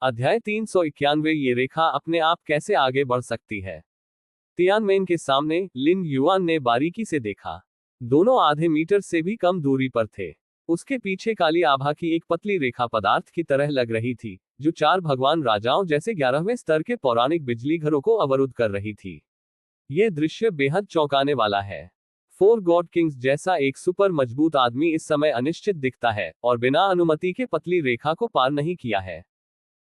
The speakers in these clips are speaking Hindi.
अध्याय 391 ये रेखा अपने आप कैसे आगे बढ़ सकती है। तियानमेन के सामने लिन युआन ने बारीकी से देखा। दोनों आधे मीटर से भी कम दूरी पर थे। उसके पीछे काली आभा की एक पतली रेखा पदार्थ की तरह लग रही थी, जो चार भगवान राजाओं जैसे 11वें स्तर के पौराणिक बिजली घरों को अवरुद्ध कर रही थी। यह दृश्य बेहद चौंकाने वाला है। फोर गॉड किंग्स जैसा एक सुपर मजबूत आदमी इस समय अनिश्चित दिखता है और बिना अनुमति के पतली रेखा को पार नहीं किया है।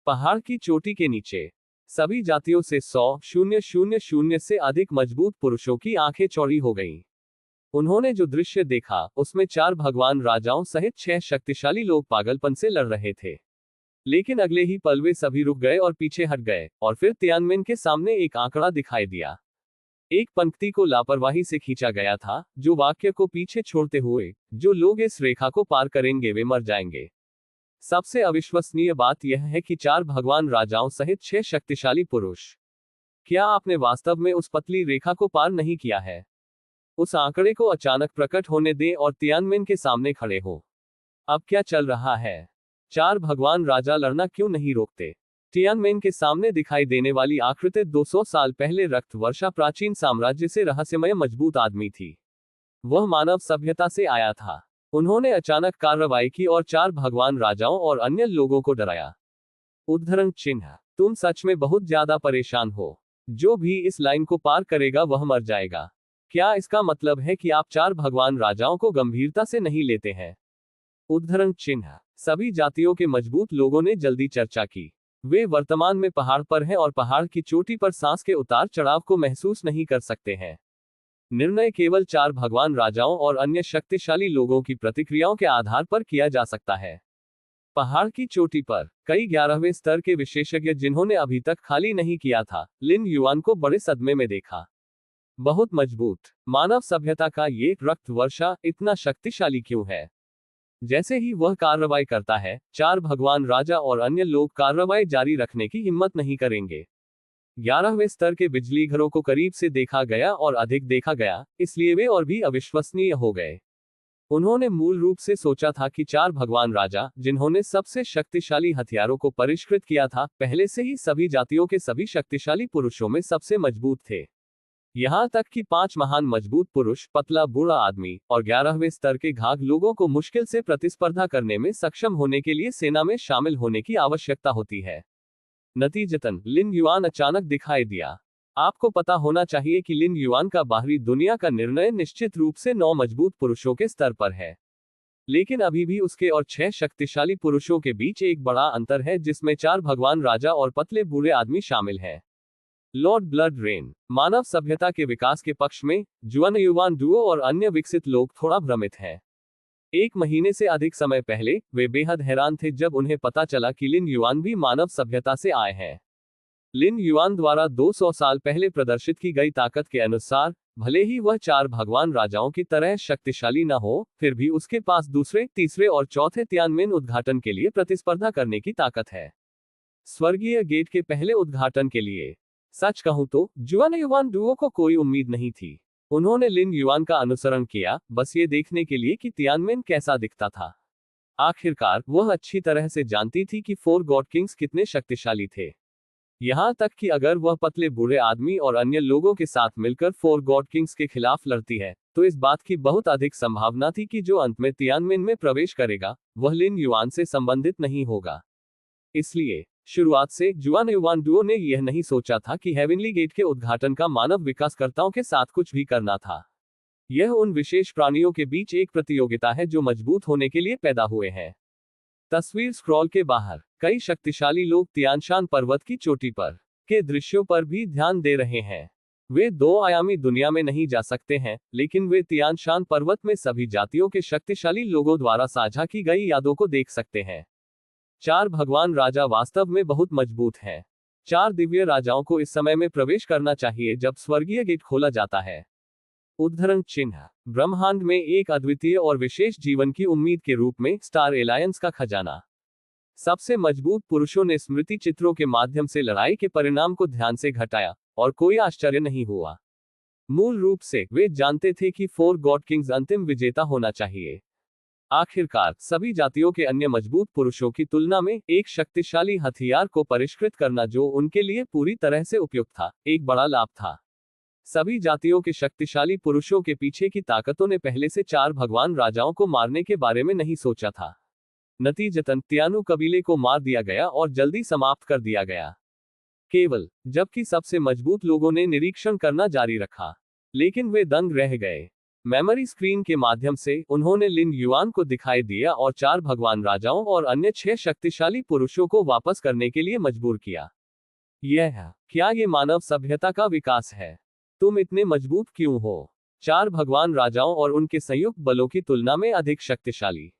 पहाड़ की चोटी के नीचे सभी जातियों से 100,000 से अधिक मजबूत पुरुषों की आंखें चौड़ी हो गईं। उन्होंने जो दृश्य देखा उसमें चार भगवान राजाओं सहित 6 शक्तिशाली लोग पागलपन से लड़ रहे थे। लेकिन अगले ही पल वे सभी रुक गए और पीछे हट गए, और फिर तियानमेन के सामने एक आंकड़ा दिखाई दिया। एक पंक्ति को लापरवाही से खींचा गया था, जो वाक्य को पीछे छोड़ते हुए, जो लोग इस रेखा को पार करेंगे वे मर जाएंगे। सबसे अविश्वसनीय बात यह है कि चार भगवान राजाओं सहित 6 शक्तिशाली पुरुष। क्या आपने वास्तव में उस पतली रेखा को पार नहीं किया है? उस आंकड़े को अचानक प्रकट होने दें और तियानमेन के सामने खड़े हो। अब क्या चल रहा है? चार भगवान राजा लड़ना क्यों नहीं रोकते? तियानमेन के सामने दिखाई देने वाली आकृति 200 साल पहले रक्त वर्षा प्राचीन साम्राज्य से रहस्यमय मजबूत आदमी थी। वह मानव सभ्यता से आया था। उन्होंने अचानक कार्रवाई की और चार भगवान राजाओं और अन्य लोगों को डराया। उद्धरण चिन्ह, तुम सच में बहुत ज्यादा परेशान हो। जो भी इस लाइन को पार करेगा वह मर जाएगा। क्या इसका मतलब है कि आप चार भगवान राजाओं को गंभीरता से नहीं लेते हैं? उद्धरण चिन्ह, सभी जातियों के मजबूत लोगों ने जल्दी चर्चा की। वे वर्तमान में पहाड़ पर हैं और पहाड़ की चोटी पर सांस के उतार चढ़ाव को महसूस नहीं कर सकते हैं। निर्णय केवल चार भगवान राजाओं और अन्य शक्तिशाली लोगों की प्रतिक्रियाओं के आधार पर किया जा सकता है। पहाड़ की चोटी पर कई 11वें स्तर के विशेषज्ञ जिन्होंने अभी तक खाली नहीं किया था, लिन युआन को बड़े सदमे में देखा। बहुत मजबूत मानव सभ्यता का ये रक्त वर्षा इतना शक्तिशाली क्यों है? जैसे ही वह कार्रवाई करता है, चार भगवान राजा और अन्य लोग कार्रवाई जारी रखने की हिम्मत नहीं करेंगे। 11वें स्तर के बिजली घरों को करीब से देखा गया और अधिक देखा गया, इसलिए वे और भी अविश्वसनीय हो गए। उन्होंने मूल रूप से सोचा था कि चार भगवान राजा, जिन्होंने सबसे शक्तिशाली हथियारों को परिष्कृत किया था, पहले से ही सभी जातियों के सभी शक्तिशाली पुरुषों में सबसे मजबूत थे। यहां तक कि 5 महान मजबूत पुरुष, पतला बूढ़ा आदमी और 11वें स्तर के घाघ लोगों को मुश्किल से प्रतिस्पर्धा करने में सक्षम होने के लिए सेना में शामिल होने की आवश्यकता होती है। नतीजतन लिन युआन अचानक दिखाई दिया। आपको पता होना चाहिए कि लिन युआन का बाहरी दुनिया का निर्णय निश्चित रूप से 9 मजबूत पुरुषों के स्तर पर है, लेकिन अभी भी उसके और 6 शक्तिशाली पुरुषों के बीच एक बड़ा अंतर है, जिसमें 4 भगवान राजा और पतले बूढ़े आदमी शामिल हैं। लॉर्ड ब्लड रेन, मानव सभ्यता के विकास के पक्ष में जुआन युआन डुओ और अन्य विकसित लोग थोड़ा भ्रमित हैं। 1 महीने से अधिक समय पहले वे बेहद हैरान थे जब उन्हें पता चला कि लिन युआन भी मानव सभ्यता से आए हैं। लिन युआन द्वारा 200 साल पहले प्रदर्शित की गई ताकत के अनुसार, भले ही वह चार भगवान राजाओं की तरह शक्तिशाली न हो, फिर भी उसके पास दूसरे, तीसरे और चौथे तियानमेन उद्घाटन के लिए प्रतिस्पर्धा करने की ताकत है। स्वर्गीय गेट के पहले उद्घाटन के लिए सच कहूं तो जुआन युआन डुओ को कोई उम्मीद नहीं थी। उन्होंने लिन युआन का अनुसरण किया, बस ये देखने के लिए कि तियानमेन कैसा दिखता था। आखिरकार वह अच्छी तरह से जानती थी कि फोर गॉड किंग्स कितने शक्तिशाली थे। यहां तक कि अगर वह पतले बूढ़े आदमी और अन्य लोगों के साथ मिलकर फोर गॉड किंग्स के खिलाफ लड़ती है, तो इस बात की बहुत अधिक संभावना थी कि जो अंत में तियानमेन में प्रवेश करेगा, वह लिन युआन से संबंधित नहीं होगा। इसलिए शुरुआत से जुआन युआन डुओ ने यह नहीं सोचा था कि हेवनली गेट के उद्घाटन का मानव विकासकर्ताओं के साथ कुछ भी करना था। यह उन विशेष प्राणियों के बीच एक प्रतियोगिता है जो मजबूत होने के लिए पैदा हुए हैं। तस्वीर स्क्रॉल के बाहर कई शक्तिशाली लोग तियानशान पर्वत की चोटी पर के दृश्यों पर भी ध्यान दे रहे हैं। वे 2 आयामी दुनिया में नहीं जा सकते हैं, लेकिन वे तियानशान पर्वत में सभी जातियों के शक्तिशाली लोगों द्वारा साझा की गई यादों को देख सकते हैं। चार भगवान राजा वास्तव में बहुत मजबूत हैं। 4 दिव्य राजाओं को इस समय में प्रवेश करना चाहिए जब स्वर्गीय गेट खोला जाता है। उद्धरण चिन्ह, ब्रह्मांड में एक अद्वितीय और विशेष जीवन की उम्मीद के रूप में स्टार एलायंस का खजाना। सबसे मजबूत पुरुषों ने स्मृति चित्रों के माध्यम से लड़ाई के परिणाम को ध्यान से घटाया, और कोई आश्चर्य नहीं हुआ। मूल रूप से वे जानते थे कि फोर गॉड किंग्स अंतिम विजेता होना चाहिए। आखिरकार सभी जातियों के अन्य मजबूत पुरुषों की तुलना में एक शक्तिशाली हथियार को परिष्कृत करना जो उनके लिए पूरी तरह से उपयुक्त था, एक बड़ा लाभ था। सभी जातियों के शक्तिशाली पुरुषों के पीछे की ताकतों ने पहले से 4 भगवान राजाओं को मारने के बारे में नहीं सोचा था। नतीजतन तियानु कबीले को मार दिया गया और जल्दी समाप्त कर दिया गया। केवल जबकि सबसे मजबूत लोगों ने निरीक्षण करना जारी रखा, लेकिन वे दंग रह गए। मेमोरी स्क्रीन के माध्यम से उन्होंने लिन युआन को दिखाई दिया और 4 भगवान राजाओं और अन्य 6 शक्तिशाली पुरुषों को वापस करने के लिए मजबूर किया। क्या ये मानव सभ्यता का विकास है? तुम इतने मजबूत क्यों हो? 4 भगवान राजाओं और उनके संयुक्त बलों की तुलना में अधिक शक्तिशाली।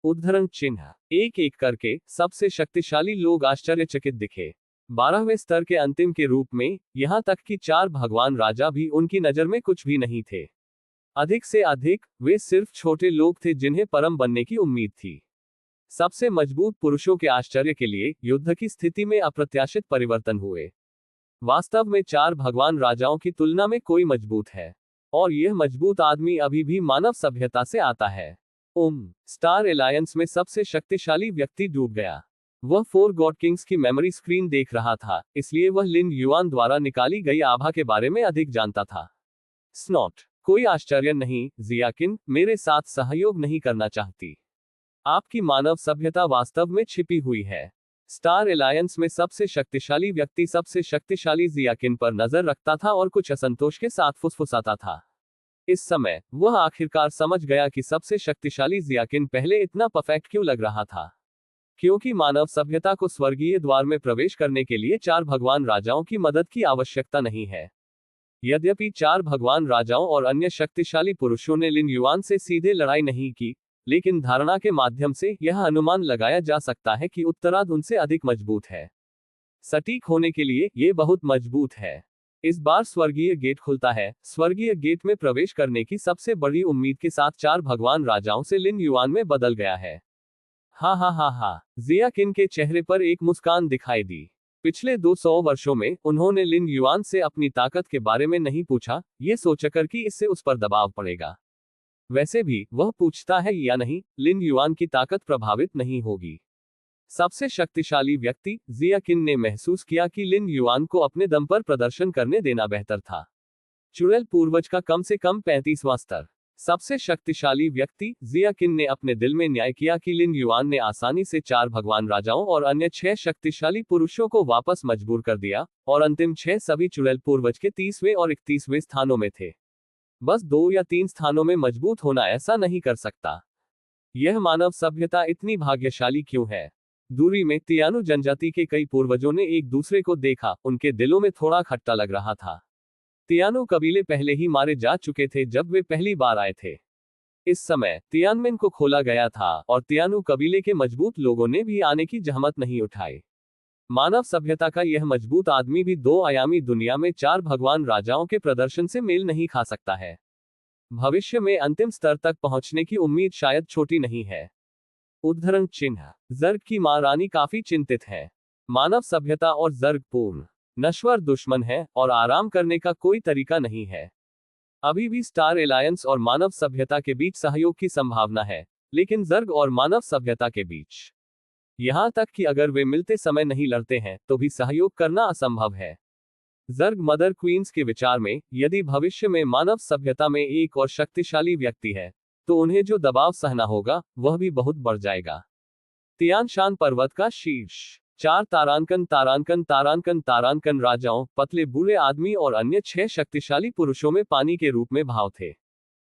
उद्धरण चिन्ह। एक एक करके सबसे शक्तिशाली लोग आश्चर्यचकित दिखे। 12वें स्तर के अंतिम के रूप में, यहां तक कि 4 भगवान राजा भी उनकी नजर में कुछ भी नहीं थे। अधिक से अधिक वे सिर्फ छोटे लोग थे जिन्हें परम बनने की उम्मीद थी। सबसे मजबूत पुरुषों के आश्चर्य के लिए युद्ध की स्थिति में अप्रत्याशित परिवर्तन हुए। वास्तव में 4 भगवान राजाओं की तुलना में कोई मजबूत है, और यह मजबूत आदमी अभी भी मानव सभ्यता से आता है। स्टार एलायंस में सबसे शक्तिशाली व्यक्ति डूब गया। वह 4 गॉड किंग्स की मेमोरी स्क्रीन देख रहा था, इसलिए वह लिन युआन द्वारा निकाली गई आभा के बारे में अधिक जानता था। स्नॉट। कोई आश्चर्य नहीं, जियाकिन मेरे साथ सहयोग नहीं करना चाहती। आपकी मानव सभ्यता वास्तव में छिपी हुई है। स्टार एलायंस में सबसे शक्तिशाली व्यक्ति सबसे शक्तिशाली जियाकिन पर नजर रखता था और कुछ असंतोष के साथ फुसफुसाता था। इस समय वह आखिरकार समझ गया कि सबसे शक्तिशाली जियाकिन पहले इतना परफेक्ट क्यों लग रहा था। क्योंकि मानव सभ्यता को स्वर्गीय द्वार में प्रवेश करने के लिए 4 भगवान राजाओं की मदद की आवश्यकता नहीं है। यद्यपि 4 भगवान राजाओं और अन्य शक्तिशाली पुरुषों ने लिन युआन से सीधे लड़ाई नहीं की, लेकिन धारणा के माध्यम से यह अनुमान लगाया जा सकता है कि उत्तरार्ध उनसे अधिक मजबूत है। सटीक होने के लिए ये बहुत मजबूत है। इस बार स्वर्गीय गेट खुलता है। स्वर्गीय गेट में प्रवेश करने की सबसे बड़ी उम्मीद के साथ 4 भगवान राजाओं से लिन युआन में बदल गया है। हा। जियाकिन के चेहरे पर एक मुस्कान दिखाई दी। पिछले 200 वर्षों में उन्होंने लिन युआन से अपनी ताकत के बारे में नहीं पूछा, ये सोचकर कि इससे उस पर दबाव पड़ेगा। वैसे भी वह पूछता है या नहीं, लिन युआन की ताकत प्रभावित नहीं होगी। सबसे शक्तिशाली व्यक्ति जियाकिन ने महसूस किया कि लिन युआन को अपने दम पर प्रदर्शन करने देना बेहतर था। चुड़ैल पूर्वज का कम से कम 35वां स्तर। सबसे शक्तिशाली व्यक्ति जियाकिन ने अपने दिल में न्याय किया कि लिन युआन ने आसानी से 4 भगवान राजाओं और अन्य 6 शक्तिशाली पुरुषों को वापस मजबूर कर दिया, और अंतिम 6 सभी चुड़ैल पूर्वज के 30वें और 31वें स्थानों में थे। बस 2 या 3 स्थानों में मजबूत होना ऐसा नहीं कर सकता। यह मानव सभ्यता इतनी भाग्यशाली क्यों है? दूरी में तियानु जनजाति के कई पूर्वजों ने एक दूसरे को देखा, उनके दिलों में थोड़ा खट्टा लग रहा था। तियानु कबीले पहले ही मारे जा चुके थे जब वे पहली बार आए थे। इस समय तियानमेन को खोला गया था और तियानु कबीले के मजबूत लोगों ने भी आने की जहमत नहीं उठाई। मानव सभ्यता का यह मजबूत आदमी भी 2 आयामी दुनिया में 4 भगवान राजाओं के प्रदर्शन से मेल नहीं खा सकता है। भविष्य में अंतिम स्तर तक पहुंचने की उम्मीद शायद छोटी नहीं है। उद्धरण चिन्ह। जर्ग की मां रानी काफी चिंतित है। मानव सभ्यता और जर्ग पूर्ण नश्वर दुश्मन है और आराम करने का कोई तरीका नहीं है। अभी भी स्टार एलायंस और मानव सभ्यता के बीच सहयोग की संभावना है, लेकिन जर्ग और मानव सभ्यता के बीच, यहां तक कि अगर वे मिलते समय नहीं लड़ते हैं तो भी सहयोग करना असंभव है। जर्ग मदर क्वींस के विचार में, यदि भविष्य में मानव सभ्यता में एक और शक्तिशाली व्यक्ति है, तो उन्हें जो दबाव सहना होगा वह भी बहुत बढ़ जाएगा। तियान शान पर्वत का शीर्ष। 4 तारांकन राजाओं, पतले बूढ़े आदमी और अन्य 6 शक्तिशाली पुरुषों में पानी के रूप में भाव थे।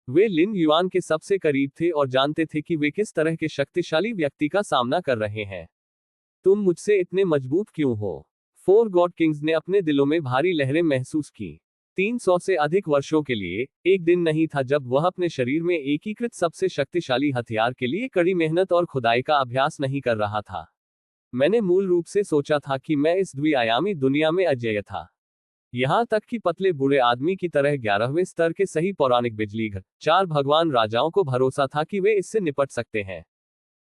वे लिन युआन के सबसे करीब थे और जानते थे कि वे किस तरह के शक्तिशाली व्यक्ति का सामना कर रहे हैं। तुम मुझसे इतने मजबूत क्यों हो? 4 गॉड किंग्स ने अपने दिलों में भारी लहरें महसूस की। 300 से अधिक वर्षों के लिए एक दिन नहीं था जब वह अपने शरीर में एकीकृत सबसे शक्तिशाली हथियार के लिए कड़ी मेहनत और खुदाई का अभ्यास नहीं कर रहा था। मैंने मूल रूप से सोचा था कि मैं इस द्विआयामी दुनिया में अजेय था। यहां तक कि पतले बूढ़े आदमी की तरह 11वें स्तर के सही पौराणिक बिजली घर 4 भगवान राजाओं को भरोसा था कि वे इससे निपट सकते हैं।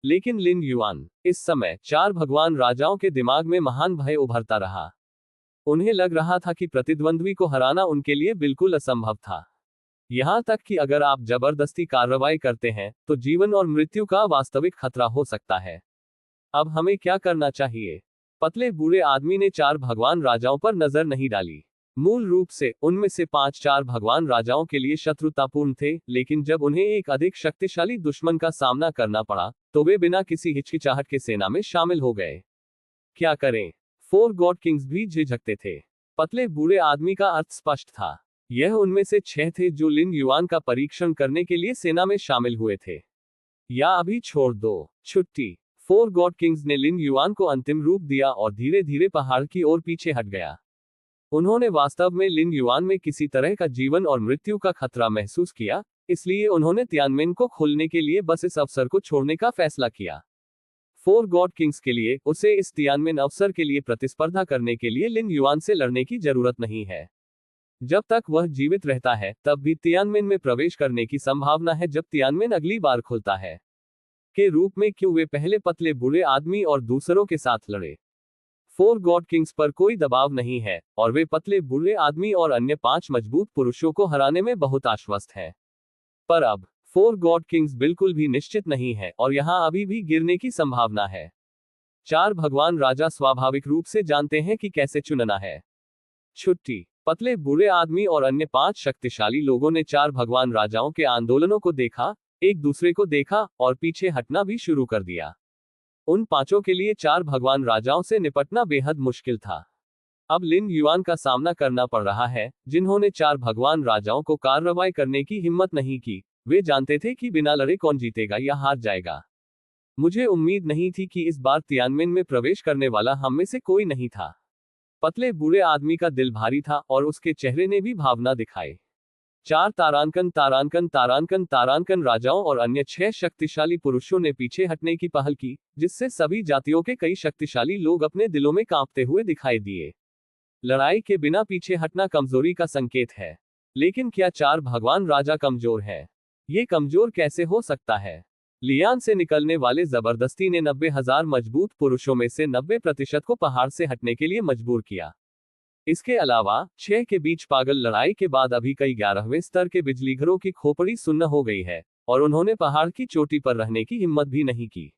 लेकिन लिन युआन, इस समय 4 भगवान राजाओं के दिमाग में महान भय उभरता रहा। उन्हें लग रहा था कि प्रतिद्वंद्वी को हराना उनके लिए बिल्कुल असंभव था। यहाँ तक कि अगर आप जबरदस्ती कार्रवाई करते हैं तो जीवन और मृत्यु का वास्तविक खतरा हो सकता है। अब हमें क्या करना चाहिए? पतले बूढ़े आदमी ने 4 भगवान राजाओं पर नजर नहीं डाली। मूल रूप से उनमें से 5 4 भगवान राजाओं के लिए शत्रुतापूर्ण थे, लेकिन जब उन्हें एक अधिक शक्तिशाली दुश्मन का सामना करना पड़ा तो वे बिना किसी हिचकिचाहट के सेना में शामिल हो गए। क्या करें? 4 गॉड किंग्स भी झिझकते थे। पतले बूढ़े आदमी का अर्थ स्पष्ट था। यह उनमें से 6 थे जो लिन युआन का परीक्षण करने के लिए सेना में शामिल हुए थे। या अभी छोड़ दो। छुट्टी। 4 गॉड किंग्स ने लिन युआन को अंतिम रूप दिया और धीरे धीरे पहाड़ की ओर पीछे हट गया। उन्होंने वास्तव में लिन युआन में किसी तरह का जीवन और मृत्यु का खतरा महसूस किया, इसलिए उन्होंने तियानमेन को खोलने के लिए बस इस अवसर को छोड़ने का फैसला किया। 4 गॉड किंग्स के लिए उसे इस तियानमेन अवसर के लिए प्रतिस्पर्धा करने के लिए लिन युआन से लड़ने की जरूरत नहीं है। जब तक वह जीवित रहता है तब भी तियानमेन में प्रवेश करने की संभावना है जब तियानमेन अगली बार खुलता है। के रूप में क्यों वे पहले पतले बूढ़े आदमी और दूसरों के साथ लड़े? 4 गॉड किंग्स पर कोई दबाव नहीं है और वे पतले बूढ़े आदमी और अन्य 5 मजबूत पुरुषों को हराने में बहुत आश्वस्त हैं। पर अब 4 गॉड किंग्स बिल्कुल भी निश्चित नहीं है और यहां अभी भी गिरने की संभावना है। 4 भगवान राजा स्वाभाविक रूप से जानते हैं कि कैसे चुनना है। छुट्टी। पतले बूढ़े आदमी और अन्य 5 शक्तिशाली लोगों ने 4 भगवान राजाओं के आंदोलनों को देखा, एक दूसरे को देखा और पीछे हटना भी शुरू कर दिया। उन 5 के लिए 4 भगवान राजाओं से निपटना बेहद मुश्किल था। अब लिन युआन का सामना करना पड़ रहा है, जिन्होंने 4 भगवान राजाओं को कार्रवाई करने की हिम्मत नहीं की। वे जानते थे कि बिना लड़े कौन जीतेगा या हार जाएगा। मुझे उम्मीद नहीं थी कि इस बार तियानमेन में प्रवेश करने वाला हम में से कोई नहीं था। पतले बूढ़े आदमी का दिल भारी था और उसके चेहरे ने भी भावना दिखाई। 4 तारांकन तारांकन तारांकन तारांकन राजाओं और अन्य 6 शक्तिशाली पुरुषों ने पीछे हटने की पहल की, जिससे सभी जातियों के कई शक्तिशाली लोग अपने दिलों में कांपते हुए दिखाई दिए। लड़ाई के बिना पीछे हटना कमजोरी का संकेत है। लेकिन क्या 4 भगवान राजा कमजोर है? ये कमजोर कैसे हो सकता है? लियान से निकलने वाले जबरदस्ती ने 90,000 मजबूत पुरुषों में से 90% को पहाड़ से हटने के लिए मजबूर किया। इसके अलावा 6 के बीच पागल लड़ाई के बाद अभी कई 11वें स्तर के बिजलीघरों की खोपड़ी सुन्न हो गई है और उन्होंने पहाड़ की चोटी पर रहने की हिम्मत भी नहीं की।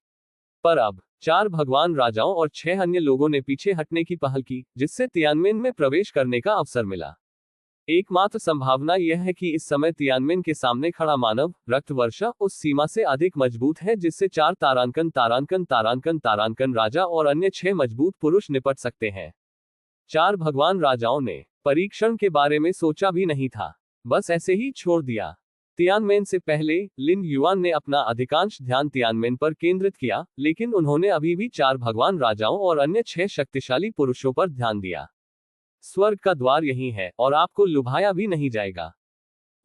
पर अब 4 भगवान राजाओं और 6 अन्य लोगों ने पीछे हटने की पहल की, जिससे तियानमेन में प्रवेश करने का अवसर मिला। एकमात्र संभावना यह है कि इस समय तियानमेन के सामने खड़ा मानव रक्त वर्षा उस सीमा से अधिक मजबूत है जिससे 4 तारांकन तारांकन तारांकन तारांकन राजा और अन्य 6 मजबूत पुरुष निपट सकते हैं। 4 भगवान राजाओं ने परीक्षण के बारे में सोचा भी नहीं था, बस ऐसे ही छोड़ दिया। तियानमेन से पहले लिन युआन ने अपना अधिकांश ध्यान तियानमेन पर केंद्रित किया, लेकिन उन्होंने अभी भी 4 भगवान राजाओं और अन्य 6 शक्तिशाली पुरुषों पर ध्यान दिया। स्वर्ग का द्वार यही है और आपको लुभाया भी नहीं जाएगा।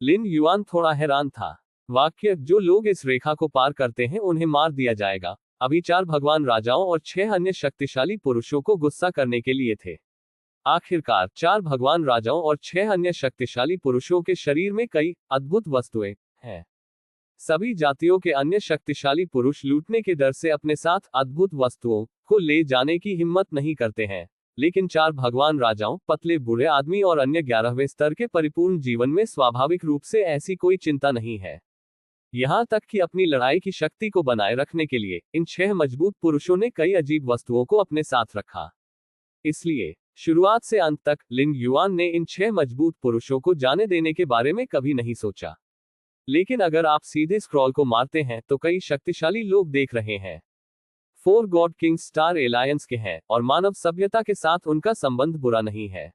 लिन युआन थोड़ा हैरान था। वाक्य, जो लोग इस रेखा को पार करते हैं उन्हें मार दिया जाएगा, अभी 4 भगवान राजाओं और 6 अन्य शक्तिशाली पुरुषों को गुस्सा करने के लिए थे। आखिरकार 4 भगवान राजाओं और 6 अन्य शक्तिशाली पुरुषों के शरीर में कई अद्भुत वस्तुएं हैं। सभी जातियों के अन्य शक्तिशाली पुरुष लूटने के डर से अपने साथ अद्भुत वस्तुओं को ले जाने की हिम्मत नहीं करते हैं, लेकिन 4 भगवान राजाओं, पतले बूढ़े आदमी और अन्य 11वें स्तर के परिपूर्ण जीवन में स्वाभाविक रूप से ऐसी कोई चिंता नहीं है। यहां तक कि अपनी लड़ाई की शक्ति को बनाए रखने के लिए इन 6 मजबूत पुरुषों ने कई अजीब वस्तुओं को अपने साथ रखा। इसलिए शुरुआत से अंत तक लिन युआन ने इन 6 मजबूत पुरुषों को जाने देने के बारे में कभी नहीं सोचा। लेकिन अगर आप सीधे स्क्रॉल को मारते हैं तो कई शक्तिशाली लोग देख रहे हैं। 4 गॉड किंग्स स्टार एलायंस के हैं और मानव सभ्यता के साथ उनका संबंध बुरा नहीं है।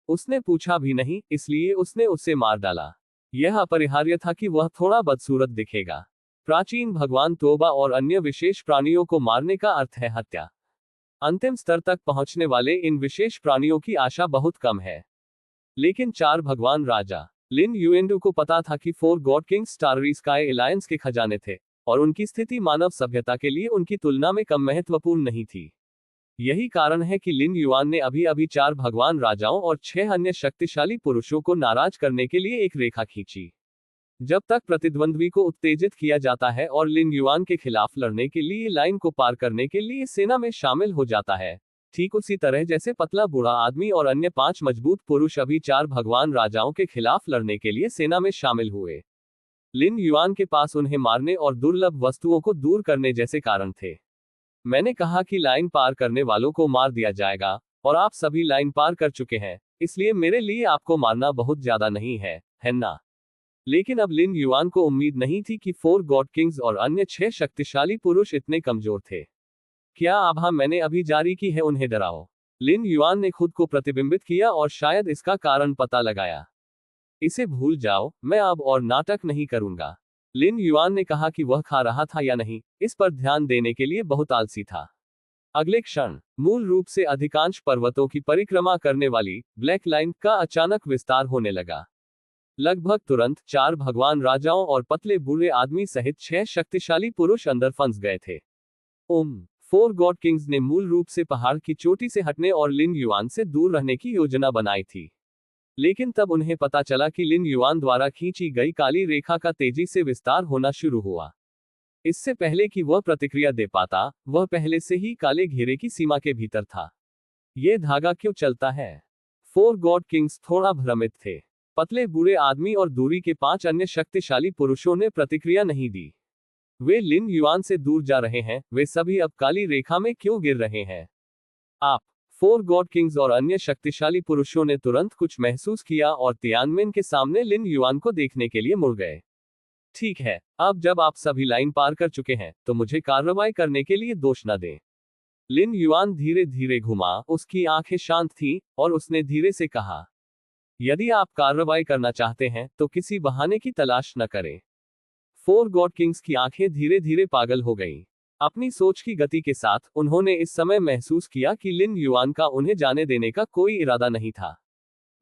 उसने पूछा भी नहीं, इसलिए उसने उसे मार डाला। यह अपरिहार्य था कि वह थोड़ा बदसूरत दिखेगा। प्राचीन भगवान तोबा और अन्य विशेष प्राणियों को मारने का अर्थ है हत्या। अंतिम स्तर तक पहुंचने वाले इन विशेष प्राणियों की आशा बहुत कम है। लेकिन 4 भगवान राजा लिन युएंडू को पता था कि 4 god kings starry sky alliance के खजाने थे और उनकी स्थिति मानव सभ्यता के लिए उनकी तुलना में कम महत्वपूर्ण नहीं थी। यही कारण है कि लिन युआन ने अभी अभी 4 भगवान राजाओं और 6 अन्य शक्तिशाली पुरुषों को नाराज करने के लिए एक रेखा खींची। जब तक प्रतिद्वंद्वी को उत्तेजित किया जाता है और लिन युआन के खिलाफ लड़ने के लिए लाइन को पार करने के लिए सेना में शामिल हो जाता है, ठीक उसी तरह जैसे पतला बूढ़ा आदमी और अन्य 5 मजबूत पुरुष अभी 4 भगवान राजाओं के खिलाफ लड़ने के लिए सेना में शामिल हुए। लिन युआन के पास उन्हें मारने और दुर्लभ वस्तुओं को दूर करने जैसे कारण थे। मैंने कहा कि लाइन पार करने वालों को मार दिया जाएगा, और आप सभी लाइन पार कर चुके हैं, इसलिए मेरे लिए आपको मारना बहुत ज्यादा नहीं है ना? लेकिन अब लिन युआन को उम्मीद नहीं थी कि 4 गॉड किंग्स और अन्य 6 शक्तिशाली पुरुष इतने कमजोर थे। क्या आभा मैंने अभी जारी की है उन्हें डराओ? लिन युआन ने खुद को प्रतिबिंबित किया और शायद इसका कारण पता लगाया। इसे भूल जाओ, मैं अब और नाटक नहीं करूंगा। लिन युआन ने कहा कि वह खा रहा था या नहीं, इस पर ध्यान देने के लिए बहुत आलसी था। अगले क्षण मूल रूप से अधिकांश पर्वतों की परिक्रमा करने वाली ब्लैक लाइन का अचानक विस्तार होने लगा। लगभग तुरंत 4 भगवान राजाओं और पतले बूढ़े आदमी सहित 6 शक्तिशाली पुरुष अंदर फंस गए थे। 4 गॉड किंग्स ने मूल रूप से पहाड़ की चोटी से हटने और लिन युआन से दूर रहने की योजना बनाई थी। लेकिन तब उन्हें पता चला कि लिन युआन द्वारा खींची गई काली रेखा का तेजी से विस्तार होना शुरू हुआ। इससे पहले कि वह प्रतिक्रिया दे पाता, वह पहले से ही काले घेरे की सीमा के भीतर था। यह धागा क्यों चलता है? 4 गॉड किंग्स थोड़ा भ्रमित थे। पतले बूढ़े आदमी और दूरी के 5 अन्य शक्तिशाली पुरुषों ने प्रतिक्रिया नहीं दी। वे लिन युआन से दूर जा रहे हैं, वे सभी अब काली रेखा में क्यों गिर रहे हैं? आप 4 गॉड किंग्स और अन्य शक्तिशाली पुरुषों ने तुरंत कुछ महसूस किया और तियानमेन के सामने लिन युआन को देखने के लिए मुड़ गए। ठीक है, अब जब आप सभी लाइन पार कर चुके हैं, तो मुझे कार्रवाई करने के लिए दोष न दें। लिन युआन धीरे धीरे घुमा, उसकी आंखें शांत थीं, और उसने धीरे से कहा, यदि आप कार्रवाई करना चाहते हैं, तो किसी बहाने की तलाश न करें। 4 गॉड किंग्स की आंखें धीरे धीरे पागल हो गईं। अपनी सोच की गति के साथ, उन्होंने इस समय महसूस किया कि लिन युआन का उन्हें जाने देने का कोई इरादा नहीं था।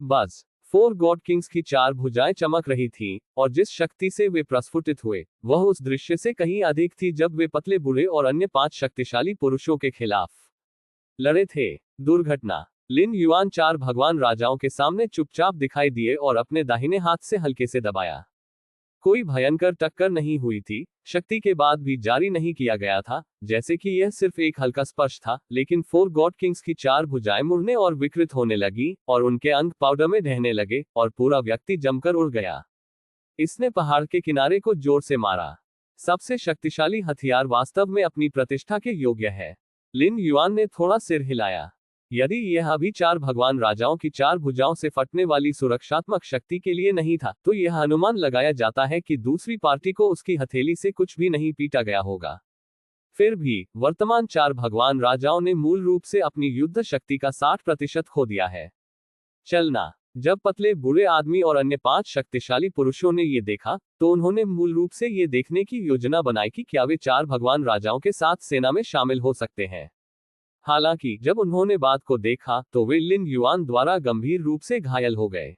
बस 4 गॉड किंग्स की 4 भुजाएं चमक रही थीं, और जिस शक्ति से वे प्रस्फुटित हुए, वह उस दृश्य से कहीं अधिक थी जब वे पतले बूढ़े और अन्य 5 शक्तिशाली पुरुषों के खिलाफ लड़े थे। दुर्घटना। लिन युआन 4 भगवान राजाओं के सामने चुपचाप दिखाई दिए और अपने दाहिने हाथ से हल्के से दबाया। कोई भयंकर टक्कर नहीं हुई थी, शक्ति के बाद भी जारी नहीं किया गया था, जैसे कि यह सिर्फ एक हल्का स्पर्श था, लेकिन 4 गॉड किंग्स की 4 भुजाएं मुड़ने और विकृत होने लगी, और उनके अंग पाउडर में ढहने लगे, और पूरा व्यक्ति जमकर उड़ गया। इसने पहाड़ के किनारे को जोर से मारा। सबसे शक्तिशाली हथियार वास्तव में अपनी प्रतिष्ठा के योग्य है। लिन युआन ने थोड़ा सिर हिलाया। यदि यह अभी 4 भगवान राजाओं की 4 भुजाओं से फटने वाली सुरक्षात्मक शक्ति के लिए नहीं था, तो यह अनुमान लगाया जाता है कि दूसरी पार्टी को उसकी हथेली से कुछ भी नहीं पीटा गया होगा। फिर भी वर्तमान 4 भगवान राजाओं ने मूल रूप से अपनी युद्ध शक्ति का 60% खो दिया है। चलना। जब पतले बूढ़े आदमी और अन्य 5 शक्तिशाली पुरुषों ने ये देखा, तो उन्होंने मूल रूप से ये देखने की योजना बनाई कि क्या वे 4 भगवान राजाओं के साथ सेना में शामिल हो सकते हैं। हालांकि जब उन्होंने बात को देखा, तो वे लिन युआन द्वारा गंभीर रूप से घायल हो गए।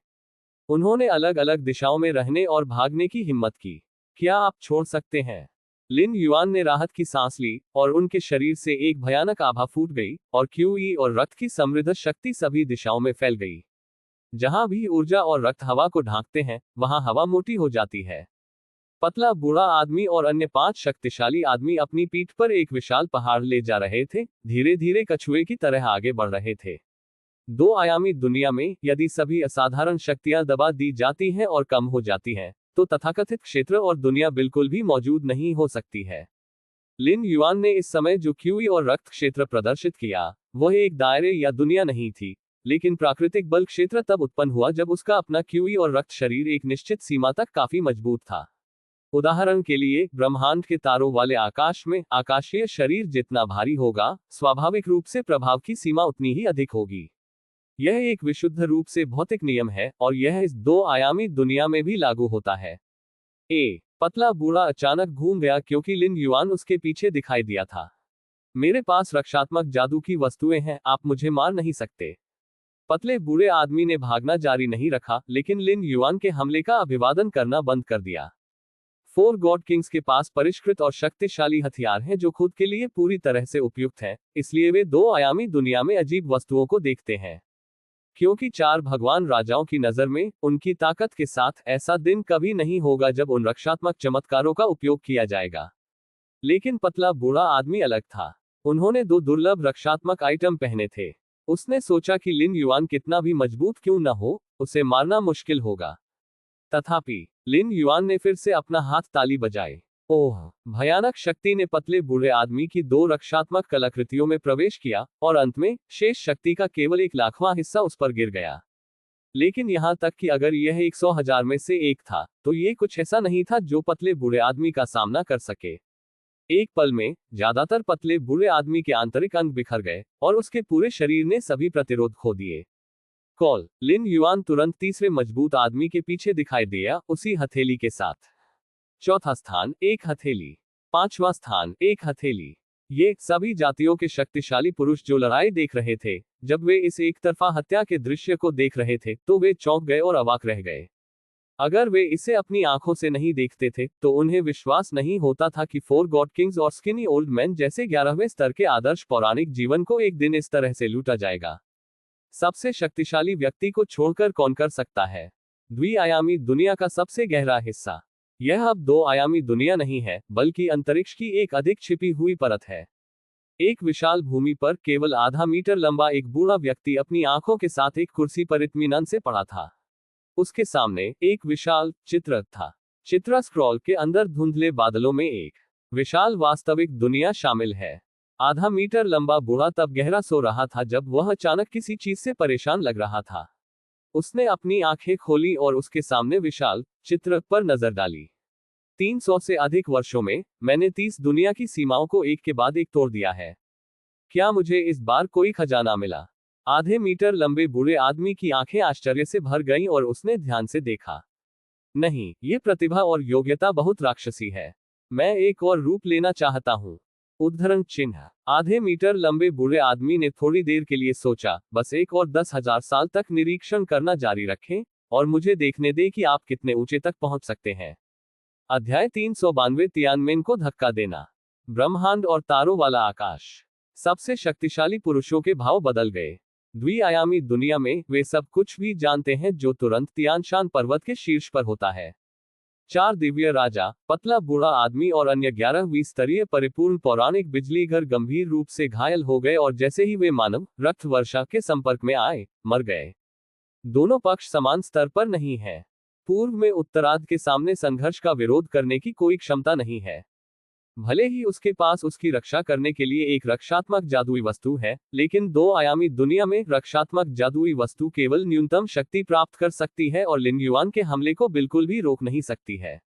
उन्होंने अलग अलग दिशाओं में रहने और भागने की हिम्मत की। क्या आप छोड़ सकते हैं? लिन युआन ने राहत की सांस ली, और उनके शरीर से एक भयानक आभा फूट गई, और क्यूई और रक्त की समृद्ध शक्ति सभी दिशाओं में फैल गई। जहां भी ऊर्जा और रक्त हवा को ढांकते हैं, वहां हवा मोटी हो जाती है। पतला बूढ़ा आदमी और अन्य 5 शक्तिशाली आदमी अपनी पीठ पर एक विशाल पहाड़ ले जा रहे थे, धीरे धीरे कछुए की तरह आगे बढ़ रहे थे। 2 आयामी दुनिया में, यदि सभी असाधारण शक्तियां दबा दी जाती हैं और कम हो जाती हैं, तो तथाकथित क्षेत्र और दुनिया बिल्कुल भी मौजूद नहीं हो सकती है। लिन युआन ने इस समय जो क्यूई और रक्त क्षेत्र प्रदर्शित किया, वह एक दायरे या दुनिया नहीं थी, लेकिन प्राकृतिक बल क्षेत्र तब उत्पन्न हुआ जब उसका अपना क्यूई और रक्त शरीर एक निश्चित सीमा तक काफी मजबूत था। उदाहरण के लिए, ब्रह्मांड के तारों वाले आकाश में आकाशीय शरीर जितना भारी होगा, स्वाभाविक रूप से प्रभाव की सीमा उतनी ही अधिक होगी। यह एक विशुद्ध रूप से भौतिक नियम है, और यह इस 2 आयामी दुनिया में भी लागू होता है। पतला बूढ़ा अचानक घूम गया क्योंकि लिन युआन उसके पीछे दिखाई दिया था। मेरे पास रक्षात्मक जादू की वस्तुएं हैं, आप मुझे मार नहीं सकते। पतले बूढ़े आदमी ने भागना जारी नहीं रखा, लेकिन लिन युआन के हमले का अभिवादन करना बंद कर दिया। 4 गॉड किंग्स के पास परिष्कृत और शक्तिशाली हथियार हैं जो खुद के लिए पूरी तरह से उपयुक्त हैं, इसलिए वे 2 आयामी दुनिया में अजीब वस्तुओं को देखते हैं। क्योंकि 4 भगवान राजाओं की नजर में, उनकी ताकत के साथ ऐसा दिन कभी नहीं होगा जब उन रक्षात्मक चमत्कारों का उपयोग किया जाएगा। लेकिन पतला बूढ़ा आदमी अलग था। उन्होंने 2 दुर्लभ रक्षात्मक आइटम पहने थे। उसने सोचा कि लिन युआन कितना भी मजबूत क्यों न हो, उसे मारना मुश्किल होगा। तथापि लिन युआन ने फिर से अपना हाथ ताली बजाए। ओह! भयानक शक्ति ने पतले बूढ़े आदमी की 2 रक्षात्मक कलाकृतियों में प्रवेश किया, और अंत में शेष शक्ति का केवल 1,00,000वां हिस्सा उस पर गिर गया। लेकिन यहां तक कि अगर यह 100,000 में से एक था, तो ये कुछ ऐसा नहीं था जो पतले बूढ़े आदमी का सामना कर सके। एक पल में ज्यादातर पतले बूढ़े आदमी के आंतरिक अंग बिखर गए, और उसके पूरे शरीर ने सभी प्रतिरोध खो दिए। कॉल लिन युआन तुरंत तीसरे मजबूत आदमी के पीछे दिखाई दिया, उसी हथेली के साथ। चौथा स्थान, एक हथेली। पांचवा स्थान, एक हथेली। ये सभी जातियों के शक्तिशाली पुरुष जो लड़ाई देख रहे थे, जब वे इस एक तरफा हत्या के दृश्य को देख रहे थे, तो वे चौंक गए और अवाक रह गए। अगर वे इसे अपनी आंखों से नहीं देखते थे, तो उन्हें विश्वास नहीं होता था कि 4 गॉड किंग्स और स्किनी ओल्ड मैन जैसे 11वें स्तर के आदर्श पौराणिक जीवन को एक दिन इस तरह से लूटा जाएगा। सबसे शक्तिशाली व्यक्ति को छोड़कर कौन कर सकता है? द्विआयामी दुनिया का सबसे गहरा हिस्सा। यह अब 2 आयामी दुनिया नहीं है, बल्कि अंतरिक्ष की एक अधिक छिपी हुई परत है। एक विशाल भूमि पर केवल आधा मीटर लंबा एक बूढ़ा व्यक्ति अपनी आंखों के साथ एक कुर्सी पर इत्मीनान से पड़ा था। उसके सामने एक विशाल चित्र था। चित्र स्क्रॉल के अंदर धुंधले बादलों में एक विशाल वास्तविक दुनिया शामिल है। आधा मीटर लंबा बूढ़ा तब गहरा सो रहा था जब वह अचानक किसी चीज से परेशान लग रहा था। उसने अपनी आंखें खोली और उसके सामने विशाल चित्र पर नजर डाली। 300 से अधिक वर्षों में मैंने 30 दुनिया की सीमाओं को एक के बाद एक तोड़ दिया है। क्या मुझे इस बार कोई खजाना मिला? आधे मीटर लंबे बूढ़े आदमी की आंखें आश्चर्य से भर गईं और उसने ध्यान से देखा। नहीं, ये प्रतिभा और योग्यता बहुत राक्षसी है। मैं एक और रूप लेना चाहता हूँ। उद्धरण चिन्ह। आधे मीटर लंबे बूढ़े आदमी ने थोड़ी देर के लिए सोचा, बस एक और 10,000 साल तक निरीक्षण करना जारी रखें, और मुझे देखने दें कि आप कितने ऊंचे तक पहुंच सकते हैं। अध्याय 392 तियानमेन को धक्का देना। ब्रह्मांड और तारों वाला आकाश। सबसे शक्तिशाली पुरुषों के भाव बदल गए। द्विआयामी दुनिया में वे सब कुछ भी जानते हैं जो तुरंत तियानशान पर्वत के शीर्ष पर होता है। 4 दिव्य राजा, पतला बूढ़ा आदमी और अन्य 11वीं स्तरीय परिपूर्ण पौराणिक बिजलीघर गंभीर रूप से घायल हो गए, और जैसे ही वे मानव रक्त वर्षा के संपर्क में आए, मर गए। दोनों पक्ष समान स्तर पर नहीं है। पूर्व में उत्तरार्ध के सामने संघर्ष का विरोध करने की कोई क्षमता नहीं है। भले ही उसके पास उसकी रक्षा करने के लिए एक रक्षात्मक जादुई वस्तु है, लेकिन 2 आयामी दुनिया में रक्षात्मक जादुई वस्तु केवल न्यूनतम शक्ति प्राप्त कर सकती है और लिन युआन के हमले को बिल्कुल भी रोक नहीं सकती है।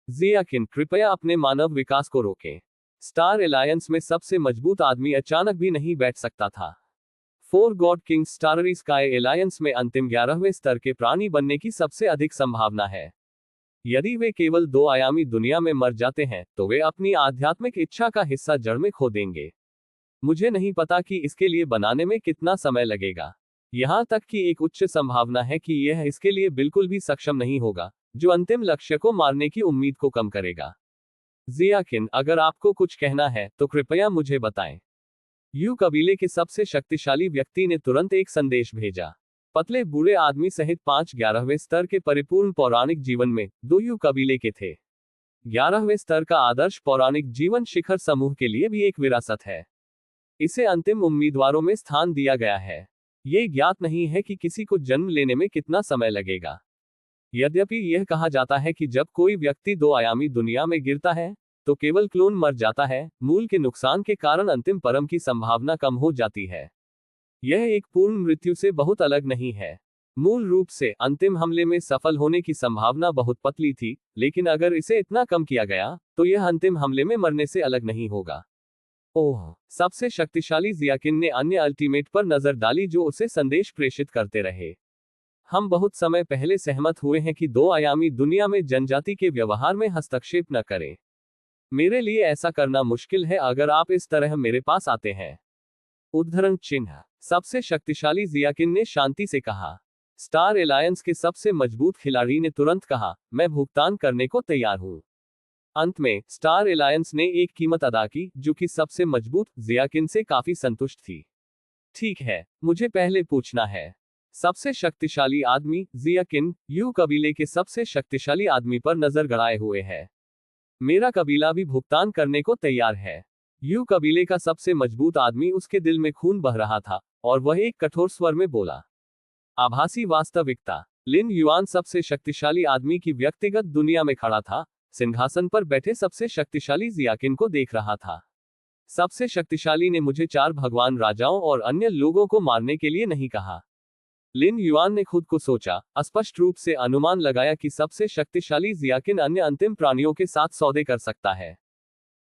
जियाकिन, कृपया अपने मानव विकास को रोकें। स्टार एलायंस में सबसे मजबूत आदमी अचानक भी नहीं बैठ सकता था। 4 god kings starry sky alliance में अंतिम 11वें स्तर के प्राणी बनने की सबसे अधिक संभावना है। यदि वे केवल 2 आयामी दुनिया में मर जाते हैं, तो वे अपनी आध्यात्मिक इच्छा का हिस्सा जड़ में खो देंगे। मुझे नहीं पता कि इसके लिए बनाने में कितना समय लगेगा। यहां तक कि एक उच्च संभावना है कि यह इसके लिए बिल्कुल भी सक्षम नहीं होगा, जो अंतिम लक्ष्य को मारने की उम्मीद को कम करेगा। जियाकिन, अगर आपको कुछ कहना है, तो कृपया मुझे बताएं। यू कबीले के सबसे शक्तिशाली व्यक्ति ने तुरंत एक संदेश भेजा। पतले बूढ़े आदमी सहित 5 11वें स्तर के परिपूर्ण पौराणिक जीवन में 2 यू कबीले के थे। 11वें स्तर का आदर्श पौराणिक जीवन शिखर समूह के लिए भी एक विरासत है। इसे अंतिम उम्मीदवारों में स्थान दिया गया है। ये ज्ञात नहीं है कि किसी को जन्म लेने में कितना समय लगेगा। यद्यपि यह कहा जाता है कि जब कोई व्यक्ति 2 आयामी दुनिया में गिरता है, तो केवल क्लोन मर जाता है। मूल के नुकसान के कारण अंतिम परम की संभावना कम हो जाती है। यह एक पूर्ण मृत्यु से बहुत अलग नहीं है। मूल रूप से अंतिम हमले में सफल होने की संभावना बहुत पतली थी, लेकिन अगर इसे इतना कम किया गया, तो यह अंतिम हमले में मरने से अलग नहीं होगा। ओह! सबसे शक्तिशाली जियाकिन ने अन्य अल्टीमेट पर नजर डाली जो उसे संदेश प्रेषित करते रहे। हम बहुत समय पहले सहमत हुए हैं कि 2 आयामी दुनिया में जनजाति के व्यवहार में हस्तक्षेप न करें। मेरे लिए ऐसा करना मुश्किल है अगर आप इस तरह मेरे पास आते हैं। उद्धरण चिन्ह। सबसे शक्तिशाली जियाकिन ने शांति से कहा। स्टार एलायंस के सबसे मजबूत खिलाड़ी ने तुरंत कहा, मैं भुगतान करने को तैयार हूं। अंत में स्टार एलायंस ने एक कीमत अदा की, जो कि सबसे मजबूत जियाकिन से काफी संतुष्ट थी। ठीक है, मुझे पहले पूछना है। सबसे शक्तिशाली आदमी जियाकिन यू कबीले के सबसे शक्तिशाली आदमी पर नजर गड़ाए हुए है। मेरा कबीला भी भुगतान करने को तैयार है। यू कबीले का सबसे मजबूत आदमी, उसके दिल में खून बह रहा था और वह एक कठोर स्वर में बोला। आभासी वास्तविकता। लिन युआन सबसे शक्तिशाली आदमी की व्यक्तिगत दुनिया में खड़ा था, सिंहासन पर बैठे सबसे शक्तिशाली जियाकिन को देख रहा था। सबसे शक्तिशाली ने मुझे 4 भगवान राजाओं और अन्य लोगों को मारने के लिए नहीं कहा। लिन युआन ने खुद को सोचा, स्पष्ट रूप से अनुमान लगाया कि सबसे शक्तिशाली जियाकिन अन्य अंतिम प्राणियों के साथ सौदे कर सकता है।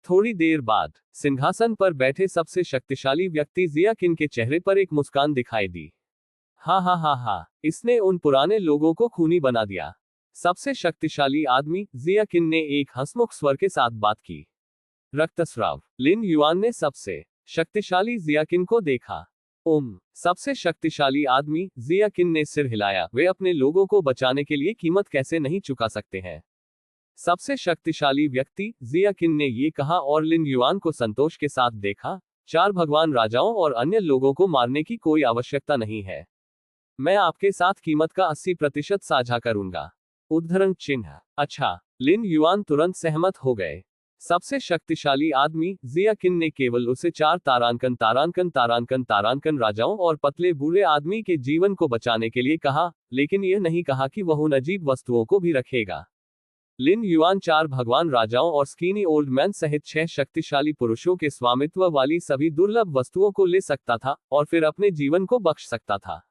थोड़ी देर बाद सिंहासन पर बैठे सबसे शक्तिशाली व्यक्ति जियाकिन के चेहरे पर एक मुस्कान दिखाई दी। हा, इसने उन पुराने लोगों को खूनी बना दिया। सबसे शक्तिशाली आदमी जियाकिन ने एक हंसमुख स्वर के साथ बात की। रक्तस्राव। लिन युआन ने सबसे शक्तिशाली जियाकिन को देखा। सबसे शक्तिशाली आदमी जियाकिन ने सिर हिलाया। वे अपने लोगों को बचाने के लिए कीमत कैसे नहीं चुका सकते हैं। सबसे शक्तिशाली व्यक्ति जियाकिन ने ये कहा और लिन युआन को संतोष के साथ देखा। 4 भगवान राजाओं और अन्य लोगों को मारने की कोई आवश्यकता नहीं है। मैं आपके साथ कीमत का 80% साझा करूंगा। उद्धरण चिन्ह। अच्छा। लिन युआन तुरंत सहमत हो गए। सबसे शक्तिशाली आदमी जियाकिन ने केवल उसे 4 तारांकन राजाओं और पतले बूढ़े आदमी के जीवन को बचाने के लिए कहा, लेकिन यह नहीं कहा कि वह उन अजीब वस्तुओं को भी रखेगा। लिन युआन 4 भगवान राजाओं और स्कीनी ओल्ड मैन सहित 6 शक्तिशाली पुरुषों के स्वामित्व वाली सभी दुर्लभ वस्तुओं को ले सकता था और फिर अपने जीवन को बख्श सकता था।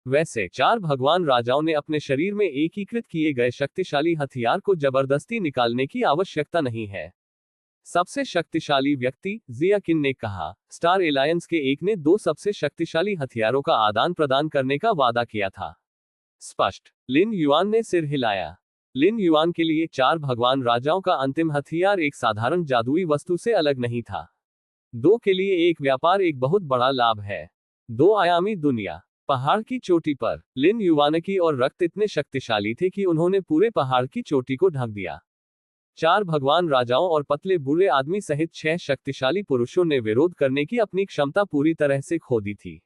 वैसे 4 भगवान राजाओं ने अपने शरीर में एकीकृत किए गए शक्तिशाली हथियार को जबरदस्ती निकालने की आवश्यकता नहीं है। सबसे शक्तिशाली व्यक्ति जियाकिन ने कहा। स्टार एलायंस के एक ने 2 सबसे शक्तिशाली हथियारों का आदान प्रदान करने का वादा किया था। स्पष्ट। लिन युआन ने सिर हिलाया। लिन युआन के लिए 4 भगवान राजाओं का अंतिम हथियार एक साधारण जादुई वस्तु से अलग नहीं था। 2 के लिए एक व्यापार एक बहुत बड़ा लाभ है। 2 आयामी दुनिया। पहाड़ की चोटी पर लिन युआनकी और रक्त इतने शक्तिशाली थे कि उन्होंने पूरे पहाड़ की चोटी को ढक दिया। 4 भगवान राजाओं और पतले बूढ़े आदमी सहित 6 शक्तिशाली पुरुषों ने विरोध करने की अपनी क्षमता पूरी तरह से खो दी थी।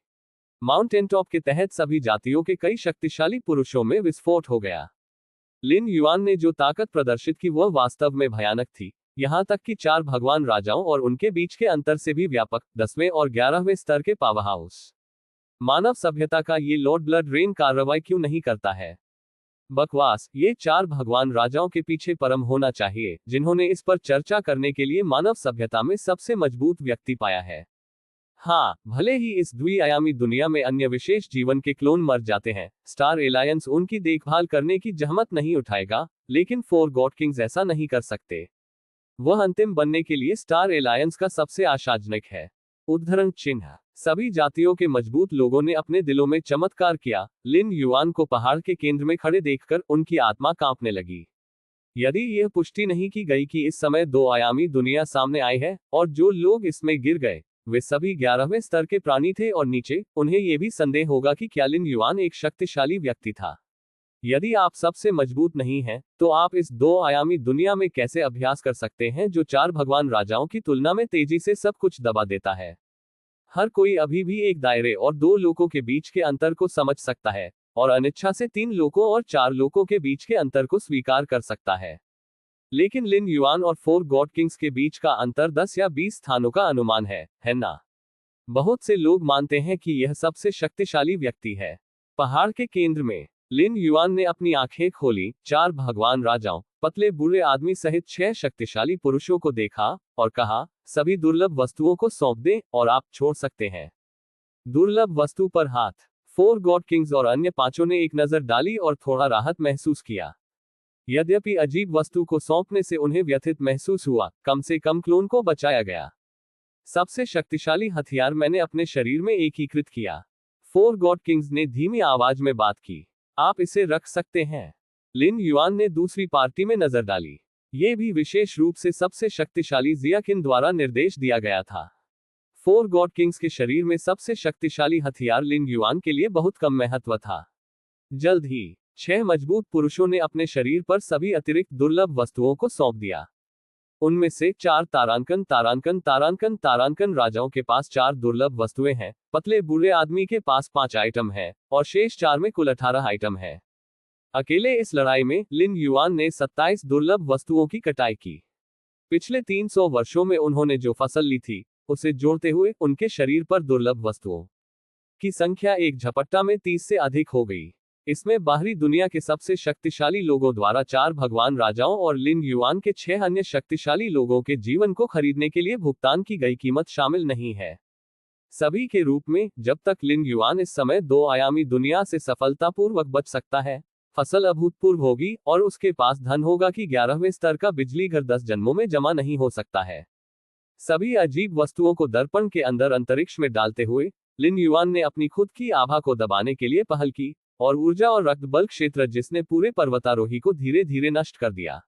माउंटेन टॉप के तहत सभी जातियों के कई शक्तिशाली पुरुषों में विस्फोट हो गया। लिन युआन ने जो ताकत प्रदर्शित की वह वास्तव में भयानक थी, यहां तक कि 4 भगवान राजाओं और उनके बीच के अंतर से भी व्यापक। 10वें और 11वें स्तर के पावरहाउस। मानव सभ्यता का ये लॉर्ड ब्लड रेन कार्रवाई क्यों नहीं करता है? बकवास। ये 4 भगवान राजाओं के पीछे परम होना चाहिए, जिन्होंने इस पर चर्चा करने के लिए मानव सभ्यता में सबसे मजबूत व्यक्ति पाया है। हाँ, भले ही इस द्विआयामी दुनिया में अन्य विशेष जीवन के क्लोन मर जाते हैं, स्टार एलायंस उनकी देखभाल करने की जहमत नहीं उठाएगा, लेकिन 4 गॉड किंग्स ऐसा नहीं कर सकते। वह अंतिम बनने के लिए स्टार एलायंस का सबसे आशाजनक है। उद्धरण चिन्ह। सभी जातियों के मजबूत लोगों ने अपने दिलों में चमत्कार किया। लिन युआन को पहाड़ के केंद्र में खड़े देखकर उनकी आत्मा कांपने लगी। यदि यह पुष्टि नहीं की गई कि इस समय 2 आयामी दुनिया सामने आई है और जो लोग इसमें गिर गए वे सभी 11वें स्तर के प्राणी थे और नीचे, उन्हें यह भी संदेह होगा कि क्या लिन युआन एक शक्तिशाली व्यक्ति था। यदि आप सबसे मजबूत नहीं हैं, तो आप इस 2 आयामी दुनिया में कैसे अभ्यास कर सकते हैं जो 4 भगवान राजाओं की तुलना में तेजी से सब कुछ दबा देता है। हर कोई अभी भी एक दायरे और 2 लोगों के बीच के अंतर को समझ सकता है और अनिच्छा से 3 लोगों और 4 लोगों के बीच के अंतर को स्वीकार कर सकता है। लेकिन लिन युआन और 4 गॉड किंग्स के बीच का अंतर 10 या 20 स्थानों का अनुमान है ना? बहुत से लोग मानते हैं कि यह सबसे शक्तिशाली व्यक्ति है। पहाड़ के केंद्र में लिन युआन ने अपनी आंखें खोली, 4 भगवान राजाओं, पतले बूढ़े आदमी सहित 6 शक्तिशाली पुरुषों को देखा और कहा, सभी दुर्लभ वस्तुओं को सौंप दें और आप छोड़ सकते हैं। दुर्लभ वस्तु पर हाथ। 4 गॉड किंग्स और अन्य 5 ने एक नजर डाली और थोड़ा राहत महसूस किया। यद्यपि अजीब वस्तु को सौंपने से उन्हें व्यथित महसूस हुआ, कम से कम क्लोन को बचाया गया। सबसे शक्तिशाली हथियार मैंने अपने शरीर में एकीकृत किया। 4 गॉड किंग्स ने धीमी आवाज में बात की। आप इसे रख सकते हैं। लिन युआन ने दूसरी पार्टी में नजर डाली। ये भी विशेष रूप से सबसे शक्तिशाली जियाकिन द्वारा निर्देश दिया गया था। 4 गॉड किंग्स के शरीर में सबसे शक्तिशाली हथियार लिन युआन के लिए बहुत कम महत्व था। जल्द ही 6 मजबूत पुरुषों ने अपने शरीर पर सभी अतिरिक्त दुर्लभ वस्तुओं को सौंप दिया। उनमें से 4 तारांकन राजाओं के पास 4 दुर्लभ वस्तुएं हैं, पतले बूढ़े आदमी के पास 5 आइटम हैं, और शेष 4 में कुल 18 आइटम हैं। अकेले इस लड़ाई में लिन युआन ने 27 दुर्लभ वस्तुओं की कटाई की। पिछले 300 वर्षों में उन्होंने जो फसल ली थी, उसे जोड़ते हुए उनके शरीर पर दुर्लभ वस्तुओं की संख्या एक झपट्टा में 30 से अधिक हो गई। इसमें बाहरी दुनिया के सबसे शक्तिशाली लोगों द्वारा 4 भगवान राजाओं और लिन युआन के 6 अन्य शक्तिशाली लोगों के जीवन को खरीदने के लिए भुगतान की गई कीमत शामिल नहीं है। सभी के रूप में, जब तक लिन युआन इस समय 2 आयामी दुनिया से सफलतापूर्वक बच सकता है, फसल अभूतपूर्व होगी और उसके पास धन होगा कि 11वें स्तर का बिजली घर 10 जन्मों में जमा नहीं हो सकता है। सभी अजीब वस्तुओं को दर्पण के अंदर अंतरिक्ष में डालते हुए लिन युआन ने अपनी खुद की आभा को दबाने के लिए पहल की, और ऊर्जा और रक्त बल क्षेत्र जिसने पूरे पर्वतारोही को धीरे धीरे नष्ट कर दिया।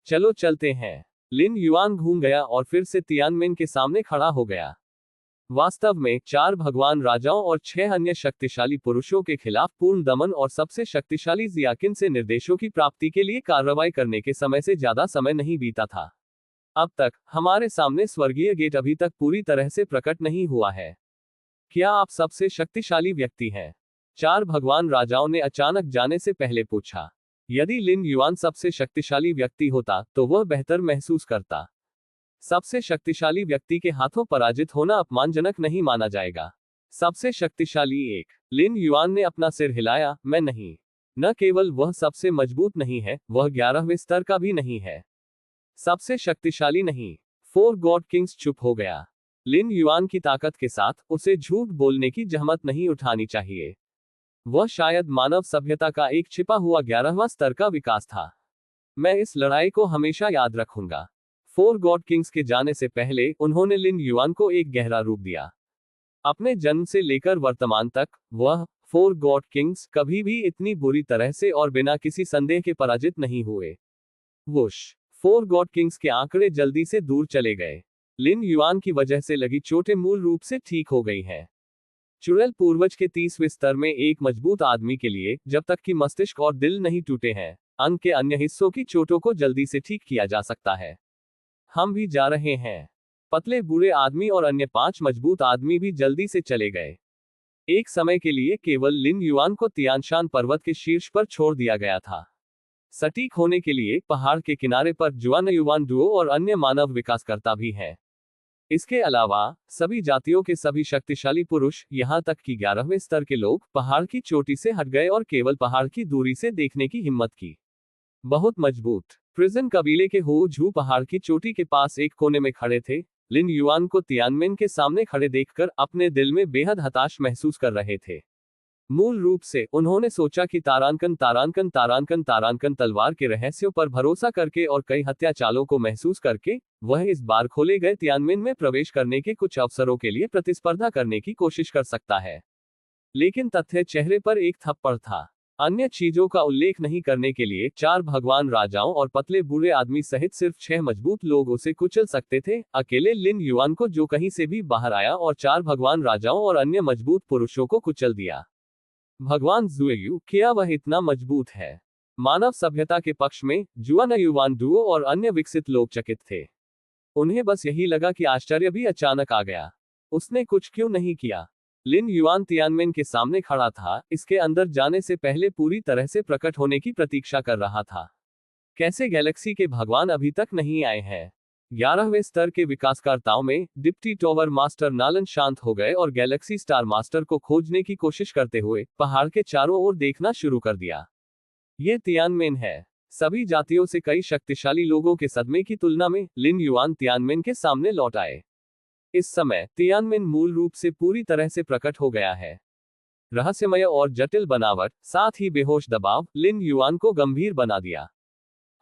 चलो चलते हैं। लिन युआन घूम गया और फिर से तियानमेन के सामने खड़ा हो गया। वास्तव में 4 भगवान राजाओं और 6 अन्य शक्तिशाली पुरुषों के खिलाफ पूर्ण दमन और सबसे शक्तिशाली जियाकिन से निर्देशों की प्राप्ति के लिए कार्रवाई करने के समय से ज्यादा समय नहीं बीता था। अब तक हमारे सामने स्वर्गीय गेट अभी तक पूरी तरह से प्रकट नहीं हुआ है। क्या आप सबसे शक्तिशाली व्यक्ति हैं? 4 भगवान राजाओं ने अचानक जाने से पहले पूछा। यदि लिन युआन सबसे शक्तिशाली व्यक्ति होता तो वह बेहतर महसूस करता। सबसे शक्तिशाली व्यक्ति के हाथों पराजित होना अपमानजनक नहीं माना जाएगा। सबसे शक्तिशाली एक। लिन युआन ने अपना सिर हिलाया, मैं नहीं। न केवल वह सबसे मजबूत नहीं है, वह 11वें स्तर का भी नहीं है। सबसे शक्तिशाली नहीं। 4 गॉड किंग्स चुप हो गया। लिन युआन की ताकत के साथ उसे झूठ बोलने की जहमत नहीं उठानी चाहिए। वह शायद मानव सभ्यता का एक छिपा हुआ 11वां स्तर का विकास था। मैं इस लड़ाई को हमेशा याद रखूंगा। 4 गॉड किंग्स के जाने से पहले उन्होंने लिन युआन को एक गहरा रूप दिया। अपने जन्म से लेकर वर्तमान तक वह 4 गॉड किंग्स कभी भी इतनी बुरी तरह से और बिना किसी संदेह के पराजित नहीं हुए। वुश। 4 गॉड किंग्स के आंकड़े जल्दी से दूर चले गए। लिन युआन की वजह से लगी चोटें मूल रूप से ठीक हो गई हैं। चुड़ैल पूर्वज के 30वें स्तर में एक मजबूत आदमी के लिए, जब तक कि मस्तिष्क और दिल नहीं टूटे हैं, अंग के अन्य हिस्सों की चोटों को जल्दी से ठीक किया जा सकता है। हम भी जा रहे हैं। पतले बूढ़े आदमी और अन्य 5 मजबूत आदमी भी जल्दी से चले गए। एक समय के लिए केवल लिन युआन को तियानशान पर्वत के शीर्ष पर छोड़ दिया गया था। सटीक होने के लिए पहाड़ के किनारे पर जुआन युआन डुओ और अन्य मानव विकासकर्ता भी हैं। इसके अलावा सभी जातियों के सभी शक्तिशाली पुरुष, यहां तक कि 11वें स्तर के लोग, पहाड़ की चोटी से हट गए और केवल पहाड़ की दूरी से देखने की हिम्मत की। बहुत मजबूत। प्रिजन कबीले के हो झू पहाड़ की चोटी के पास एक कोने में खड़े थे। लिन युआन को तियानमेन के सामने खड़े देखकर अपने दिल में बेहद हताश महसूस कर रहे थे। मूल रूप से उन्होंने सोचा कि तारानकन तलवार के रहस्यों पर भरोसा करके और कई हत्या चालों को महसूस करके वह इस बार खोले गए तियानमेन में प्रवेश करने के कुछ अवसरों के लिए प्रतिस्पर्धा करने की कोशिश कर सकता है। लेकिन तथ्य चेहरे पर एक थप्पड़ था। अन्य चीजों का उल्लेख नहीं करने के लिए 4 भगवान राजाओं और पतले बूढ़े आदमी सहित सिर्फ 6 मजबूत लोग उसे कुचल सकते थे। अकेले लिन युआन को जो कहीं से भी बाहर आया और 4 भगवान राजाओं और अन्य मजबूत पुरुषों को कुचल दिया। भगवान जुएयू, क्या वह इतना मजबूत है? मानव सभ्यता के पक्ष में जुआन युआन डुओ और अन्य विकसित लोग चकित थे। उन्हें बस यही लगा कि आश्चर्य भी अचानक आ गया। उसने कुछ क्यों नहीं किया? लिन युआन तियानमेन के सामने खड़ा था, इसके अंदर जाने से पहले पूरी तरह से प्रकट होने की प्रतीक्षा कर रहा था। कैसे गैलेक्सी के भगवान अभी तक नहीं आए हैं? 11वें स्तर के विकासकर्ताओं में डिप्टी टॉवर मास्टर नालन शांत हो गए और गैलेक्सी स्टार मास्टर को खोजने की कोशिश करते हुए पहाड़ के चारों ओर देखना शुरू कर दिया। ये तियानमेन है। सभी जातियों से कई शक्तिशाली लोगों के सदमे की तुलना में लिन युआन तियानमेन के सामने लौट आए। इस समय तियानमेन मूल रूप से पूरी तरह से प्रकट हो गया है। रहस्यमय और जटिल बनावट, साथ ही बेहोश दबाव, लिन युआन को गंभीर बना दिया।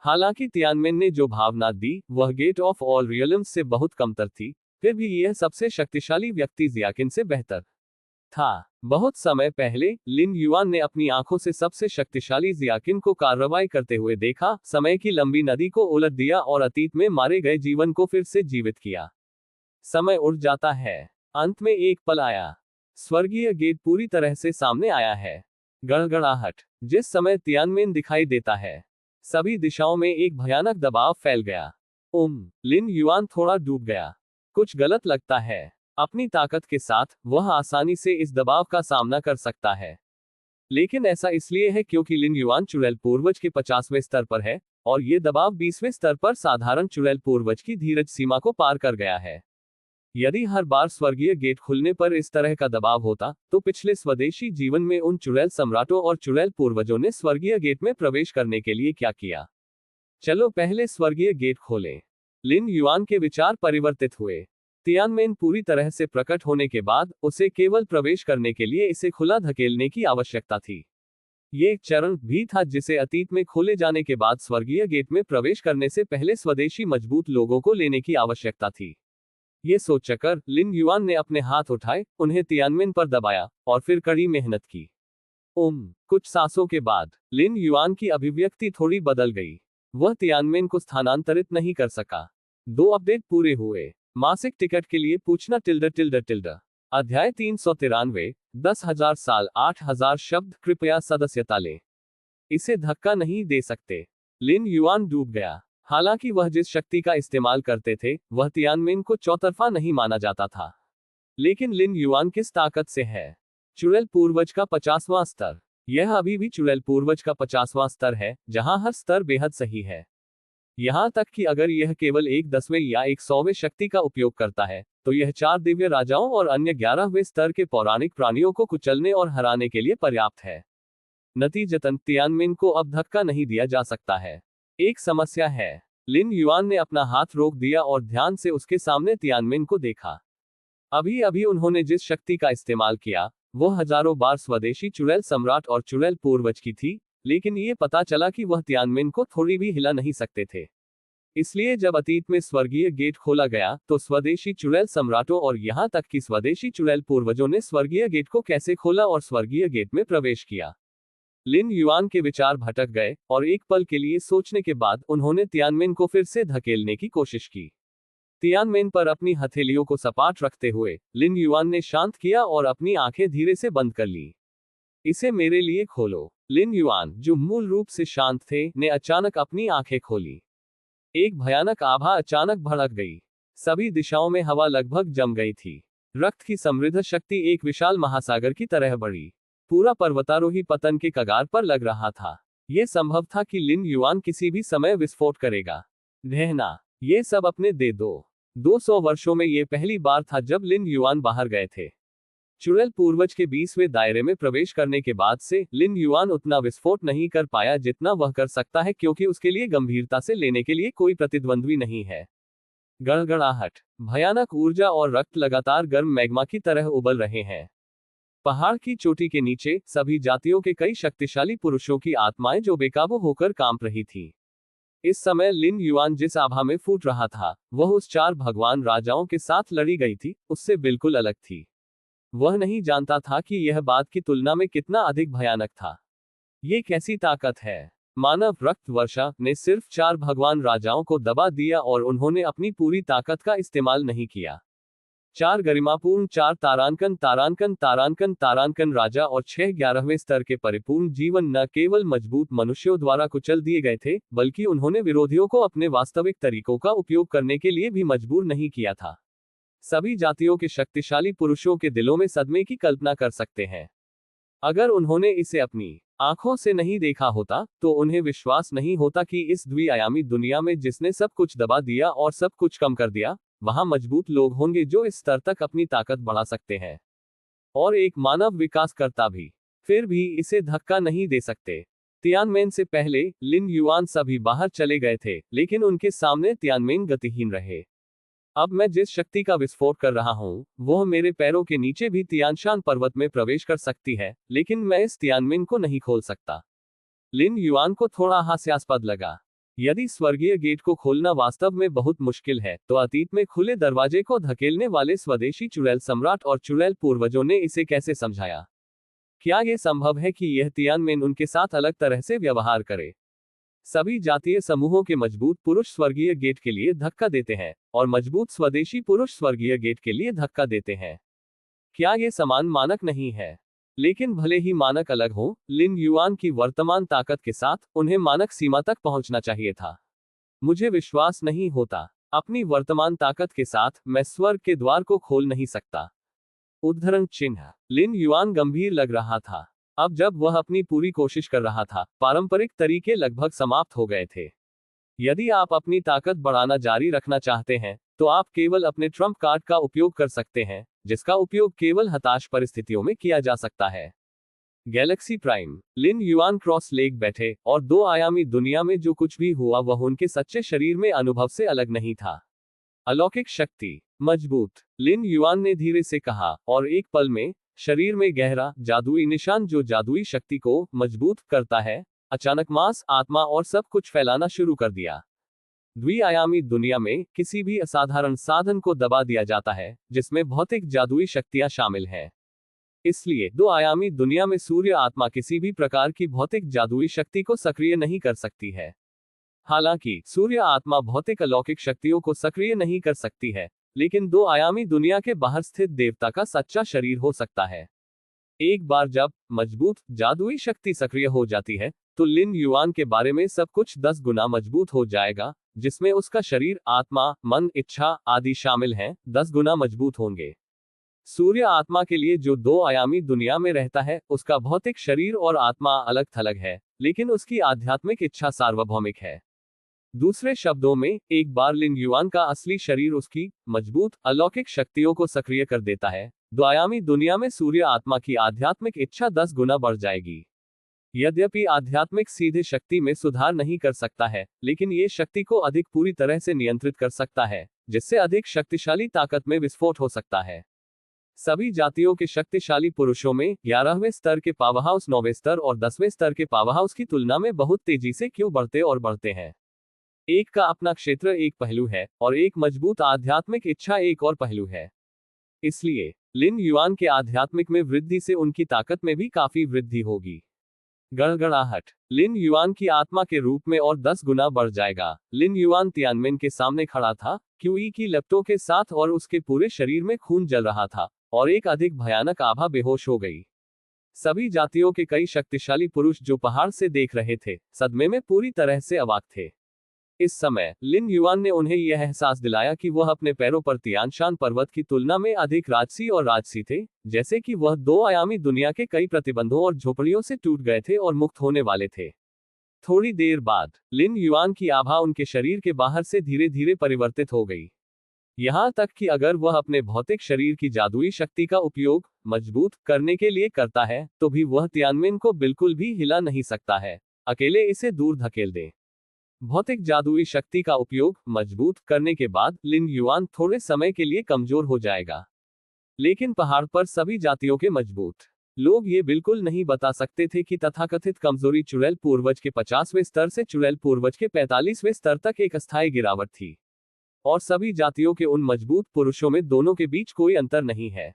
हालांकि तियानमेन ने जो भावना दी वह गेट ऑफ ऑल रियल्म्स से बहुत कमतर थी, फिर भी यह सबसे शक्तिशाली व्यक्ति जियाकिन से बेहतर था। बहुत समय पहले लिन युआन ने अपनी आंखों से सबसे शक्तिशाली जियाकिन को कार्रवाई करते हुए देखा, समय की लंबी नदी को उलट दिया और अतीत में मारे गए जीवन को फिर से जीवित किया। समय उड़ जाता है। अंत में एक पल आया। स्वर्गीय गेट पूरी तरह से सामने आया है। गड़गड़ाहट। जिस समय तियानमेन दिखाई देता है, सभी दिशाओं में एक भयानक दबाव फैल गया। लिन युआन थोड़ा डूब गया। कुछ गलत लगता है। अपनी ताकत के साथ वह आसानी से इस दबाव का सामना कर सकता है। लेकिन ऐसा इसलिए है क्योंकि लिन युआन चुड़ैल पूर्वज के 50वें स्तर पर है और ये दबाव 20वें स्तर पर साधारण चुड़ैल पूर्वज की धीरज सीमा को पार कर गया है। यदि हर बार स्वर्गीय गेट खुलने पर इस तरह का दबाव होता, तो पिछले स्वदेशी जीवन में उन चुड़ैल सम्राटों और चुड़ैल पूर्वजों ने स्वर्गीय गेट में प्रवेश करने के लिए क्या किया? चलो पहले स्वर्गीय गेट खोलें। लिन युआन के विचार परिवर्तित हुए। तियानमेन पूरी तरह से प्रकट होने के बाद उसे केवल प्रवेश करने के लिए इसे खुला धकेलने की आवश्यकता थी। ये एक चरण भी था जिसे अतीत में खोले जाने के बाद स्वर्गीय गेट में प्रवेश करने से पहले स्वदेशी मजबूत लोगों को लेने की आवश्यकता थी। ये सोचकर लिन युआन ने अपने हाथ उठाए, उन्हें तियानमेन पर दबाया और फिर कड़ी मेहनत की। कुछ सांसों के बाद लिन युआन की अभिव्यक्ति थोड़ी बदल गई। वह तियानमेन को स्थानांतरित नहीं कर सका। 2 अपडेट पूरे हुए। मासिक टिकट के लिए पूछना टिल्ड। अध्याय 393, 10,000 साल 8,000 शब्द, कृपया सदस्यता लें। इसे धक्का नहीं दे सकते। लिन युआन डूब गया। हालांकि वह जिस शक्ति का इस्तेमाल करते थे, वह तियानमेन को चौतरफा नहीं माना जाता था। लेकिन लिन युआन किस ताकत से है? चुड़ैल पूर्वज का 50वां स्तर। यह अभी भी चुड़ैल पूर्वज का 50वां स्तर है, जहां हर स्तर बेहद सही है। यहां तक कि अगर यह केवल 1/10वें या 100वें शक्ति का उपयोग करता है, तो यह 4 दिव्य राजाओं और अन्य 11वें स्तर के पौराणिक प्राणियों को कुचलने और हराने के लिए पर्याप्त है। नतीजतन तियानमेन को अब धक्का नहीं दिया जा सकता है। एक समस्या है। लिन युआन ने अपना हाथ रोक दिया और ध्यान से उसके सामने तियानमेन को देखा। अभी अभी उन्होंने जिस शक्ति का इस्तेमाल किया, वह हजारों बार स्वदेशी चुड़ैल सम्राट और चुड़ैल पूर्वज की थी, लेकिन ये पता चला कि वह तियानमेन को थोड़ी भी हिला नहीं सकते थे। इसलिए जब अतीत में स्वर्गीय गेट खोला गया, तो स्वदेशी चुड़ैल सम्राटों और यहां तक कि स्वदेशी चुड़ैल पूर्वजों ने स्वर्गीय गेट को कैसे खोला और स्वर्गीय गेट में प्रवेश किया। लिन युआन के विचार भटक गए और एक पल के लिए सोचने के बाद उन्होंने तियानमेन को फिर से धकेलने की कोशिश की। तियानमेन पर अपनी हथेलियों को सपाट रखते हुए लिन युआन ने शांत किया और अपनी आंखें धीरे से बंद कर ली। इसे मेरे लिए खोलो। लिन युआन, जो मूल रूप से शांत थे, ने अचानक अपनी आंखें खोली। एक भयानक आभा अचानक भड़क गई। सभी दिशाओं में हवा लगभग जम गई थी। रक्त की समृद्ध शक्ति एक विशाल महासागर की तरह बढ़ी। पूरा पर्वतारोही पतन के कगार पर लग रहा था। यह संभव था कि लिन युआन किसी भी समय विस्फोट करेगा। ढहना। ये सब अपने दे दो। 200 वर्षों में यह पहली बार था जब लिन युआन बाहर गए थे। चुड़ैल पूर्वज के 20वें दायरे में प्रवेश करने के बाद से लिन युआन उतना विस्फोट नहीं कर पाया जितना वह कर सकता है, क्योंकि उसके लिए गंभीरता से लेने के लिए कोई प्रतिद्वंद्वी नहीं है। गड़गड़ाहट, भयानक ऊर्जा और रक्त लगातार गर्म मैग्मा की तरह उबल रहे हैं। पहाड़ की चोटी के नीचे सभी जातियों के कई शक्तिशाली पुरुषों की आत्माएं जो बेकाबू होकर कांप रही थी। इस समय लिन युआन जिस आभा में फूट रहा था, वह उस 4 भगवान राजाओं के साथ लड़ी गई थी, उससे बिल्कुल अलग थी। वह नहीं जानता था कि यह बात की तुलना में कितना अधिक भयानक था। ये कैसी ताकत है? मानव रक्त वर्षा ने सिर्फ 4 भगवान राजाओं को दबा दिया और उन्होंने अपनी पूरी ताकत का इस्तेमाल नहीं किया। 4 गरिमापूर्ण 4 तारांकन राजा और 6 11वें स्तर के परिपूर्ण जीवन न केवल मजबूत मनुष्यों द्वारा कुचल दिए गए थे, बल्कि उन्होंने विरोधियों को अपने वास्तविक तरीकों का उपयोग करने के लिए भी मजबूर नहीं किया था। सभी जातियों के शक्तिशाली पुरुषों के दिलों में सदमे की कल्पना कर सकते हैं। अगर उन्होंने इसे अपनी आंखों से नहीं देखा होता, तो उन्हें विश्वास नहीं होता कि इस द्विआयामी दुनिया में जिसने सब कुछ दबा दिया और सब कुछ कम कर दिया, वहां मजबूत लोग होंगे जो इस स्तर तक अपनी ताकत बढ़ा सकते हैं। और एक मानव विकासकर्ता भी। फिर भी इसे धक्का नहीं दे सकते। तियानमेन से पहले लिन युआन सभी बाहर चले गए थे, लेकिन उनके सामने तियानमेन गतिहीन रहे। अब मैं जिस शक्ति का विस्फोट कर रहा हूं, वह मेरे पैरों के नीचे भी तियानशान पर्वत में प्रवेश कर सकती है, लेकिन मैं इस तियानमेन को नहीं खोल सकता। लिन युआन को थोड़ा हास्यास्पद लगा। यदि स्वर्गीय गेट को खोलना वास्तव में बहुत मुश्किल है, तो अतीत में खुले दरवाजे को धकेलने वाले स्वदेशी चुड़ैल सम्राट और चुड़ैल पूर्वजों ने इसे कैसे समझाया? क्या यह संभव है कि यह तियानमेन उनके साथ अलग तरह से व्यवहार करे? सभी जातीय समूहों के मजबूत पुरुष स्वर्गीय गेट के लिए धक्का देते हैं, और मजबूत स्वदेशी पुरुष स्वर्गीय गेट के लिए धक्का देते हैं। क्या ये समान मानक नहीं है? लेकिन भले ही मानक अलग हो, लिन युआन की वर्तमान ताकत के साथ उन्हें मानक सीमा तक पहुंचना चाहिए था। मुझे विश्वास नहीं होता। अपनी वर्तमान ताकत के साथ मैं स्वर्ग के द्वार को खोल नहीं सकता। उद्धरण चिन्ह। लिन युआन गंभीर लग रहा था। अब जब वह अपनी पूरी कोशिश कर रहा था, पारंपरिक तरीके लगभग समाप्त हो गए थे। यदि आप अपनी ताकत बढ़ाना जारी रखना चाहते हैं, तो आप केवल अपने ट्रम्प कार्ड का उपयोग कर सकते हैं, जिसका उपयोग केवल हताश परिस्थितियों में किया जा सकता है। Galaxy prime. Lin Yuan cross leg बैठे और दो आयामी दुनिया में जो कुछ भी हुआ वह उनके सच्चे शरीर में अनुभव से अलग नहीं था। अलौकिक शक्ति। मजबूत। लिन युआन ने धीरे से कहा, और एक पल में शरीर में गहरा जादुई निशान जो जादुई शक्ति को मजबूत करता है, अचानक मांस, आत्मा और सब कुछ फैलाना शुरू कर दिया। द्विआयामी दुनिया में किसी भी असाधारण साधन को दबा दिया जाता है जिसमें भौतिक जादुई शक्तियां शामिल हैं। इसलिए दो आयामी दुनिया में सूर्य आत्मा किसी भी प्रकार की भौतिक जादुई शक्ति को सक्रिय नहीं कर सकती है। हालांकि सूर्य आत्मा भौतिक अलौकिक शक्तियों को सक्रिय नहीं कर सकती है, लेकिन दो आयामी दुनिया के बाहर स्थित देवता का सच्चा शरीर हो सकता है। एक बार जब मजबूत जादुई शक्ति सक्रिय हो जाती है, तो लिन युआन के बारे में सब कुछ 10 गुना मजबूत हो जाएगा, जिसमें उसका शरीर, आत्मा, मन, इच्छा आदि शामिल हैं, 10 गुना मजबूत होंगे। सूर्य आत्मा के लिए जो दो आयामी दुनिया में रहता है, उसका भौतिक शरीर और आत्मा अलग थलग है, लेकिन उसकी आध्यात्मिक इच्छा सार्वभौमिक है। दूसरे शब्दों में, एक बार लिन युआन का असली शरीर उसकी मजबूत अलौकिक शक्तियों को सक्रिय कर देता है, द्वयामी दुनिया में सूर्य आत्मा की आध्यात्मिक इच्छा 10 गुना बढ़ जाएगी। यद्यपि आध्यात्मिक सीधे शक्ति में सुधार नहीं कर सकता है, लेकिन ये शक्ति को अधिक पूरी तरह से नियंत्रित कर सकता है, जिससे अधिक शक्तिशाली ताकत में विस्फोट हो सकता है। सभी जातियों के शक्तिशाली पुरुषों में 11वें स्तर के पावरहाउस 9वें स्तर और 10वें स्तर के पावरहाउस की तुलना में बहुत तेजी से क्यों बढ़ते और बढ़ते हैं। एक का अपना क्षेत्र एक पहलू है, और एक मजबूत आध्यात्मिक इच्छा एक और पहलू है। इसलिए लिन युआन के आध्यात्मिक में वृद्धि से उनकी ताकत में भी काफी वृद्धि होगी। गड़गड़ाहट। लिन युआन की आत्मा के रूप में और 10 गुना बढ़ जाएगा। लिन युआन तियानमेन के सामने खड़ा था, क्यूई की लपटों के साथ, और उसके पूरे शरीर में खून जल रहा था, और एक अधिक भयानक आभा बेहोश हो गई। सभी जातियों के कई शक्तिशाली पुरुष जो पहाड़ से देख रहे थे, सदमे में पूरी तरह से अवाक थे। इस समय लिन युआन ने उन्हें यह एहसास दिलाया कि वह अपने पैरों पर तियानशान पर्वत की तुलना में अधिक राजसी और राजसी थे, जैसे कि वह दो आयामी दुनिया के कई प्रतिबंधों और झोपड़ियों से टूट गए थे और मुक्त होने वाले थे। थोड़ी देर बाद लिन युआन की आभा उनके शरीर के बाहर से धीरे धीरे परिवर्तित हो गई, यहां तक कि अगर वह अपने भौतिक शरीर की जादुई शक्ति का उपयोग मजबूत करने के लिए करता है, तो भी वह तियानमेन को बिल्कुल भी हिला नहीं सकता है, अकेले इसे दूर धकेल दे। भौतिक जादुई शक्ति का उपयोग मजबूत करने के बाद लिन युआन थोड़े समय के लिए कमजोर हो जाएगा, लेकिन पहाड़ पर सभी जातियों के मजबूत लोग ये बिल्कुल नहीं बता सकते थे कि तथाकथित कमजोरी चुड़ैल पूर्वज के 50वें स्तर से चुड़ैल पूर्वज के 45वें स्तर तक एक अस्थायी गिरावट थी, और सभी जातियों के उन मजबूत पुरुषों में दोनों के बीच कोई अंतर नहीं है।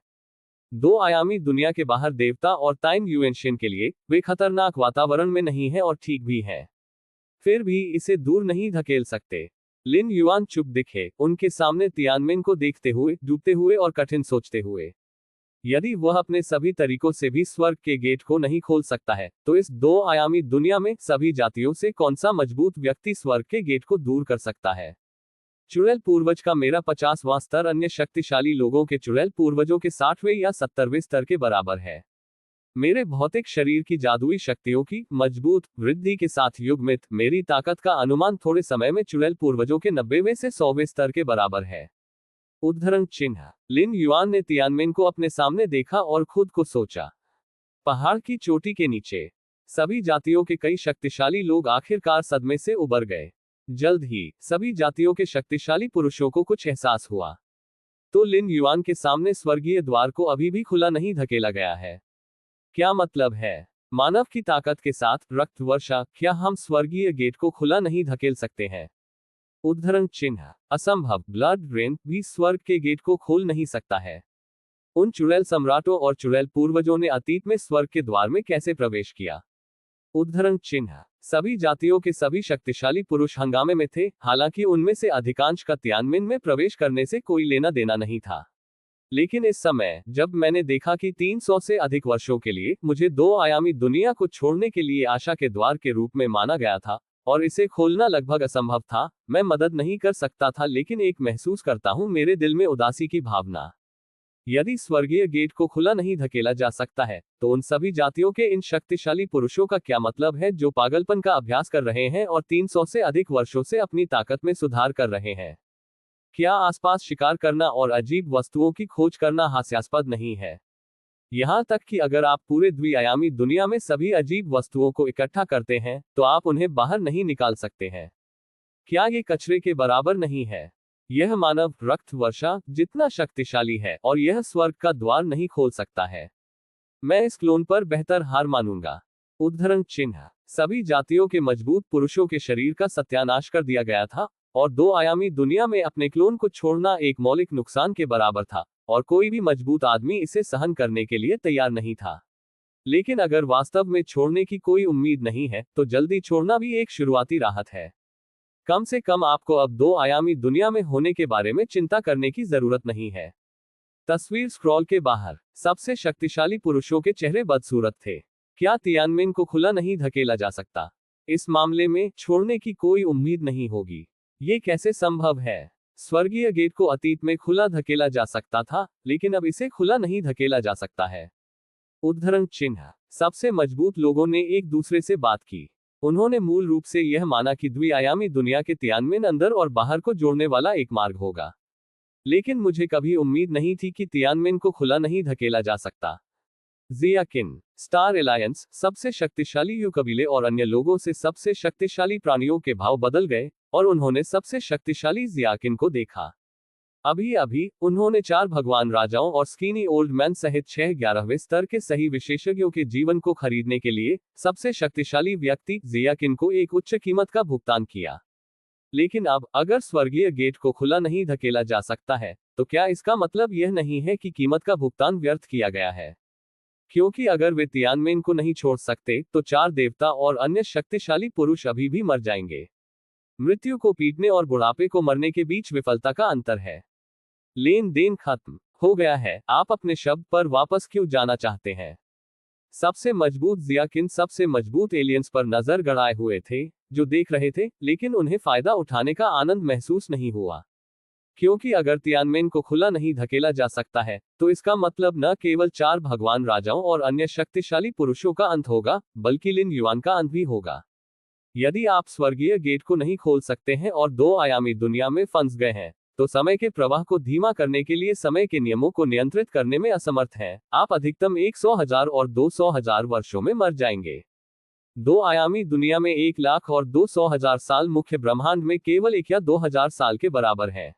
दो आयामी दुनिया के बाहर देवता और ताइन युएनशियन के लिए वे खतरनाक वातावरण में नहीं है और ठीक भी है, फिर भी इसे दूर नहीं धकेल सकते। लिन युआन चुप दिखे, उनके सामने तियानमेन को देखते हुए, डूबते हुए और कठिन सोचते हुए। यदि वह अपने सभी तरीकों से भी स्वर्ग के गेट को नहीं खोल सकता है, तो इस दो आयामी दुनिया में सभी जातियों से कौन सा मजबूत व्यक्ति स्वर्ग के गेट को दूर कर सकता है। चुड़ैल पूर्वज का मेरा 50वां स्तर अन्य शक्तिशाली लोगों के चुड़ैल पूर्वजों के 60वें या 70वें स्तर के बराबर है। मेरे भौतिक शरीर की जादुई शक्तियों की मजबूत वृद्धि के साथ युग्मित मेरी ताकत का अनुमान थोड़े समय में चुड़ैल पूर्वजों के 90वें से 100वें स्तर के बराबर है। उद्धरण चिन्ह। लिन युआन ने तियानमेन को अपने सामने देखा और खुद को सोचा, पहाड़ की चोटी के नीचे सभी जातियों के कई शक्तिशाली लोग आखिरकार सदमे से उबर गए। जल्द ही सभी जातियों के शक्तिशाली पुरुषों को कुछ एहसास हुआ, तो लिन युआन के सामने स्वर्गीय द्वार को अभी भी खुला नहीं धकेला गया है। क्या मतलब है? मानव की ताकत के साथ रक्त वर्षा, क्या हम स्वर्गीय गेट को खुला नहीं धकेल सकते हैं? उद्धरण चिन्ह। असंभव। ब्लड ड्रेन भी स्वर्ग के गेट को खोल नहीं सकता है। उन चुड़ैल सम्राटों और चुड़ैल पूर्वजों ने अतीत में स्वर्ग के द्वार में कैसे प्रवेश किया? उद्धरण चिन्ह। सभी जातियों के सभी शक्तिशाली पुरुष हंगामे में थे, हालांकि उनमें से अधिकांश का तियानमेन में प्रवेश करने से कोई लेना देना नहीं था। लेकिन इस समय जब मैंने देखा कि 300 से अधिक वर्षों के लिए मुझे दो आयामी दुनिया को छोड़ने के लिए आशा के द्वार के रूप में माना गया था, और इसे खोलना लगभग असंभव था, मैं मदद नहीं कर सकता था, लेकिन एक महसूस करता हूं मेरे दिल में उदासी की भावना। यदि स्वर्गीय गेट को खुला नहीं धकेला जा सकता है, तो उन सभी जातियों के इन शक्तिशाली पुरुषों का क्या मतलब है जो पागलपन का अभ्यास कर रहे हैं और 300 से अधिक वर्षों से अपनी ताकत में सुधार कर रहे हैं? क्या आसपास शिकार करना और अजीब वस्तुओं की खोज करना हास्यास्पद नहीं है? यहां तक कि अगर आप पूरे द्विआयामी दुनिया में सभी अजीब वस्तुओं को इकट्ठा करते हैं, तो आप उन्हें बाहर नहीं निकाल सकते हैं। क्या ये कचरे के बराबर नहीं है? यह मानव रक्त वर्षा जितना शक्तिशाली है और यह स्वर्ग का द्वार नहीं खोल सकता है। मैं इस क्लोन पर बेहतर हार मानूंगा। उद्धरण चिन्ह। सभी जातियों के मजबूत पुरुषों के शरीर का सत्यानाश कर दिया गया था और दो आयामी दुनिया में अपने क्लोन को छोड़ना एक मौलिक नुकसान के बराबर था और कोई भी मजबूत आदमी इसे सहन करने के लिए तैयार नहीं था। लेकिन अगर वास्तव में छोड़ने की कोई उम्मीद नहीं है, तो जल्दी छोड़ना भी एक शुरुआती राहत है। कम से कम आपको अब दो आयामी दुनिया में होने के बारे में चिंता करने की जरूरत नहीं है। तस्वीर स्क्रॉल के बाहर सबसे शक्तिशाली पुरुषों के चेहरे बदसूरत थे। क्या तियानमेन को खुला नहीं धकेला जा सकता? इस मामले में छोड़ने की कोई उम्मीद नहीं होगी। ये कैसे संभव है? स्वर्गीय गेट को अतीत में खुला धकेला जा सकता था, लेकिन अब इसे खुला नहीं धकेला जा सकता है। उद्धरण चिन्ह। सबसे मजबूत लोगों ने एक दूसरे से बात की। उन्होंने मूल रूप से यह माना कि द्विआयामी दुनिया के तियानमेन अंदर और बाहर को जोड़ने वाला एक मार्ग होगा। लेकिन मुझे कभी उम्मीद नहीं थी कि तियानमेन को खुला नहीं धकेला जा सकता। जियाकिन। स्टार एलायंस, सबसे शक्तिशाली यू कबीले और अन्य लोगों से सबसे शक्तिशाली प्राणियों के भाव बदल गए और उन्होंने सबसे शक्तिशाली जियाकिन को देखा। अभी अभी उन्होंने 4 भगवान राजाओं और स्कीनी ओल्ड मैन सहित 6 11वें स्तर के सही विशेषज्ञों के जीवन को खरीदने के लिए सबसे शक्तिशाली व्यक्ति जियाकिन को एक उच्च कीमत का भुगतान किया। लेकिन अब अगर स्वर्गीय गेट को खुला नहीं धकेला जा सकता है, तो क्या इसका मतलब यह नहीं है कि कीमत का भुगतान व्यर्थ किया गया है? क्योंकि अगर वे तियानमेन को नहीं छोड़ सकते, तो 4 देवता और अन्य शक्तिशाली पुरुष अभी भी मर जाएंगे। मृत्यु को पीटने और बुढ़ापे को मरने के बीच विफलता का अंतर है। लेन देन खत्म हो गया है। आप अपने शब्द पर वापस क्यों जाना चाहते हैं? सबसे मजबूत जियाकिन सबसे मजबूत एलियंस पर नजर गड़ाए हुए थे, जो देख रहे थे, लेकिन उन्हें फायदा उठाने का आनंद महसूस नहीं हुआ। क्योंकि अगर तियानमेन को खुला नहीं धकेला जा सकता है, तो इसका मतलब न केवल 4 भगवान राजाओं और अन्य शक्तिशाली पुरुषों का अंत होगा, बल्कि लिन युआन का अंत भी होगा। यदि आप स्वर्गीय गेट को नहीं खोल सकते हैं और दो आयामी दुनिया में फंस गए हैं, तो समय के प्रवाह को धीमा करने के लिए समय के नियमों को नियंत्रित करने में असमर्थ हैं। आप अधिकतम 100,000 और 200,000 वर्षों में मर जाएंगे। दो आयामी दुनिया में 1 लाख और 200,000 साल मुख्य ब्रह्मांड में केवल 1 या 2,000 साल के बराबर है।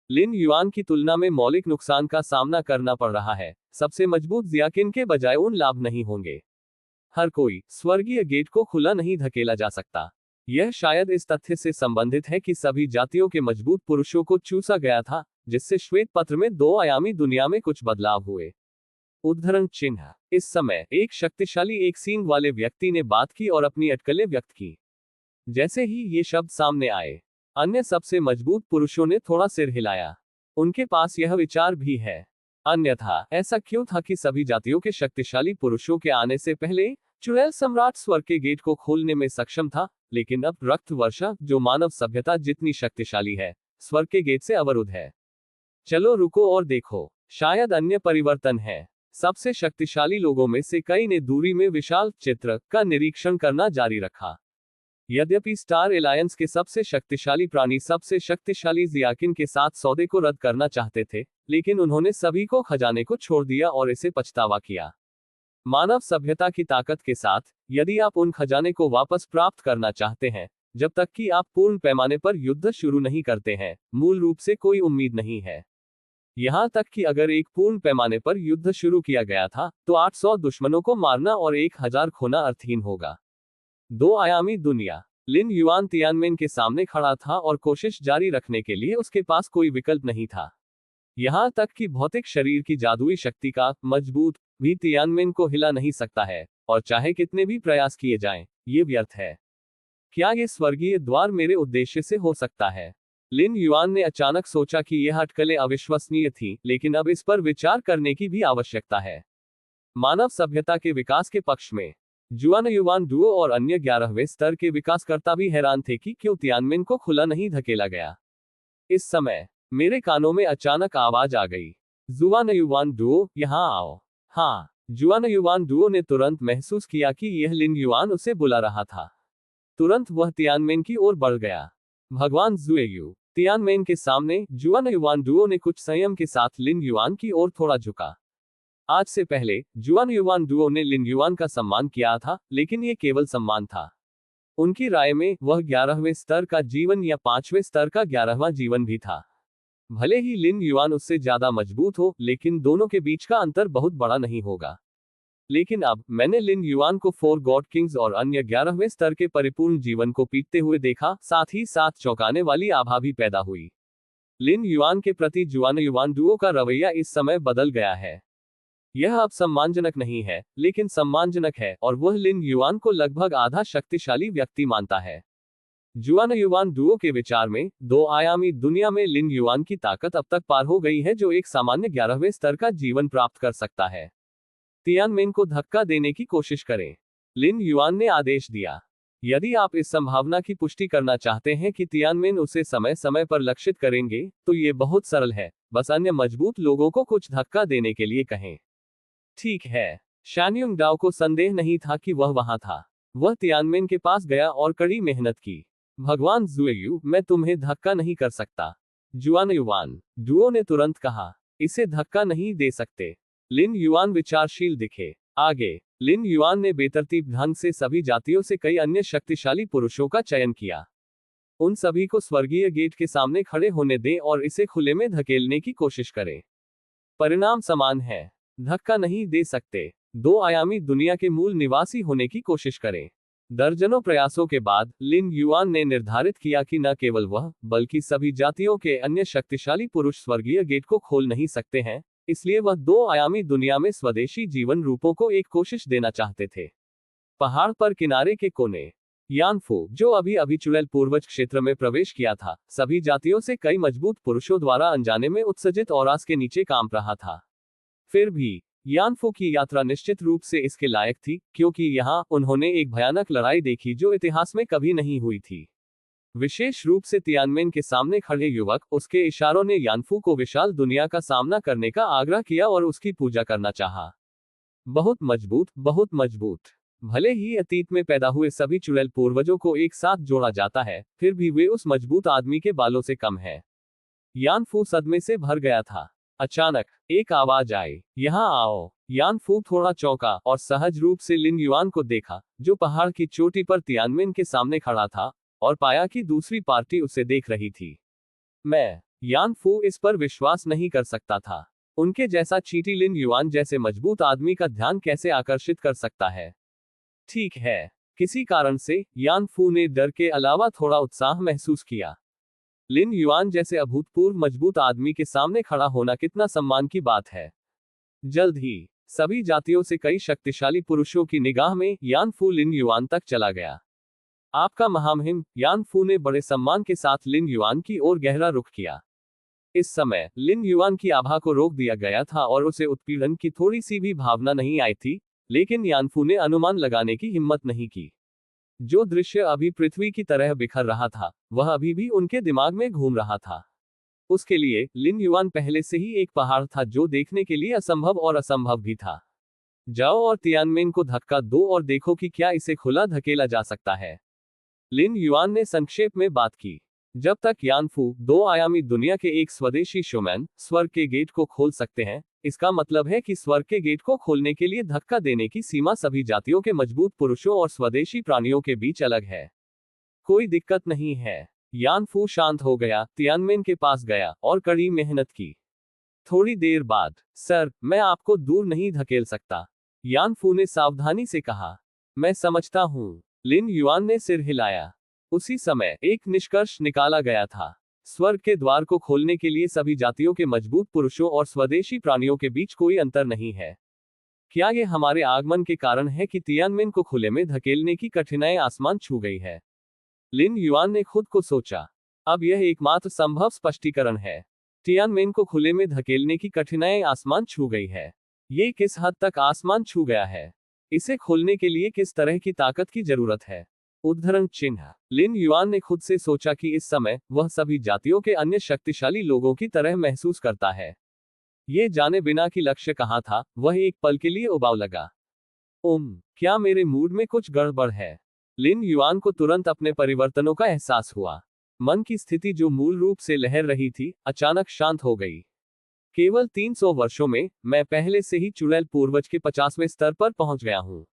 लिन युआन की तुलना में मौलिक नुकसान का सामना करना पड़ रहा है। सबसे मजबूत जियाकिन के बजाय उन लाभ नहीं होंगे। हर कोई स्वर्गीय गेट को खुला नहीं धकेला जा सकता। यह शायद इस तथ्य से संबंधित है कि सभी जातियों के मजबूत पुरुषों को चूसा गया था, जिससे श्वेत पत्र में दो आयामी दुनिया में कुछ बदलाव हुए। उद्धरण चिन्ह। इस समय एक शक्तिशाली एक सींग वाले व्यक्ति ने बात की और अपनी अटकलें व्यक्त की। जैसे ही ये शब्द सामने आए, अन्य सबसे मजबूत पुरुषों ने थोड़ा सिर हिलाया। उनके पास यह विचार भी है। अन्यथा ऐसा क्यों था कि सभी जातियों के शक्तिशाली पुरुषों के आने से पहले चुड़ैल सम्राट स्वर्ग के गेट को खोलने में सक्षम था, लेकिन अब रक्त वर्षा, जो मानव सभ्यता जितनी शक्तिशाली है, स्वर्ग के गेट से अवरुद्ध है। चलो रुको और देखो, शायद अन्य परिवर्तन है। सबसे शक्तिशाली लोगों में से कई ने दूरी में विशाल चित्र का निरीक्षण करना जारी रखा। यद्यपि स्टार एलायंस के सबसे शक्तिशाली प्राणी सबसे शक्तिशाली जियाकिन के साथ सौदे को रद्द करना चाहते थे, लेकिन उन्होंने सभी को खजाने को छोड़ दिया और इसे पछतावा किया। मानव सभ्यता की ताकत के साथ, यदि आप उन खजाने को वापस प्राप्त करना चाहते हैं, जब तक कि आप पूर्ण पैमाने पर युद्ध शुरू नहीं करते हैं, मूल रूप से कोई उम्मीद नहीं है। यहां तक कि अगर एक पूर्ण पैमाने पर युद्ध शुरू किया गया था, तो 800 दुश्मनों को मारना और 1000 खोना अर्थहीन होगा। दो आयामी दुनिया। लिन युआन तियानमेन के सामने खड़ा था और कोशिश जारी रखने के लिए उसके पास कोई विकल्प नहीं था। यहां तक कि भौतिक शरीर की जादुई शक्ति का मजबूत भी तियानमेन को हिला नहीं सकता है, और चाहे कितने भी प्रयास किए जाएं, ये व्यर्थ है। क्या ये स्वर्गीय द्वार मेरे उद्देश्य से हो सकता है? लिन युआन ने अचानक सोचा कि यह अटकलें अविश्वसनीय थी, लेकिन अब इस पर विचार करने की भी आवश्यकता है। मानव सभ्यता के विकास के पक्ष में जुआन युवान डुओ और अन्य 11वें स्तर के विकासकर्ता भी हैरान थे कि क्यों तियानमेन को खुला नहीं धकेला गया। इस समय मेरे कानों में अचानक आवाज आ गई। जुआन युवान डुओ, यहाँ आओ। हाँ, जुआन युवान डुओ ने तुरंत महसूस किया कि यह लिन युआन उसे बुला रहा था। तुरंत वह तियानमेन की ओर बढ़ गया। भगवान जुएयू, तियानमेन के सामने जुआन युवान डुओ ने कुछ संयम के साथ लिन युआन की ओर थोड़ा झुका। आज से पहले जुआन युवान डुओ ने लिन युआन का सम्मान किया था, लेकिन ये केवल सम्मान था। उनकी राय में वह 11वें स्तर का जीवन या 5वें स्तर का 11वां जीवन भी था। भले ही लिन युआन उससे ज्यादा मजबूत हो, लेकिन दोनों के बीच का अंतर बहुत बड़ा नहीं होगा। लेकिन अब मैंने लिन युआन को 4 गॉड किंग्स और अन्य 11वें स्तर के परिपूर्ण जीवन को पीटते हुए देखा, साथ ही साथ चौंकाने वाली आभा भी पैदा हुई। लिन युआन के प्रति जुआन युवान डुओ का रवैया इस समय बदल गया है। यह अब सम्मानजनक नहीं है, लेकिन सम्मानजनक है, और वह लिन युआन को लगभग आधा शक्तिशाली व्यक्ति मानता है। जुआन युवान डुओ के विचार में, 2 आयामी दुनिया में लिन युआन की ताकत अब तक पार हो गई है, जो एक सामान्य 11वें स्तर का जीवन प्राप्त कर सकता है। तियानमेन को धक्का देने की कोशिश करें, लिन युआन ने आदेश दिया। यदि आप इस संभावना की पुष्टि करना चाहते हैं कि तियानमेन उसे समय समय पर लक्षित करेंगे, तो ये बहुत सरल है, बस अन्य मजबूत लोगों को कुछ धक्का देने के लिए कहें। ठीक है। शानयुंग डाओ को संदेह नहीं था कि वह वहां था। वह तियानमेन के पास गया और कड़ी मेहनत की। भगवान जुएयू, मैं तुम्हें धक्का नहीं कर सकता। जुआन युवान डुओ ने तुरंत कहा, इसे धक्का नहीं दे सकते। लिन युआन विचारशील दिखे। आगे, लिन युआन ने बेतरतीब ढंग से सभी जातियों से कई अन्य शक्तिशाली पुरुषों का चयन किया। उन सभी को स्वर्गीय गेट के सामने खड़े होने दें और इसे खुले में धकेलने की कोशिश करें। परिणाम समान है। धक्का नहीं दे सकते। 2 आयामी दुनिया के मूल निवासी होने की कोशिश करें। दर्जनों प्रयासों के बाद लिन युआन ने निर्धारित किया कि न केवल वह, बल्कि सभी जातियों के अन्य शक्तिशाली पुरुष स्वर्गीय गेट को खोल नहीं सकते हैं, इसलिए वह 2 आयामी दुनिया में स्वदेशी जीवन रूपों को एक कोशिश देना चाहते थे। पहाड़ पर किनारे के कोने, यानफू, जो अभी अभी चुड़ैल पूर्वज क्षेत्र में प्रवेश किया था, सभी जातियों से कई मजबूत पुरुषों द्वारा अनजाने में उत्सर्जित औरास के नीचे काम रहा था। फिर भी यानफू की यात्रा निश्चित रूप से इसके लायक थी, क्योंकि यहाँ उन्होंने एक भयानक लड़ाई देखी जो इतिहास में कभी नहीं हुई थी। विशेष रूप से तियानमेन के सामने खड़े युवक, उसके इशारों ने यानफू को विशाल दुनिया का सामना करने का आग्रह किया और उसकी पूजा करना चाहा। बहुत मजबूत, बहुत मजबूत। भले ही अतीत में पैदा हुए सभी चुड़ैल पूर्वजों को एक साथ जोड़ा जाता है, फिर भी वे उस मजबूत आदमी के बालों से कम है। यानफू सदमे से भर गया था। अचानक एक आवाज आई, यहाँ आओ। यानफू थोड़ा चौंका और सहज रूप से लिन युआन को देखा, जो पहाड़ की चोटी पर तियानमेन के सामने खड़ा था, और पाया कि दूसरी पार्टी उसे देख रही थी। यानफू इस पर विश्वास नहीं कर सकता था। उनके जैसा चींटी लिन युआन जैसे मजबूत आदमी का ध्यान कैसे आकर्षित कर सकता है। ठीक है। किसी कारण से यानफू ने डर के अलावा थोड़ा उत्साह महसूस किया। लिन युआन जैसे अभूतपूर्व मजबूत आदमी के सामने खड़ा होना कितना सम्मान की बात है। जल्द ही सभी जातियों से कई शक्तिशाली पुरुषों की निगाह में यानफू लिन युआन तक चला गया। आपका महामहिम, यानफू ने बड़े सम्मान के साथ लिन युआन की ओर गहरा रुख किया। इस समय लिन युआन की आभा को रोक दिया गया था और उसे उत्पीड़न की थोड़ी सी भी भावना नहीं आई थी, लेकिन यानफू ने अनुमान लगाने की हिम्मत नहीं की। जो दृश्य अभी पृथ्वी की तरह बिखर रहा था, वह अभी भी उनके दिमाग में घूम रहा था। उसके लिए लिन युआन पहले से ही एक पहाड़ था जो देखने के लिए असंभव और असंभव भी था। जाओ और तियानमेन को धक्का दो और देखो कि क्या इसे खुला धकेला जा सकता है। लिन युआन ने संक्षेप में बात की। जब तक यानफू 2 आयामी दुनिया के एक स्वदेशी शोमैन स्वर्ग के गेट को खोल सकते हैं, इसका मतलब है कि स्वर्ग के गेट को खोलने के लिए धक्का देने की सीमा सभी जातियों के मजबूत पुरुषों और स्वदेशी प्राणियों के बीच अलग है। कोई दिक्कत नहीं है। यानफू शांत हो गया, तियानमेन के पास गया और कड़ी मेहनत की। थोड़ी देर बाद, सर, मैं आपको दूर नहीं धकेल सकता, यानफू ने सावधानी से कहा। मैं समझता हूं। लिन युआन ने सिर हिलाया। उसी समय एक निष्कर्ष निकाला गया था। स्वर्ग के द्वार को खोलने के लिए सभी जातियों के मजबूत पुरुषों और स्वदेशी प्राणियों के बीच कोई अंतर नहीं है। क्या ये हमारे आगमन के कारण है कि तियानमेन को खुले में धकेलने की कठिनाई आसमान छू गई है? लिन युआन ने खुद को सोचा। अब यह एकमात्र संभव स्पष्टीकरण है। तियानमेन को खुले में धकेलने की कठिनाई आसमान छू गई है। ये किस हद तक आसमान छू गया है? इसे खोलने के लिए किस तरह की ताकत की जरूरत है? उद्धरण चिन्ह। लिन युआन ने खुद से सोचा कि इस समय वह सभी जातियों के अन्य शक्तिशाली लोगों की तरह महसूस करता है। ये जाने बिना कि लक्ष्य कहाँ था, वह एक पल के लिए उबाऊ लगा। क्या मेरे मूड में कुछ गड़बड़ है? लिन युआन को तुरंत अपने परिवर्तनों का एहसास हुआ। मन की स्थिति जो मूल रूप से लहर रही थी, अचानक शांत हो गई। केवल 300 वर्षों में, मैं पहले से ही चुड़ैल पूर्वज के 50वें स्तर पर पहुंच गया हूं।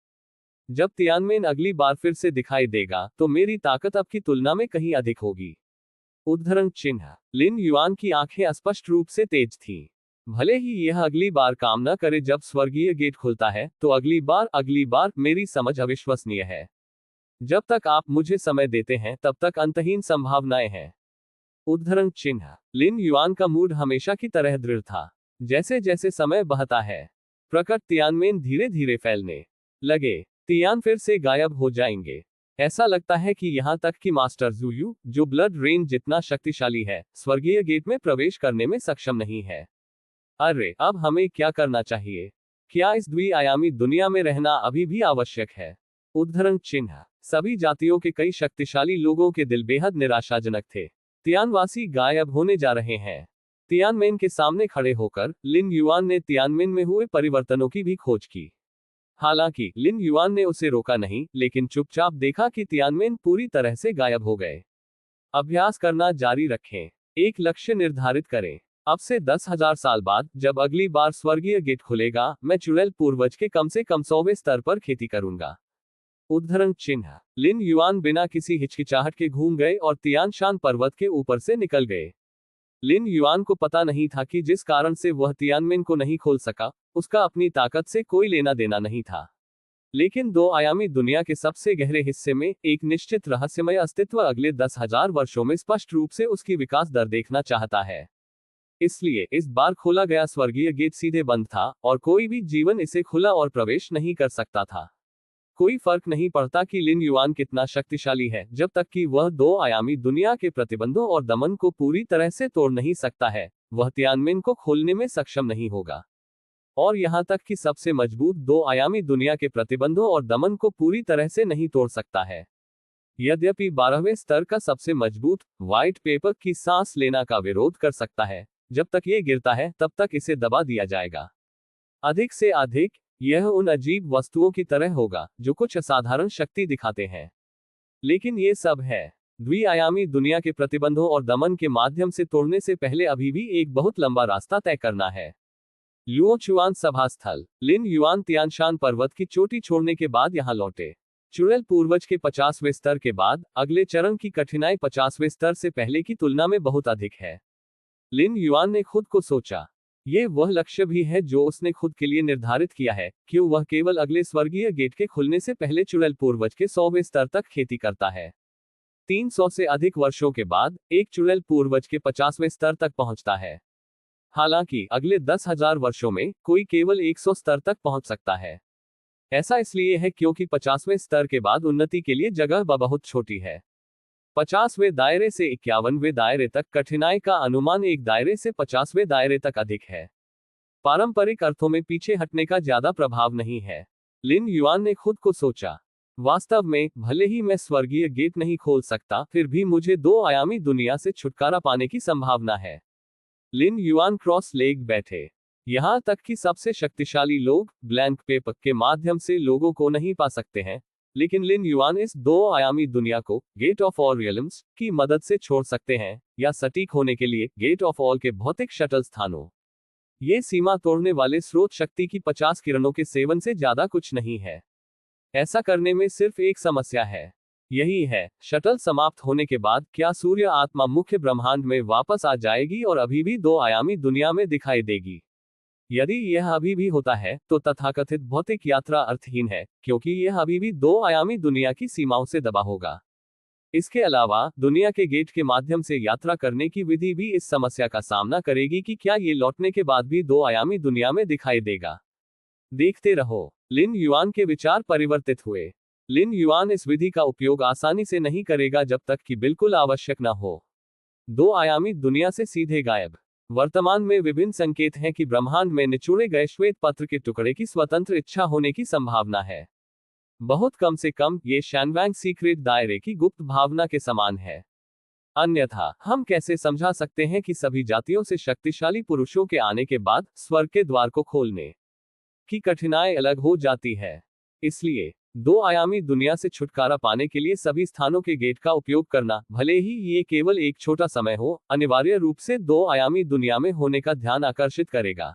जब तियानमेन अगली बार फिर से दिखाई देगा, तो मेरी ताकत अब की तुलना में कहीं अधिक होगी। उद्धरण चिन्ह। लिन युआन की आंखें स्पष्ट रूप से तेज थीं। भले ही यह अगली बार काम न करे जब स्वर्गीय गेट खुलता है, तो अगली बार मेरी समझ अविश्वसनीय है। जब तक आप मुझे समय देते हैं, तब तक अंतहीन संभावनाएं हैं। उद्धरण चिन्ह। लिन युआन का मूड हमेशा की तरह दृढ़ था। जैसे जैसे समय बहता है, प्रकट तियानमेन धीरे धीरे फैलने लगे। तियान फिर से गायब हो जाएंगे। ऐसा लगता है कि यहाँ तक कि मास्टर ज़ुयू, जो ब्लड रेन जितना शक्तिशाली है, स्वर्गीय गेट में प्रवेश करने में सक्षम नहीं है। अरे, अब हमें क्या करना चाहिए? क्या इस द्विआयामी दुनिया में रहना अभी भी आवश्यक है? उद्धरण चिन्ह। सभी जातियों के कई शक्तिशाली लोगों के दिल बेहद निराशाजनक थे। तियानवासी गायब होने जा रहे हैं। तियानमेन के सामने खड़े होकर लिन युआन ने तियानमेन में हुए परिवर्तनों की भी खोज की। हालांकि लिन युआन ने उसे रोका नहीं, लेकिन चुपचाप देखा कि तियानमेन पूरी तरह से गायब हो गए। अभ्यास करना जारी रखें। एक लक्ष्य निर्धारित करें। अब से 10,000 साल बाद, जब अगली बार स्वर्गीय गेट खुलेगा, मैं चुड़ैल पूर्वज के कम से कम 100वें स्तर पर खेती करूंगा। उद्धरण चिन्ह। लिन युआन बिना किसी हिचकिचाहट के घूम गए और तियान शान पर्वत के ऊपर से निकल गए। लिन युआन को पता नहीं था कि जिस कारण से वह तियानमेन को नहीं खोल सका, उसका अपनी ताकत से कोई लेना देना नहीं था। लेकिन दो आयामी दुनिया के सबसे गहरे हिस्से में एक निश्चित रहस्यमय अस्तित्व अगले 10,000 वर्षों में स्पष्ट रूप से उसकी विकास दर देखना चाहता है। इसलिए इस बार खोला गया स्वर्गीय गेट सीधे बंद था, और कोई भी जीवन इसे खुला और प्रवेश नहीं कर सकता था। कोई फर्क नहीं पड़ता कि लिन युआन कितना शक्तिशाली है, जब तक कि वह दो आयामी दुनिया के प्रतिबंधों और दमन को पूरी तरह से तोड़ नहीं सकता है, वह तियानमेन को खोलने में सक्षम नहीं होगा। और यहां तक कि सबसे मजबूत दो आयामी दुनिया के प्रतिबंधों और दमन को पूरी तरह से नहीं तोड़ सकता है। यद्यपि 12वें स्तर का सबसे मजबूत व्हाइट पेपर की सांस लेना का विरोध कर सकता है, जब तक ये गिरता है तब तक इसे दबा दिया जाएगा। अधिक से अधिक, यह उन अजीब वस्तुओं की तरह होगा जो कुछ असाधारण शक्ति दिखाते हैं। लेकिन ये सब है द्विआयामी दुनिया के प्रतिबंधों और दमन के माध्यम से तोड़ने से पहले अभी भी एक बहुत लंबा रास्ता तय करना है। लुओचुआन सभा स्थल। लिन युआन तियानशान पर्वत की चोटी छोड़ने के बाद यहां लौटे। चुड़ैल पूर्वज के 50वें स्तर के बाद अगले चरण की कठिनाई 50वें स्तर से पहले की तुलना में बहुत अधिक है। लिन युआन ने खुद को सोचा, ये वह लक्ष्य भी है जो उसने खुद के लिए निर्धारित किया है, क्यों वह केवल अगले स्वर्गीय गेट के खुलने से पहले चुड़ैल पूर्वज के 100वें स्तर तक खेती करता है। 300 से अधिक वर्षों के बाद एक चुड़ैल पूर्वज के 50वें स्तर तक पहुंचता है। हालांकि अगले 10,000 वर्षों में कोई केवल 100 स्तर तक पहुंच सकता है। ऐसा इसलिए है क्योंकि 50वें स्तर के बाद उन्नति के लिए जगह बहुत छोटी है। 50वें दायरे से 51वें दायरे तक कठिनाई का अनुमान एक दायरे से 50वें दायरे तक अधिक है। पारंपरिक अर्थों में पीछे हटने का ज्यादा प्रभाव नहीं है। लिन युआन ने खुद को सोचा, वास्तव में भले ही मैं स्वर्गीय गेट नहीं खोल सकता, फिर भी मुझे दो आयामी दुनिया से छुटकारा पाने की संभावना है। लिन युआन क्रॉस लेग बैठे। यहां तक कि सबसे शक्तिशाली लोग ब्लैंक पेपर के माध्यम से लोगों को नहीं पा सकते हैं, लेकिन लिन युआन इस दो आयामी दुनिया को गेट ऑफ ऑल रियल्म्स की मदद से छोड़ सकते हैं, या सटीक होने के लिए गेट ऑफ ऑल के भौतिक शटल स्थानों। ये सीमा तोड़ने वाले स्रोत शक्ति की 50 किरणों के सेवन से ज्यादा कुछ नहीं है। ऐसा करने में सिर्फ एक समस्या है। यही है, शटल समाप्त होने के बाद क्या सूर्य आत्मा मुख्य ब्रह्मांड में वापस आ जाएगी और अभी भी दो आयामी दुनिया में दिखाई देगी? यदि यह अभी भी होता है, तो तथाकथित भौतिक यात्रा अर्थहीन है, क्योंकि यह अभी भी दो आयामी दुनिया की सीमाओं से दबा होगा। इसके अलावा दुनिया के गेट के माध्यम से यात्रा करने की विधि भी इस समस्या का सामना करेगी कि क्या ये लौटने के बाद भी दो आयामी दुनिया में दिखाई देगा। देखते रहो। लिन युआन के विचार परिवर्तित हुए। लिन युआन इस विधि का उपयोग आसानी से नहीं करेगा जब तक कि बिल्कुल आवश्यक न हो। दो आयामी दुनिया से सीधे गायब। वर्तमान में विभिन्न संकेत हैं कि ब्रह्मांड में निचोड़े गए श्वेत पत्र के टुकड़े की स्वतंत्र इच्छा होने की संभावना है। बहुत कम से कम ये शैनवैंग सीक्रेट दायरे की गुप्त भावना के समान है। अन्यथा हम कैसे समझा सकते हैं कि सभी जातियों से शक्तिशाली पुरुषों के आने के बाद स्वर्ग के द्वार को खोलने की कठिनाई अलग हो जाती है। इसलिए दो आयामी दुनिया से छुटकारा पाने के लिए सभी स्थानों के गेट का उपयोग करना, भले ही ये केवल एक छोटा समय हो, अनिवार्य रूप से दो आयामी दुनिया में होने का ध्यान आकर्षित करेगा।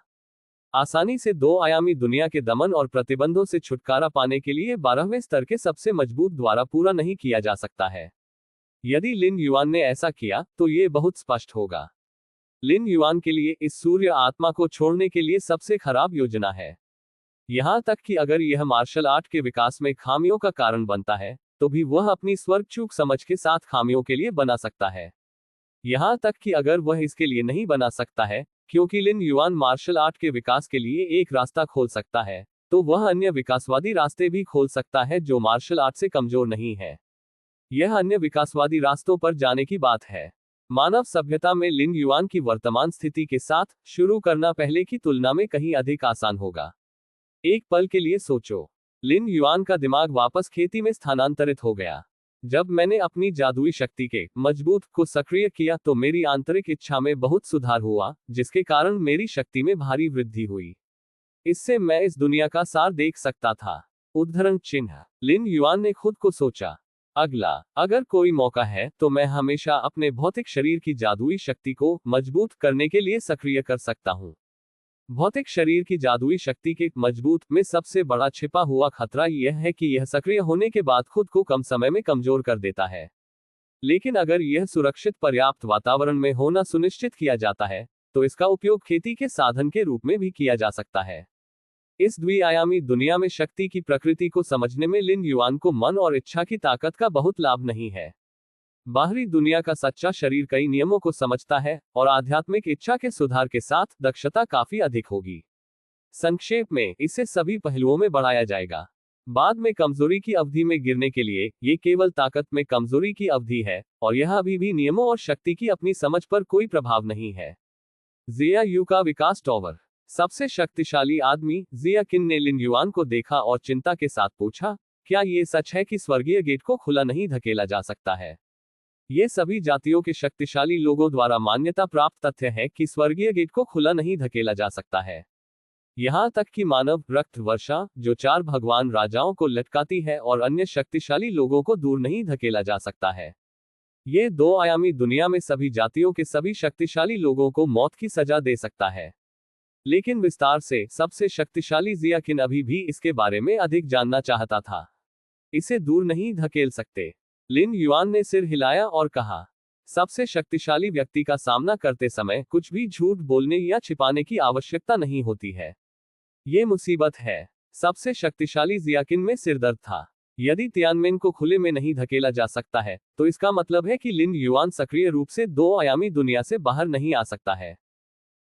आसानी से दो आयामी दुनिया के दमन और प्रतिबंधों से छुटकारा पाने के लिए 12वें स्तर के सबसे मजबूत द्वारा पूरा नहीं किया जा सकता है। यदि लिन युआन ने ऐसा किया तो ये बहुत स्पष्ट होगा। लिन युआन के लिए इस सूर्य आत्मा को छोड़ने के लिए सबसे खराब योजना है। यहां तक कि अगर यह मार्शल आर्ट के विकास में खामियों का कारण बनता है, तो भी वह अपनी स्वर्ग चूक समझ के साथ खामियों के लिए बना सकता है। यहां तक कि अगर वह इसके लिए नहीं बना सकता है, क्योंकि लिन युआन मार्शल आर्ट के विकास के लिए एक रास्ता खोल सकता है, तो वह अन्य विकासवादी रास्ते भी खोल सकता है जो मार्शल आर्ट से कमजोर नहीं है। यह अन्य विकासवादी रास्तों पर जाने की बात है। मानव सभ्यता में लिन युआन की वर्तमान स्थिति के साथ शुरू करना पहले की तुलना में कहीं अधिक आसान होगा। एक पल के लिए सोचो, लिन युआन का दिमाग वापस खेती में स्थानांतरित हो गया। जब मैंने अपनी जादुई शक्ति के मजबूत को सक्रिय किया तो मेरी आंतरिक इच्छा में बहुत सुधार हुआ, जिसके कारण मेरी शक्ति में भारी वृद्धि हुई। इससे मैं इस दुनिया का सार देख सकता था। उद्धरण चिन्ह। लिन युआन ने खुद को सोचा, अगला, अगर कोई मौका है तो मैं हमेशा अपने भौतिक शरीर की जादुई शक्ति को मजबूत करने के लिए सक्रिय कर सकता हूं। भौतिक शरीर की जादुई शक्ति के मजबूत में सबसे बड़ा छिपा हुआ खतरा यह है कि यह सक्रिय होने के बाद खुद को कम समय में कमजोर कर देता है। लेकिन अगर यह सुरक्षित पर्याप्त वातावरण में होना सुनिश्चित किया जाता है, तो इसका उपयोग खेती के साधन के रूप में भी किया जा सकता है। इस द्विआयामी दुनिया में शक्ति की प्रकृति को समझने में लिन युआन को मन और इच्छा की ताकत का बहुत लाभ नहीं है। बाहरी दुनिया का सच्चा शरीर कई नियमों को समझता है और आध्यात्मिक इच्छा के सुधार के साथ दक्षता काफी अधिक होगी। संक्षेप में, इसे सभी पहलुओं में बढ़ाया जाएगा। बाद में कमजोरी की अवधि में गिरने के लिए ये केवल ताकत में कमजोरी की अवधि है, और यह अभी भी नियमों और शक्ति की अपनी समझ पर कोई प्रभाव नहीं है। जिया यू का विकास टॉवर। सबसे शक्तिशाली आदमी जिया किन ने लिन युआन को देखा और चिंता के साथ पूछा, क्या ये सच है कि स्वर्गीय गेट को खुला नहीं धकेला जा सकता है? ये सभी जातियों के शक्तिशाली लोगों द्वारा मान्यता प्राप्त तथ्य है कि स्वर्गीय गेट को खुला नहीं धकेला जा सकता है। यहां तक कि मानव रक्त वर्षा, जो 4 भगवान राजाओं को लटकाती है और अन्य शक्तिशाली लोगों को दूर नहीं धकेला जा सकता है। ये दो आयामी दुनिया में सभी जातियों के सभी शक्तिशाली लोगों को मौत की सजा दे सकता है। लेकिन विस्तार से, सबसे शक्तिशाली जिया किन अभी भी इसके बारे में अधिक जानना चाहता था। इसे दूर नहीं धकेल सकते। लिन युआन ने सिर हिलाया और कहा, सबसे शक्तिशाली व्यक्ति का सामना करते समय कुछ भी झूठ बोलने या छिपाने की आवश्यकता नहीं होती है। ये मुसीबत है। सबसे शक्तिशाली जियाकिन में सिरदर्द था। यदि तियानमेन को खुले में नहीं धकेला जा सकता है, तो इसका मतलब है कि लिन युआन सक्रिय रूप से दो आयामी दुनिया से बाहर नहीं आ सकता है।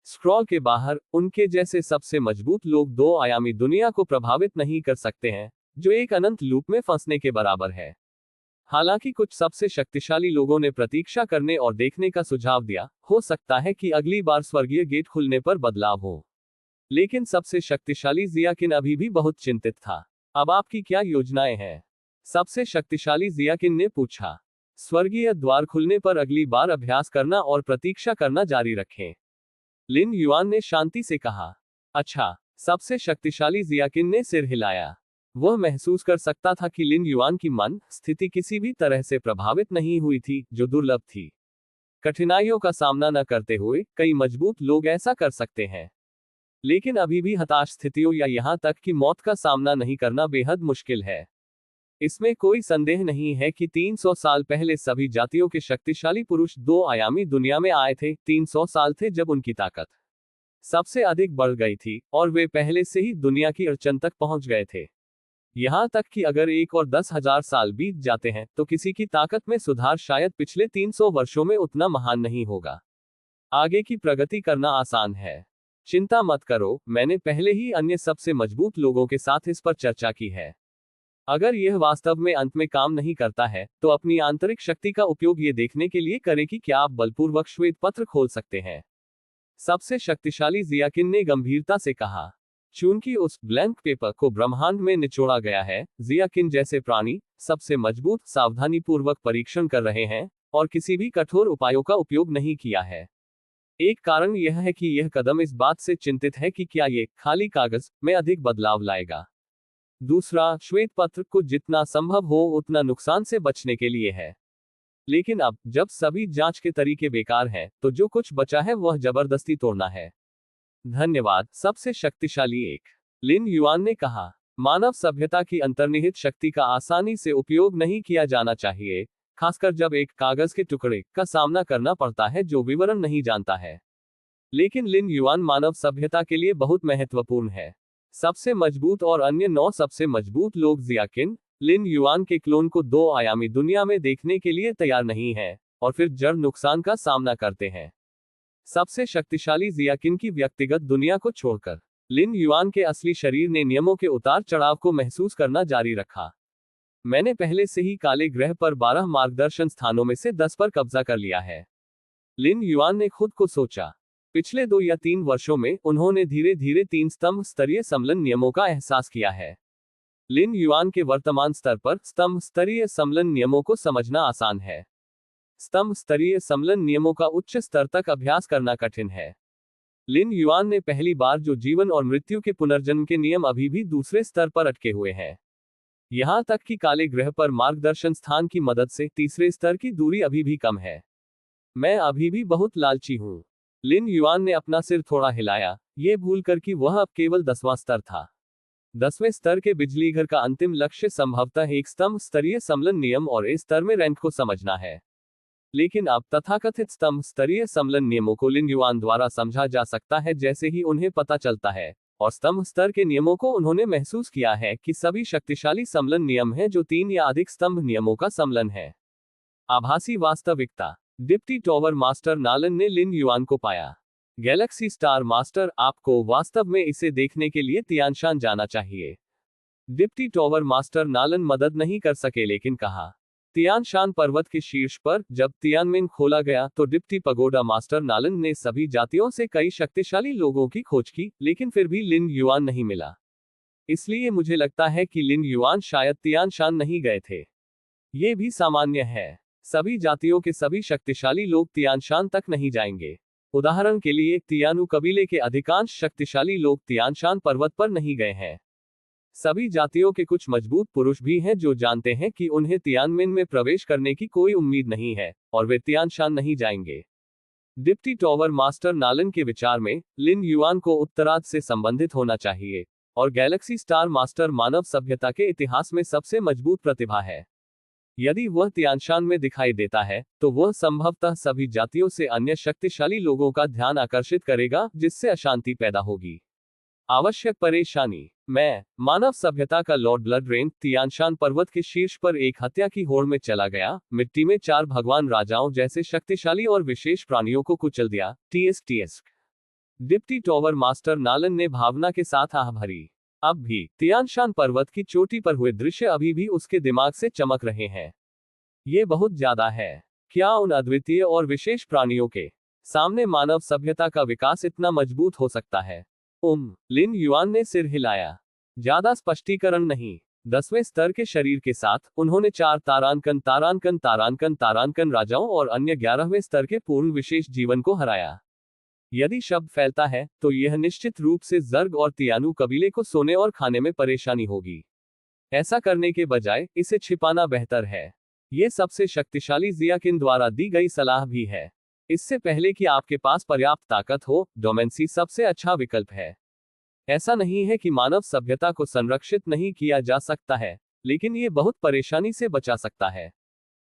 स्क्रॉल के बाहर, उनके जैसे सबसे मजबूत लोग दो आयामी दुनिया को प्रभावित नहीं कर सकते हैं, जो एक अनंत लूप में फंसने के बराबर है। हालांकि कुछ सबसे शक्तिशाली लोगों ने प्रतीक्षा करने और देखने का सुझाव दिया, हो सकता है कि अगली बार स्वर्गीय गेट खुलने पर बदलाव हो। लेकिन सबसे शक्तिशाली जियाकिन अभी भी बहुत चिंतित था। अब आपकी क्या योजनाएं हैं? सबसे शक्तिशाली जियाकिन ने पूछा। स्वर्गीय द्वार खुलने पर अगली बार अभ्यास करना और प्रतीक्षा करना जारी रखें। लिन युआन ने शांति से कहा। अच्छा। सबसे शक्तिशाली जियाकिन ने सिर हिलाया। वह महसूस कर सकता था कि लिन युआन की मन स्थिति किसी भी तरह से प्रभावित नहीं हुई थी, जो दुर्लभ थी। कठिनाइयों का सामना न करते हुए कई मजबूत लोग ऐसा कर सकते हैं, लेकिन अभी भी हताश स्थितियों या यहां तक कि मौत का सामना नहीं करना बेहद मुश्किल है। इसमें कोई संदेह नहीं है कि 300 साल पहले सभी जातियों के शक्तिशाली पुरुष दो आयामी दुनिया में आए थे। 300 साल थे जब उनकी ताकत सबसे अधिक बढ़ गई थी, और वे पहले से ही दुनिया की अड़चन तक पहुंच गए थे। यहां तक कि अगर 1 और 10,000 साल बीत जाते हैं, तो किसी की ताकत में सुधार शायद पिछले 300 वर्षों में उतना महान नहीं होगा। आगे की प्रगति करना आसान है। चिंता मत करो, मैंने पहले ही अन्य सबसे मजबूत लोगों के साथ इस पर चर्चा की है। अगर यह वास्तव में अंत में काम नहीं करता है, तो अपनी आंतरिक शक्ति का उपयोग ये देखने के लिए करें कि क्या आप बलपूर्वक श्वेत पत्र खोल सकते हैं। सबसे शक्तिशाली जियाकिन ने गंभीरता से कहा। चूंकि उस ब्लैंक पेपर को ब्रह्मांड में निचोड़ा गया है, जियाकिन जैसे प्राणी सबसे मजबूत सावधानीपूर्वक परीक्षण कर रहे हैं, और किसी भी कठोर उपायों का उपयोग नहीं किया है। एक कारण यह है कि यह कदम इस बात से चिंतित है कि क्या ये खाली कागज में अधिक बदलाव लाएगा। दूसरा, श्वेत पत्र को जितना संभव हो उतना नुकसान से बचने के लिए है। लेकिन अब जब सभी जांच के तरीके बेकार हैं, तो जो कुछ बचा है वह जबरदस्ती तोड़ना है। धन्यवाद। सबसे शक्तिशाली एक, लिन युआन ने कहा, मानव सभ्यता की अंतर्निहित शक्ति का आसानी से उपयोग नहीं किया जाना चाहिए, खासकर जब एक कागज के टुकड़े का सामना करना पड़ता है जो विवरण नहीं जानता है। लेकिन लिन युआन मानव सभ्यता के लिए बहुत महत्वपूर्ण है। सबसे मजबूत और अन्य 9 सबसे मजबूत लोग जियाकिन, लिन युआन के क्लोन को 2 आयामी दुनिया में देखने के लिए तैयार नहीं हैं, और फिर जड़ नुकसान का सामना करते हैं। सबसे शक्तिशाली जियाकिन की व्यक्तिगत दुनिया को छोड़कर, लिन युआन के असली शरीर ने नियमों के उतार चढ़ाव को महसूस करना जारी रखा। मैंने पहले से ही काले ग्रह पर 12 मार्गदर्शन स्थानों में से 10 पर कब्जा कर लिया है। लिन युआन ने खुद को सोचा। पिछले 2 या 3 वर्षों में उन्होंने धीरे धीरे 3 स्तंभ स्तरीय समलन नियमों का एहसास किया है। लिन युआन के वर्तमान स्तर पर स्तंभ स्तरीय समलन नियमों को समझना आसान है। स्तंभ स्तरीय समलन नियमों का उच्च स्तर तक अभ्यास करना कठिन है। लिन युआन ने पहली बार जो जीवन और मृत्यु के पुनर्जन्म के नियम अभी भी दूसरे स्तर पर अटके हुए हैं। यहां तक कि काले ग्रह पर मार्गदर्शन स्थान की मदद से तीसरे स्तर की दूरी अभी भी कम है। मैं अभी भी बहुत लालची हूं। लिन युआन ने अपना सिर थोड़ा हिलाया, ये भूलकर कि वह अब केवल 10वां स्तर था। 10वें स्तर के बिजलीघर का अंतिम लक्ष्य संभवतः एक स्तंभ स्तरीय समलन नियम और इस स्तर में रैंक को समझना है। लेकिन अब तथाकथित स्तंभ स्तरीय समलन नियमों को लिन युआन द्वारा समझा जा सकता है जैसे ही उन्हें पता चलता है, और स्तंभ स्तर के नियमों को उन्होंने महसूस किया है कि सभी शक्तिशाली समलन नियम हैं जो 3 या अधिक स्तंभ नियमों का समलन है। आभासी वास्तविकता। डिप्टी टॉवर मास्टर नालन ने लिन युआन को पाया। गैलेक्सी स्टार मास्टर, आपको वास्तव में इसे देखने के लिए तियानशान जाना चाहिए। डिप्टी टॉवर मास्टर नालन मदद नहीं कर सके लेकिन कहा, तियानशान पर्वत के शीर्ष पर जब तियानमेन खोला गया तो डिप्टी पगोडा मास्टर नालन ने सभी जातियों से कई शक्तिशाली लोगों की खोज की, लेकिन फिर भी लिन युआन नहीं मिला। इसलिए मुझे लगता है कि लिन युआन शायद तियानशान नहीं गए थे। ये भी सामान्य है। सभी जातियों के सभी शक्तिशाली लोग तियानशान तक नहीं जाएंगे। उदाहरण के लिए, तियानु कबीले के अधिकांश शक्तिशाली लोग तियानशान पर्वत पर नहीं गए हैं। सभी जातियों के कुछ मजबूत पुरुष भी हैं जो जानते हैं कि उन्हें तियानमेन में प्रवेश करने की कोई उम्मीद नहीं है, और वे तियानशान नहीं जाएंगे। डिप्टी टॉवर मास्टर नालन के विचार में, लिन युआन को उत्तरार्ध से संबंधित होना चाहिए, और गैलेक्सी स्टार मास्टर मानव सभ्यता के इतिहास में सबसे मजबूत प्रतिभा है। यदि वह तियानशान में दिखाई देता है, तो वह संभवतः सभी जातियों से अन्य शक्तिशाली लोगों का ध्यान आकर्षित करेगा, जिससे अशांति पैदा होगी। आवश्यक परेशानी। मैं, मानव सभ्यता का लॉर्ड ब्लडरेन, तियानशान पर्वत के शीर्ष पर एक हत्या की होड़ में चला गया, मिट्टी में 4 भगवान राजाओं जैसे शक्तिशाली और विशेष प्राणियों को कुचल दिया। TS। डिप्टी टॉवर मास्टर नालन ने भावना के साथ आह भरी। अब भी तियानशान पर्वत की चोटी पर हुए दृश्य अभी भी उसके दिमाग से चमक रहे हैं। ये बहुत ज्यादा है। क्या उन अद्वितीय और विशेष प्राणियों के सामने मानव सभ्यता का विकास इतना मजबूत हो सकता है? लिन युआन ने सिर हिलाया। ज्यादा स्पष्टीकरण नहीं। 10वें स्तर के शरीर के साथ, उन्होंने 4 तारांकन राजाओं और अन्य 11वें स्तर के पूर्ण विशेष जीवन को हराया। यदि शब्द फैलता है, तो यह निश्चित रूप से जर्ग और तियानु कबीले को सोने और खाने में परेशानी होगी। ऐसा करने के बजाय इसे छिपाना बेहतर है। यह सबसे शक्तिशाली जियाकिन द्वारा दी गई सलाह भी है। इससे पहले कि आपके पास पर्याप्त ताकत हो, डोमेंसी सबसे अच्छा विकल्प है। ऐसा नहीं है कि मानव सभ्यता को संरक्षित नहीं किया जा सकता है, लेकिन यह बहुत परेशानी से बचा सकता है।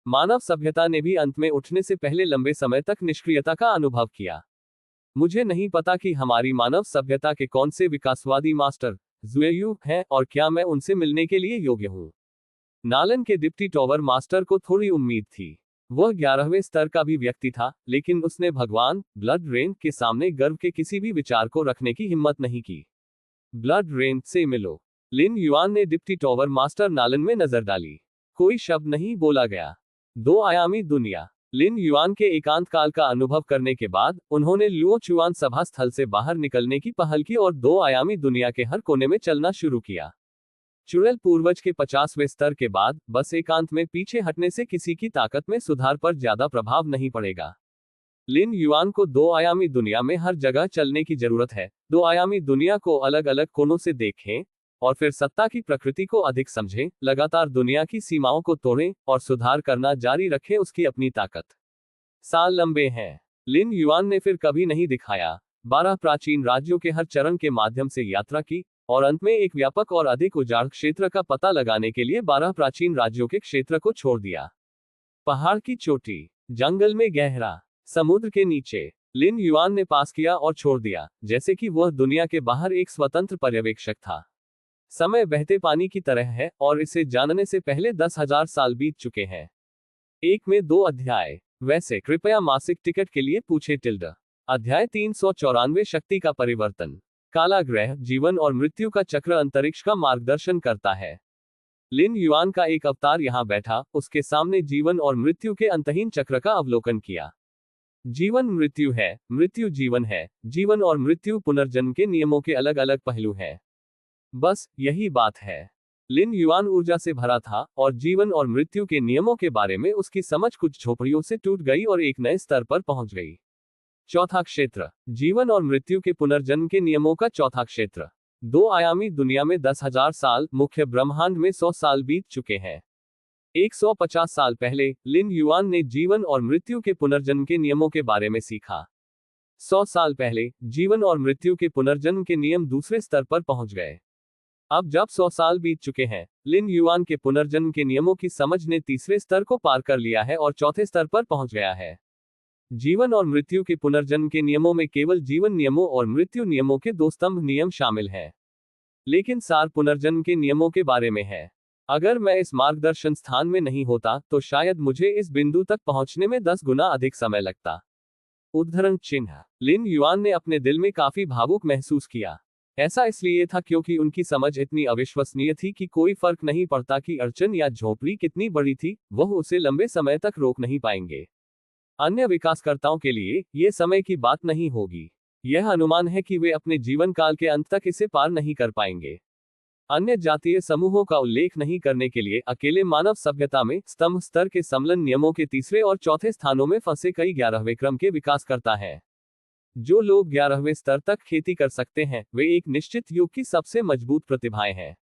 मानव सभ्यता ने भी अंत में उठने से पहले लंबे समय तक निष्क्रियता का अनुभव किया। मुझे नहीं पता कि हमारी मानव सभ्यता के कौन से विकासवादी मास्टर ज़ुएयू हैं और क्या मैं उनसे मिलने के लिए योग्य हूं। नालन के डिप्टी टॉवर मास्टर को थोड़ी उम्मीद थी। वह 11वें स्तर का भी व्यक्ति था, लेकिन उसने भगवान ब्लड रेन के सामने गर्व के किसी भी विचार को रखने की हिम्मत नहीं की। ब्लड रेन से मिलो। लिन युआन ने डिप्टी टॉवर मास्टर नालन में नजर डाली। कोई शब्द नहीं बोला गया। 2 आयामी दुनिया। लिन युआन के एकांत काल का अनुभव करने के बाद, उन्होंने लुओ चुआन सभा स्थल से बाहर निकलने की पहल की और 2 आयामी दुनिया के हर कोने में चलना शुरू किया। चुड़ैल पूर्वज के 50वें स्तर के बाद बस एकांत में पीछे हटने से किसी की ताकत में सुधार पर ज्यादा प्रभाव नहीं पड़ेगा। लिन युआन को दो आयामी दुनिया में हर जगह चलने की जरूरत है। दो आयामी दुनिया को अलग अलग कोणों से देखें और फिर सत्ता की प्रकृति को अधिक समझें, लगातार दुनिया की सीमाओं को तोड़ें और सुधार करना जारी रखें। उसकी अपनी ताकत साल लंबे हैं। लिन युआन ने फिर कभी नहीं दिखाया। 12 प्राचीन राज्यों के हर चरण के माध्यम से यात्रा की और अंत में एक व्यापक और अधिक उजाड़ क्षेत्र का पता लगाने के लिए 12 प्राचीन राज्यों के क्षेत्र को छोड़ दिया। पहाड़ की चोटी, जंगल में गहरा, समुद्र के नीचे, लिन युआन ने पास किया और छोड़ दिया, जैसे कि वह दुनिया के बाहर एक स्वतंत्र पर्यवेक्षक था। समय बहते पानी की तरह है और इसे जानने से पहले 10,000 साल बीत चुके हैं। 1 में 2 अध्याय। वैसे कृपया मासिक टिकट के लिए पूछे अध्याय 394 शक्ति का परिवर्तन। काला ग्रह, जीवन और मृत्यु का चक्र अंतरिक्ष का मार्गदर्शन करता है। लिन युआन का एक अवतार यहां बैठा, उसके सामने जीवन और मृत्यु के अंतहीन चक्र का अवलोकन किया। जीवन मृत्यु है, मृत्यु जीवन है, जीवन और मृत्यु पुनर्जन्म के नियमों के अलग अलग पहलू हैं। बस यही बात है। लिन युआन ऊर्जा से भरा था और जीवन और मृत्यु के नियमों के बारे में उसकी समझ कुछ झोपड़ियों से टूट गई और एक नए स्तर पर पहुंच गई। चौथा क्षेत्र, जीवन और मृत्यु के पुनर्जन्म के नियमों का चौथा क्षेत्र। दो आयामी दुनिया में 10,000 साल, मुख्य ब्रह्मांड में 100 साल बीत चुके हैं। 150 साल पहले लिन युआन ने जीवन और मृत्यु के पुनर्जन्म के नियमों के बारे में सीखा। 100 साल पहले जीवन और मृत्यु के पुनर्जन्म के नियम दूसरे स्तर पर पहुंच गए। अब जब 100 साल बीत चुके हैं, लिन युआन के पुनर्जन्म के नियमों की समझ ने तीसरे स्तर को पार कर लिया है और चौथे स्तर पर पहुंच गया है। जीवन और मृत्यु के पुनर्जन्म के नियमों में केवल जीवन नियमों और मृत्यु नियमों के 2 स्तंभ नियम शामिल हैं, लेकिन सार पुनर्जन्म के नियमों के बारे में है। अगर मैं इस मार्गदर्शन स्थान में नहीं होता तो शायद मुझे इस बिंदु तक पहुंचने में 10 गुना अधिक समय लगता। उद्धरण चिन्ह। लिन युआन ने अपने दिल में काफी भावुक महसूस किया। ऐसा इसलिए था क्योंकि उनकी समझ इतनी अविश्वसनीय थी कि कोई फर्क नहीं पड़ता कि अड़चन या झोपड़ी कितनी बड़ी थी, वह उसे लंबे समय तक रोक नहीं पाएंगे। अन्य विकासकर्ताओं के लिए यह समय की बात नहीं होगी। यह अनुमान है कि वे अपने जीवन काल के अंत तक इसे पार नहीं कर पाएंगे। अन्य जातीय समूहों का उल्लेख नहीं करने के लिए अकेले मानव सभ्यता में स्तंभ स्तर के सम्मिलन नियमों के तीसरे और चौथे स्थानों में फंसे कई 11वें क्रम के विकासकर्ता हैं। जो लोग 11वें स्तर तक खेती कर सकते हैं, वे एक निश्चित युग की सबसे मजबूत प्रतिभाएं हैं।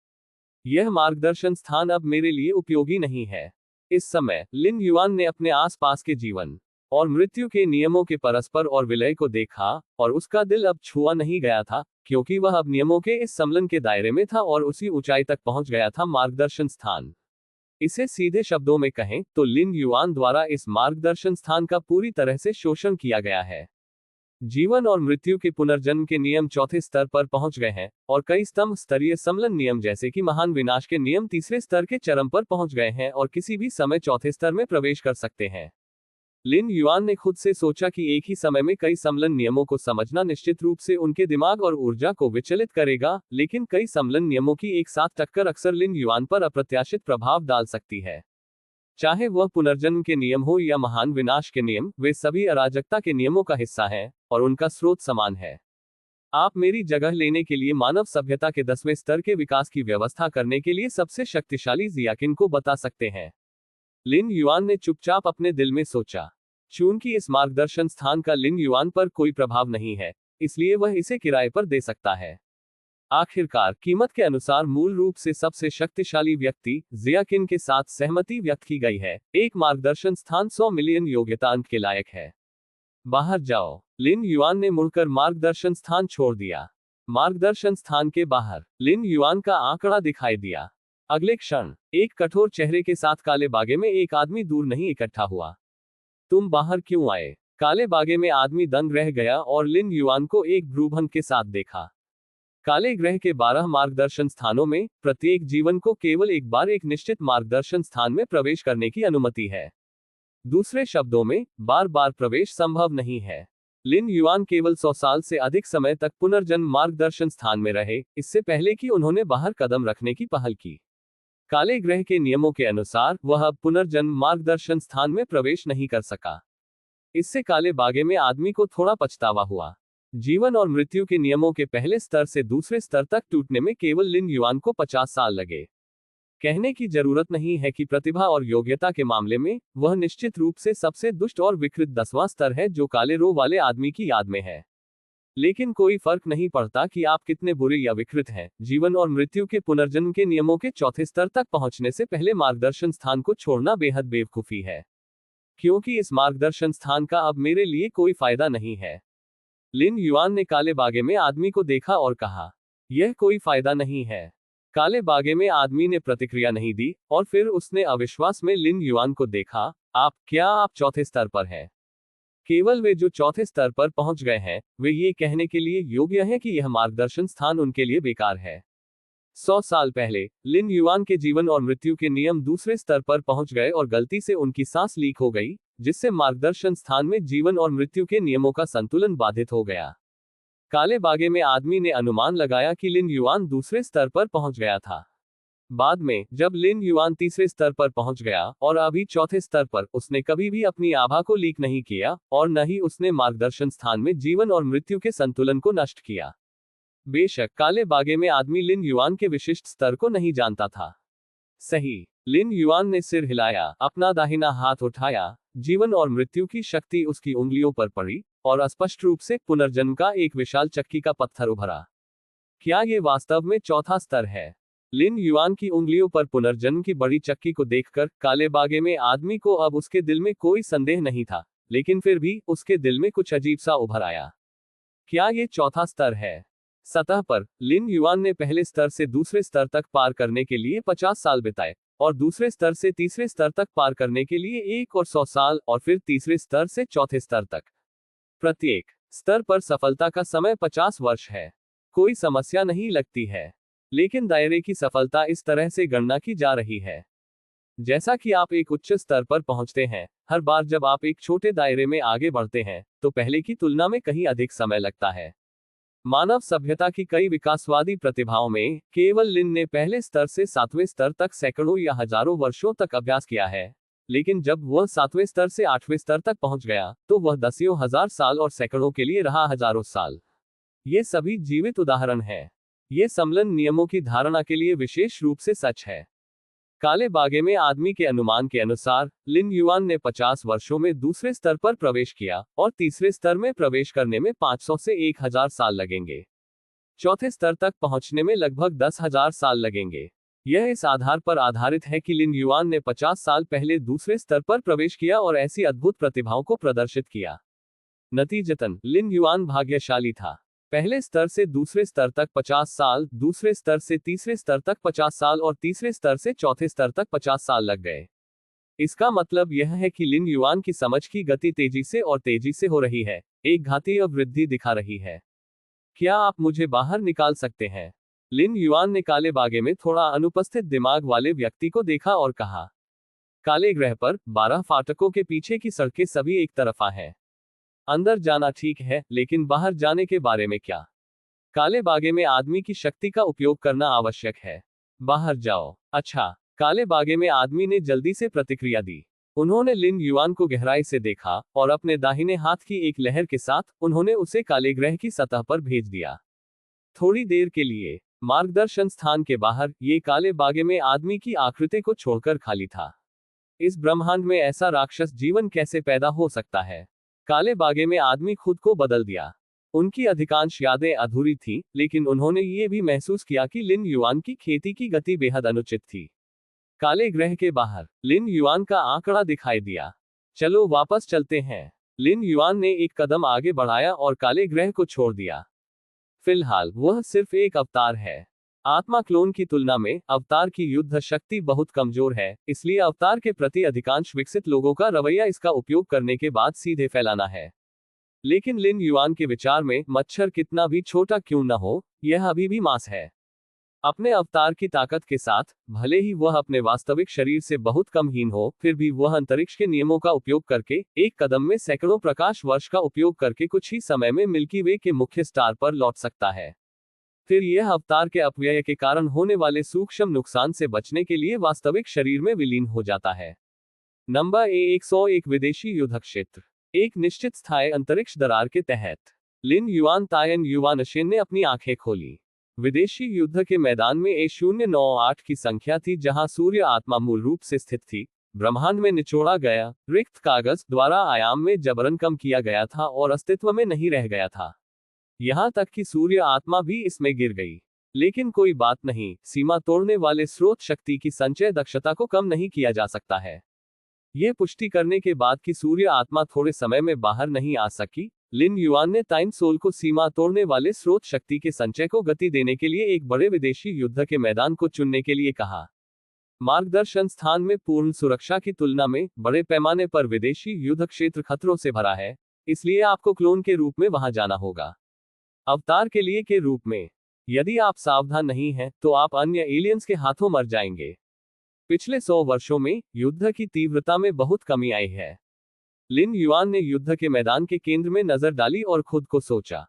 यह मार्गदर्शन स्थान अब मेरे लिए उपयोगी नहीं है। इस समय लिन युआन ने अपने आसपास के जीवन और मृत्यु के नियमों के परस्पर और विलय को देखा और उसका दिल अब छुआ नहीं गया था, क्योंकि वह अब नियमों के इस सम्मिलन के दायरे में था और उसी ऊंचाई तक पहुंच गया था। मार्गदर्शन स्थान। इसे सीधे शब्दों में कहें तो लिन युआन द्वारा इस मार्गदर्शन स्थान का पूरी तरह से शोषण किया गया है। जीवन और मृत्यु के पुनर्जन्म के नियम चौथे स्तर पर पहुंच गए हैं और कई स्तंभ स्तरीय सम्मिलन नियम जैसे कि महान विनाश के नियम तीसरे स्तर के चरम पर पहुंच गए हैं और किसी भी समय चौथे स्तर में प्रवेश कर सकते हैं। लिन युआन ने खुद से सोचा कि एक ही समय में कई सम्मिलन नियमों को समझना निश्चित रूप से उनके दिमाग और ऊर्जा को विचलित करेगा, लेकिन कई सम्मिलन नियमों की एक साथ टक्कर अक्सर लिन युआन पर अप्रत्याशित प्रभाव डाल सकती है। चाहे वह पुनर्जन्म के नियम हो या महान विनाश के नियम, वे सभी अराजकता के नियमों का हिस्सा हैं और उनका स्रोत समान है। आप मेरी जगह लेने के लिए मानव सभ्यता के 10वें स्तर के विकास की व्यवस्था करने के लिए सबसे शक्तिशाली जियाकिन को बता सकते हैं। लिन युआन ने चुपचाप अपने दिल में सोचा। चूंकि इस मार्गदर्शन स्थान का लिन युआन पर कोई प्रभाव नहीं है, इसलिए वह इसे किराए पर दे सकता है। आखिरकार कीमत के अनुसार मूल रूप से सबसे शक्तिशाली व्यक्ति जियाकिन के साथ सहमति व्यक्त की गई है। एक मार्गदर्शन स्थान 100 मिलियन योग्यता अंक के लायक है। बाहर जाओ। लिन युआन ने मुड़कर मार्गदर्शन स्थान छोड़ दिया। मार्गदर्शन स्थान के बाहर लिन युआन का आंकड़ा दिखाई दिया। अगले क्षण एक कठोर चेहरे के साथ काले बागे में एक आदमी दूर नहीं इकट्ठा हुआ। तुम बाहर क्यों आए? काले बागे में आदमी दंग रह गया और लिन युआन को एक भ्रूभंग के साथ देखा। काले ग्रह के 12 मार्गदर्शन स्थानों में प्रत्येक जीवन को केवल एक बार एक निश्चित मार्गदर्शन स्थान में प्रवेश करने की अनुमति है। दूसरे शब्दों में, बार बार प्रवेश संभव नहीं है। लिन युआन केवल 100 साल से अधिक समय तक पुनर्जन्म मार्गदर्शन स्थान में रहे, इससे पहले कि उन्होंने बाहर कदम रखने की पहल की। काले ग्रह के नियमों के अनुसार वह अब पुनर्जन्म मार्गदर्शन स्थान में प्रवेश नहीं कर सका। इससे काले बागे में आदमी को थोड़ा पछतावा हुआ। जीवन और मृत्यु के नियमों के पहले स्तर से दूसरे स्तर तक टूटने में केवल लिन युआन को 50 साल लगे। कहने की जरूरत नहीं है कि प्रतिभा और योग्यता के मामले में वह निश्चित रूप से सबसे दुष्ट और विकृत 10वां स्तर है जो काले रो वाले आदमी की याद में है। लेकिन कोई फर्क नहीं पड़ता कि आप कितने बुरे या विकृत हैं, जीवन और मृत्यु के पुनर्जन्म के नियमों के चौथे स्तर तक पहुंचने से पहले मार्गदर्शन स्थान को छोड़ना बेहद बेवकूफी है, क्योंकि इस मार्गदर्शन स्थान का अब मेरे लिए कोई फायदा नहीं है। लिन युआन ने काले बागे में आदमी को देखा और कहा, यह कोई फायदा नहीं है। काले बागे में आदमी ने प्रतिक्रिया नहीं दी और फिर उसने अविश्वास में लिन युआन को देखा। क्या आप चौथे स्तर पर हैं? केवल वे जो चौथे स्तर पर पहुंच गए हैं वे ये कहने के लिए योग्य हैं कि यह मार्गदर्शन स्थान उनके लिए बेकार है। 100 साल पहले लिन युआन के जीवन और मृत्यु के नियम दूसरे स्तर पर पहुंच गए और गलती से उनकी सांस लीक हो गई, जिससे मार्गदर्शन स्थान में जीवन और मृत्यु के नियमों का संतुलन बाधित हो गया। काले बागे में आदमी ने अनुमान लगाया कि लिन युआन दूसरे स्तर पर पहुंच गया था। बाद में जब लिन युआन तीसरे स्तर पर पहुंच गया और अभी चौथे स्तर पर, उसने कभी भी अपनी आभा को लीक नहीं किया और न ही उसने मार्गदर्शन स्थान में जीवन और मृत्यु के संतुलन को नष्ट किया। बेशक काले बागे में आदमी लिन युआन के विशिष्ट स्तर को नहीं जानता था। सही। लिन युआन ने सिर हिलाया, अपना दाहिना हाथ उठाया, जीवन और मृत्यु की शक्ति उसकी उंगलियों पर पड़ी और स्पष्ट रूप से पुनर्जन्म का एक विशाल चक्की का पत्थर उभरा। क्या ये वास्तव में चौथा स्तर है? लिन युआन की उंगलियों पर पुनर्जन्म की बड़ी चक्की को देखकर काले बागे में आदमी को अब उसके दिल में कोई संदेह नहीं था, लेकिन फिर भी उसके दिल में कुछ अजीब सा उभर आया। क्या ये चौथा स्तर है? सतह पर लिन युआन ने पहले स्तर से दूसरे स्तर तक पार करने के लिए 50 साल बिताए और दूसरे स्तर से तीसरे स्तर तक पार करने के लिए 1 और 100 साल और फिर तीसरे स्तर से चौथे स्तर तक। प्रत्येक स्तर पर सफलता का समय 50 वर्ष है। कोई समस्या नहीं लगती है, लेकिन दायरे की सफलता इस तरह से गणना की जा रही है। जैसा कि आप एक उच्च स्तर पर पहुंचते हैं, हर बार जब आप एक छोटे दायरे में आगे बढ़ते हैं तो पहले की तुलना में कहीं अधिक समय लगता है। मानव सभ्यता की कई विकासवादी प्रतिभाओं में केवल लिन ने पहले स्तर से 7वें स्तर तक सैकड़ों या हजारों वर्षों तक अभ्यास किया है, लेकिन जब वह 7वें स्तर से 8वें स्तर तक पहुंच गया तो वह दसियों हजार साल और सैकड़ों के लिए रहा हजारों साल। ये सभी जीवित उदाहरण हैं। ये सम्मेलन नियमों की धारणा के लिए विशेष रूप से सच है। काले बागे में आदमी के अनुमान के अनुसार लिन युआन ने 50 वर्षों में दूसरे स्तर पर प्रवेश किया और तीसरे स्तर में प्रवेश करने में 500 से 1000 साल लगेंगे। चौथे स्तर तक पहुंचने में लगभग 10,000 साल लगेंगे। यह इस आधार पर आधारित है कि लिन युआन ने 50 साल पहले दूसरे स्तर पर प्रवेश किया और ऐसी अद्भुत प्रतिभाओं को प्रदर्शित किया। नतीजतन लिन युआन भाग्यशाली था। पहले स्तर से दूसरे स्तर तक 50 साल, दूसरे स्तर से तीसरे स्तर तक 50 साल और तीसरे स्तर से चौथे स्तर तक 50 साल लग गए। इसका मतलब यह है कि लिन युआन की समझ की गति तेजी से और तेजी से हो रही है, एक घातीय वृद्धि दिखा रही है। क्या आप मुझे बाहर निकाल सकते हैं? लिन युआन ने काले बागे में थोड़ा अनुपस्थित दिमाग वाले व्यक्ति को देखा और कहा, काले ग्रह पर 12 फाटकों के पीछे की सड़कें सभी एक तरफा हैं। अंदर जाना ठीक है, लेकिन बाहर जाने के बारे में क्या? काले बागे में आदमी की शक्ति का उपयोग करना आवश्यक है। बाहर जाओ। अच्छा। काले बागे में आदमी ने जल्दी से प्रतिक्रिया दी। उन्होंने लिन युआन को गहराई से देखा और अपने दाहिने हाथ की एक लहर के साथ उन्होंने उसे काले ग्रह की सतह पर भेज दिया। थोड़ी देर के लिए मार्गदर्शन स्थान के बाहर ये काले बागे में आदमी की आकृति को छोड़कर खाली था। इस ब्रह्मांड में ऐसा राक्षस जीवन कैसे पैदा हो सकता है? काले बागे में आदमी खुद को बदल दिया। उनकी अधिकांश यादें अधूरी थीं, लेकिन उन्होंने ये भी महसूस किया कि लिन युआन की खेती की गति बेहद अनुचित थी। काले ग्रह के बाहर लिन युआन का आंकड़ा दिखाई दिया। चलो वापस चलते हैं। लिन युआन ने एक कदम आगे बढ़ाया और काले ग्रह को छोड़ दिया। फिलहाल वह सिर्फ एक अवतार है। आत्मा क्लोन की तुलना में अवतार की युद्ध शक्ति बहुत कमजोर है, इसलिए अवतार के प्रति अधिकांश विकसित लोगों का रवैया इसका उपयोग करने के बाद सीधे फैलाना है। लेकिन लिन युआन के विचार में मच्छर कितना भी छोटा क्यों न हो, यह अभी भी मांस है। अपने अवतार की ताकत के साथ, भले ही वह अपने वास्तविक शरीर से बहुत कम हीन हो, फिर भी वह अंतरिक्ष के नियमों का उपयोग करके एक कदम में सैकड़ों प्रकाश वर्ष का उपयोग करके कुछ ही समय में मिल्की वे के मुख्य स्टार पर लौट सकता है। फिर यह अवतार के अपव्यय के कारण होने वाले सूक्ष्म नुकसान से बचने के लिए वास्तविक शरीर में विलीन हो जाता है। नंबर 101 विदेशी युद्ध क्षेत्र। एक निश्चित स्थायी अंतरिक्ष दरार के तहत लिन युआन तायन युवानशेन ने अपनी आंखें खोली। विदेशी युद्ध के मैदान में A098 की संख्या थी, जहां सूर्य आत्मा मूल रूप से स्थित थी। ब्रह्मांड में निचोड़ा गया रिक्त कागज द्वारा आयाम में जबरन कम किया गया था और अस्तित्व में नहीं रह गया था। यहां तक कि सूर्य आत्मा भी इसमें गिर गई। लेकिन कोई बात नहीं, सीमा तोड़ने वाले स्रोत शक्ति की संचय दक्षता को कम नहीं किया जा सकता है। यह पुष्टि करने के बाद कि सूर्य आत्मा थोड़े समय में बाहर नहीं आ सकी, लिन युआन ने टाइम सोल को सीमा तोड़ने वाले स्रोत शक्ति के संचय को गति देने के लिए एक बड़े विदेशी युद्ध के मैदान को चुनने के लिए कहा। मार्गदर्शन स्थान में पूर्ण सुरक्षा की तुलना में बड़े पैमाने पर विदेशी युद्ध क्षेत्र खतरों से भरा है, इसलिए आपको क्लोन के रूप में वहां जाना होगा। अवतार के लिए के रूप में। यदि आप सावधान नहीं हैं, तो आप अन्य एलियंस के हाथों मर जाएंगे। पिछले 100 वर्षों में युद्ध की तीव्रता में बहुत कमी आई है। लिन युआन ने युद्ध के मैदान के केंद्र में नजर डाली और खुद को सोचा,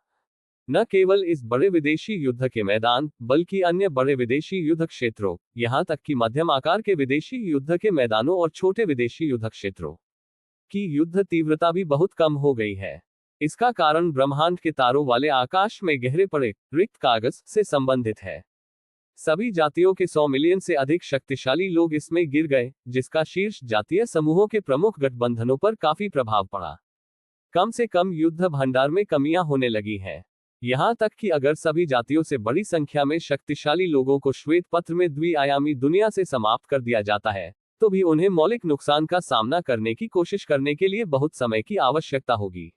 न केवल इस बड़े विदेशी युद्ध के मैदान, बल्कि अन्य बड़े विदेशी युद्ध क्षेत्रों, यहां तक कि मध्यम आकार के विदेशी युद्ध के मैदानों और छोटे विदेशी युद्ध क्षेत्रों की युद्ध तीव्रता भी बहुत कम हो गई है। इसका कारण ब्रह्मांड के तारों वाले आकाश में गहरे पड़े रिक्त कागज से संबंधित है। सभी जातियों के 100 मिलियन से अधिक शक्तिशाली लोग इसमें गिर गए, जिसका शीर्ष जातीय समूहों के प्रमुख गठबंधनों पर काफी प्रभाव पड़ा। कम से कम युद्ध भंडार में कमियां होने लगी हैं। यहां तक कि अगर सभी जातियों से बड़ी संख्या में शक्तिशाली लोगों को श्वेत पत्र में द्विआयामी दुनिया से समाप्त कर दिया जाता है, तो भी उन्हें मौलिक नुकसान का सामना करने की कोशिश करने के लिए बहुत समय की आवश्यकता होगी।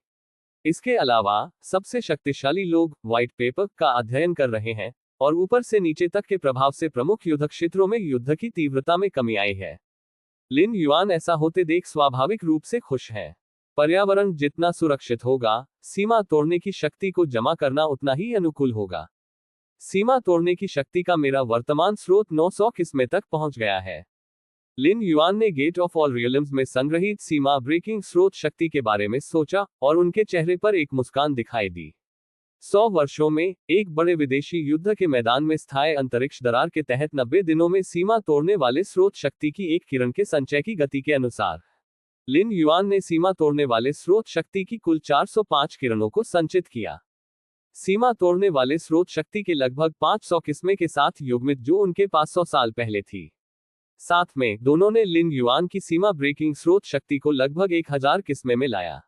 इसके अलावा सबसे शक्तिशाली लोग व्हाइट पेपर का अध्ययन कर रहे हैं और ऊपर से नीचे तक के प्रभाव से प्रमुख युद्ध क्षेत्रों में युद्ध की तीव्रता में कमी आई है। लिन युआन ऐसा होते देख स्वाभाविक रूप से खुश हैं। पर्यावरण जितना सुरक्षित होगा, सीमा तोड़ने की शक्ति को जमा करना उतना ही अनुकूल होगा। सीमा तोड़ने की शक्ति का मेरा वर्तमान स्रोत 900 किस्में तक पहुंच गया है। लिन युआन ने गेट ऑफ ऑल रियल्म्स में संग्रहित सीमा ब्रेकिंग स्रोत शक्ति के बारे में सोचा और उनके चेहरे पर एक मुस्कान दिखाई दी। 100 वर्षों में एक बड़े विदेशी युद्ध के मैदान में स्थायी अंतरिक्ष दरार के तहत 90 दिनों में सीमा तोड़ने वाले स्रोत शक्ति की एक किरण के संचय की गति के अनुसार लिन युआन ने सीमा तोड़ने वाले स्रोत शक्ति की कुल 405 किरणों को संचित किया। सीमा तोड़ने वाले स्रोत शक्ति के लगभग 500 किस्में के साथ युग्मित, जो उनके 500 साल पहले थी। साथ में दोनों ने लिन युआन की सीमा ब्रेकिंग स्रोत शक्ति को लगभग 1000 किस्में में लाया।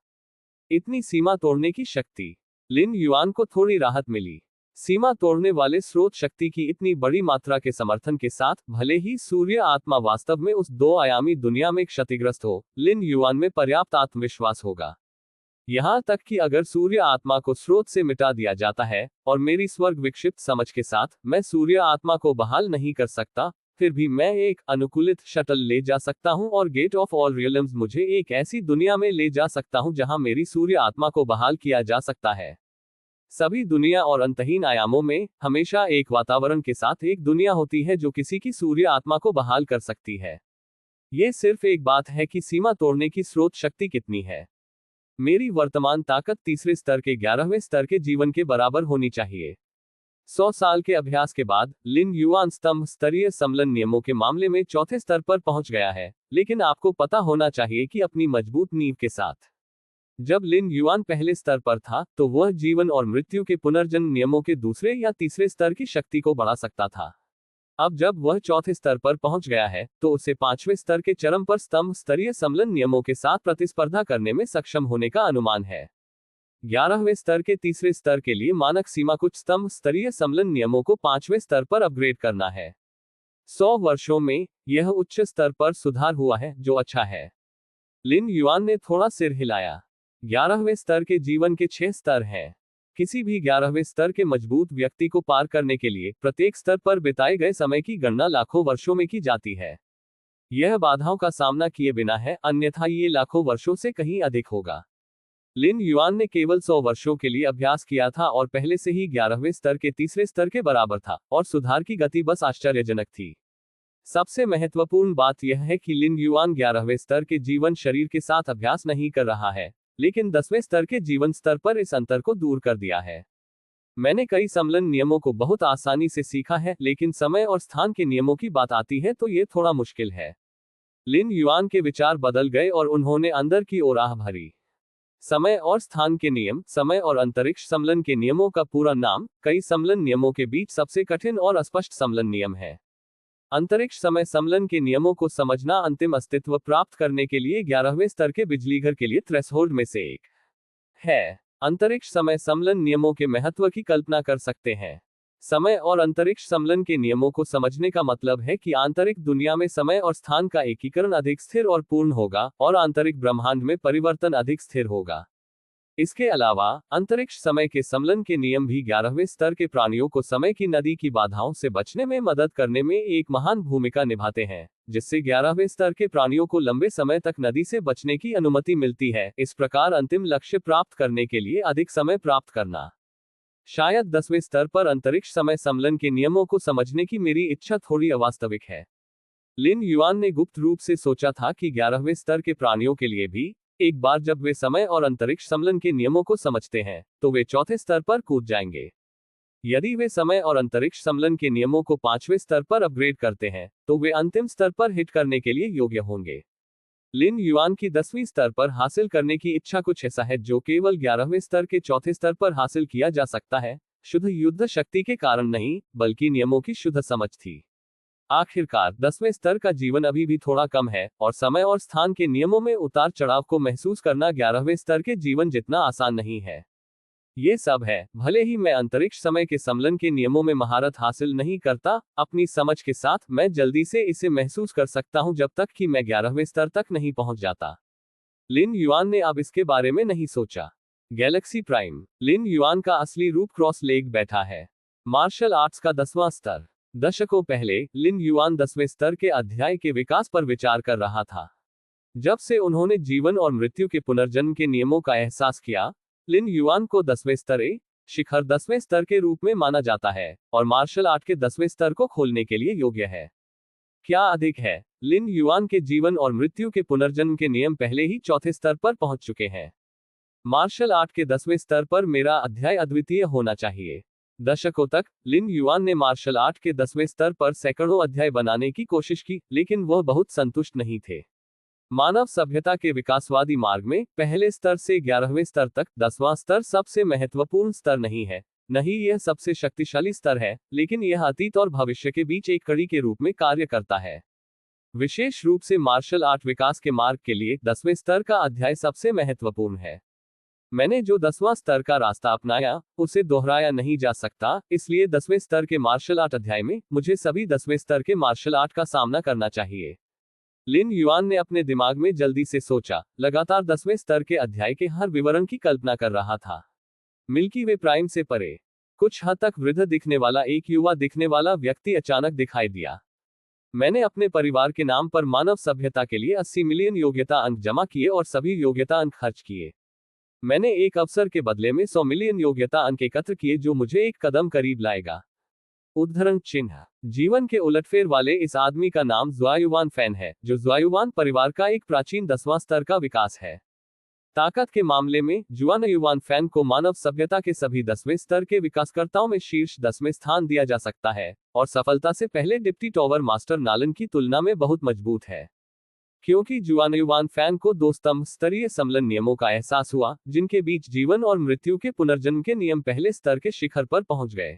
इतनी सीमा तोड़ने की शक्ति। लिन युआन को थोड़ी राहत मिली। सीमा तोड़ने वाले स्रोत शक्ति की इतनी बड़ी मात्रा के समर्थन के साथ, भले ही सूर्य आत्मा वास्तव में उस 2 आयामी दुनिया में क्षतिग्रस्त हो, लिन युआन में पर्याप्त आत्मविश्वास होगा। यहां तक कि अगर सूर्य आत्मा को स्रोत से मिटा दिया जाता है और मेरी स्वर्ग विक्षिप्त समझ के साथ मैं सूर्य आत्मा को बहाल नहीं कर सकता, फिर भी मैं एक अनुकूलित शटल ले जा सकता हूं और गेट ऑफ ऑल रियल्म्स मुझे एक ऐसी दुनिया में ले जा सकता हूं जहां मेरी सूर्य आत्मा को बहाल किया जा सकता है। सभी दुनिया और अंतहीन आयामों में हमेशा एक वातावरण के साथ एक दुनिया होती है जो किसी की सूर्य आत्मा को बहाल कर सकती है। यह सिर्फ एक बात है कि सीमा तोड़ने की स्रोत शक्ति कितनी है। मेरी वर्तमान ताकत तीसरे स्तर के 11वें स्तर के जीवन के बराबर होनी चाहिए। 100 साल के अभ्यास के बाद लिन युआन स्तंभ स्तरीय सम्मेलन नियमों के मामले में चौथे स्तर पर पहुंच गया है, लेकिन आपको पता होना चाहिए कि अपनी मजबूत नींव के साथ। जब लिन युआन पहले स्तर पर था, तो वह जीवन और मृत्यु के पुनर्जन्म नियमों के दूसरे या तीसरे स्तर की शक्ति को बढ़ा सकता था। अब जब वह चौथे स्तर पर पहुंच गया है, तो उसे 5वें स्तर के चरम पर स्तंभ स्तरीय सम्मेलन नियमों के साथ प्रतिस्पर्धा करने में सक्षम होने का अनुमान है। 11वें स्तर के तीसरे स्तर के लिए मानक सीमा कुछ स्तंभ स्तरीय सम्मेलन नियमों को 5वें स्तर पर अपग्रेड करना है। 100 वर्षों में यह उच्च स्तर पर सुधार हुआ है, जो अच्छा है। लिन युआन ने थोड़ा सिर हिलाया। 11वें स्तर के जीवन के 6 स्तर हैं। किसी भी 11वें स्तर के मजबूत व्यक्ति को पार करने के लिए प्रत्येक स्तर पर बिताए गए समय की गणना लाखों वर्षों में की जाती है। यह बाधाओं का सामना किए बिना है, अन्यथा ये लाखों वर्षों से कहीं अधिक होगा। लिन युआन ने केवल 100 वर्षों के लिए अभ्यास किया था और पहले से ही 11वें स्तर के तीसरे स्तर के बराबर था, और सुधार की गति बस आश्चर्यजनक थी। सबसे महत्वपूर्ण बात यह है कि लिन युआन 11वें स्तर के जीवन शरीर के साथ अभ्यास नहीं कर रहा है, लेकिन 10वें स्तर के जीवन स्तर पर इस अंतर को दूर कर दिया है। मैंने कई सम्मेलन नियमों को बहुत आसानी से सीखा है, लेकिन समय और स्थान के नियमों की बात आती है तो ये थोड़ा मुश्किल है। लिन युआन के विचार बदल गए और उन्होंने अंदर की ओर आह भरी। समय और स्थान के नियम। समय और अंतरिक्ष समलन के नियमों का पूरा नाम। कई समलन नियमों के बीच सबसे कठिन और अस्पष्ट समलन नियम है। अंतरिक्ष समय समलन के नियमों को समझना अंतिम अस्तित्व प्राप्त करने के लिए 11वें स्तर के बिजलीघर के लिए थ्रेशोल्ड में से एक है। अंतरिक्ष समय समलन नियमों के महत्व की कल्पना कर सकते हैं। समय और अंतरिक्ष समलन के नियमों को समझने का मतलब है कि आंतरिक दुनिया में समय और स्थान का एकीकरण अधिक स्थिर और पूर्ण होगा और आंतरिक ब्रह्मांड में परिवर्तन अधिक स्थिर होगा। इसके अलावा अंतरिक्ष समय के समलन के नियम भी 11वें स्तर के प्राणियों को समय की नदी की बाधाओं से बचने में मदद करने में एक महान भूमिका निभाते हैं, जिससे 11वें स्तर के प्राणियों को लंबे समय तक नदी से बचने की अनुमति मिलती है। इस प्रकार अंतिम लक्ष्य प्राप्त करने के लिए अधिक समय प्राप्त करना। शायद 10वें स्तर पर अंतरिक्ष समय समलन के नियमों को समझने की मेरी इच्छा थोड़ी अवास्तविक है। लिन युआन ने गुप्त रूप से सोचा था कि 11वें स्तर के प्राणियों के लिए भी एक बार जब वे समय और अंतरिक्ष समलन के नियमों को समझते हैं तो वे चौथे स्तर पर कूद जाएंगे। यदि वे समय और अंतरिक्ष समलन के नियमों को 5वें स्तर पर अपग्रेड करते हैं तो वे अंतिम स्तर पर हिट करने के लिए योग्य होंगे। लिन युआन की 10वीं स्तर पर हासिल करने की इच्छा कुछ ऐसा है जो केवल 11वें स्तर के चौथे स्तर पर हासिल किया जा सकता है। शुद्ध युद्ध शक्ति के कारण नहीं, बल्कि नियमों की शुद्ध समझ थी। आखिरकार 10वें स्तर का जीवन अभी भी थोड़ा कम है और समय और स्थान के नियमों में उतार चढ़ाव को महसूस करना 11वें स्तर के जीवन जितना आसान नहीं है। ये सब है, भले ही मैं अंतरिक्ष समय के समलन के नियमों में महारत हासिल नहीं करता, अपनी समझ के साथ मैं जल्दी से इसे महसूस कर सकता हूं जब तक कि मैं 11वें स्तर तक नहीं पहुंच जाता। लिन युआन ने अब इसके बारे में नहीं सोचा। Galaxy prime. लिन युआन का असली रूप क्रॉस लेग बैठा है। मार्शल आर्ट्स का 10वां स्तर। दशकों पहले लिन युआन 10वें स्तर के अध्याय के विकास पर विचार कर रहा था। जब से उन्होंने जीवन और मृत्यु के पुनर्जन्म के नियमों का एहसास किया, लिन युआन को 10वें स्तर शिखर 10वें स्तर के रूप में माना जाता है और मार्शल आर्ट के 10वें स्तर को खोलने के लिए योग्य है। क्या अधिक है, लिन युआन के जीवन और मृत्यु के पुनर्जन्म के नियम पहले ही चौथे स्तर पर पहुंच चुके हैं। मार्शल आर्ट के 10वें स्तर पर मेरा अध्याय अद्वितीय होना चाहिए। दशकों तक लिन युआन ने मार्शल आर्ट के 10वें स्तर पर सैकड़ों अध्याय बनाने की कोशिश की, लेकिन वह बहुत संतुष्ट नहीं थे। मानव सभ्यता के विकासवादी मार्ग में पहले स्तर से 11वें स्तर तक 10वां स्तर सबसे महत्वपूर्ण स्तर नहीं है, नहीं यह सबसे शक्तिशाली स्तर है, लेकिन यह अतीत और भविष्य के बीच एक कड़ी के रूप में कार्य करता है। विशेष रूप से मार्शल आर्ट विकास के मार्ग के लिए 10वें स्तर का अध्याय सबसे महत्वपूर्ण है। मैंने जो 10वां स्तर का रास्ता अपनाया उसे दोहराया नहीं जा सकता, इसलिए 10वें स्तर के मार्शल आर्ट अध्याय में मुझे सभी 10वें स्तर के मार्शल आर्ट का सामना करना चाहिए। लिन युआन ने अपने दिमाग में जल्दी से सोचा, लगातार 10वें स्तर के अध्याय के हर विवरण की कल्पना कर रहा था। मिल्की वे प्राइम से परे कुछ हद तक वृद्ध दिखने वाला एक युवा दिखने वाला व्यक्ति अचानक दिखाई दिया। मैंने अपने परिवार के नाम पर मानव सभ्यता के लिए 80 मिलियन योग्यता अंक जमा किए और सभी योग्यता अंक खर्च किए। मैंने एक अवसर के बदले में 100 मिलियन योग्यता अंक एकत्र किए जो मुझे एक कदम करीब लाएगा। उद्धरण चिन्ह। जीवन के उलटफेर वाले इस आदमी का नाम ज़ुआयुवान फैन है, जो ज़ुआयुवान परिवार का एक प्राचीन 10वां स्तर का विकास है। ताकत के मामले में ज़ुआयुवान फैन को मानव सभ्यता के सभी 10वें स्तर के विकासकर्ताओं में शीर्ष 10 में स्थान दिया जा सकता है और सफलता से पहले डिप्टी टॉवर मास्टर नालन की तुलना में बहुत मजबूत है। क्योंकि ज़ुआयुवान फैन को 2 स्तंभ स्तरीय समलन नियमों का एहसास हुआ, जिनके बीच जीवन और मृत्यु के पुनर्जन्म के नियम पहले स्तर के शिखर पर पहुंच गए।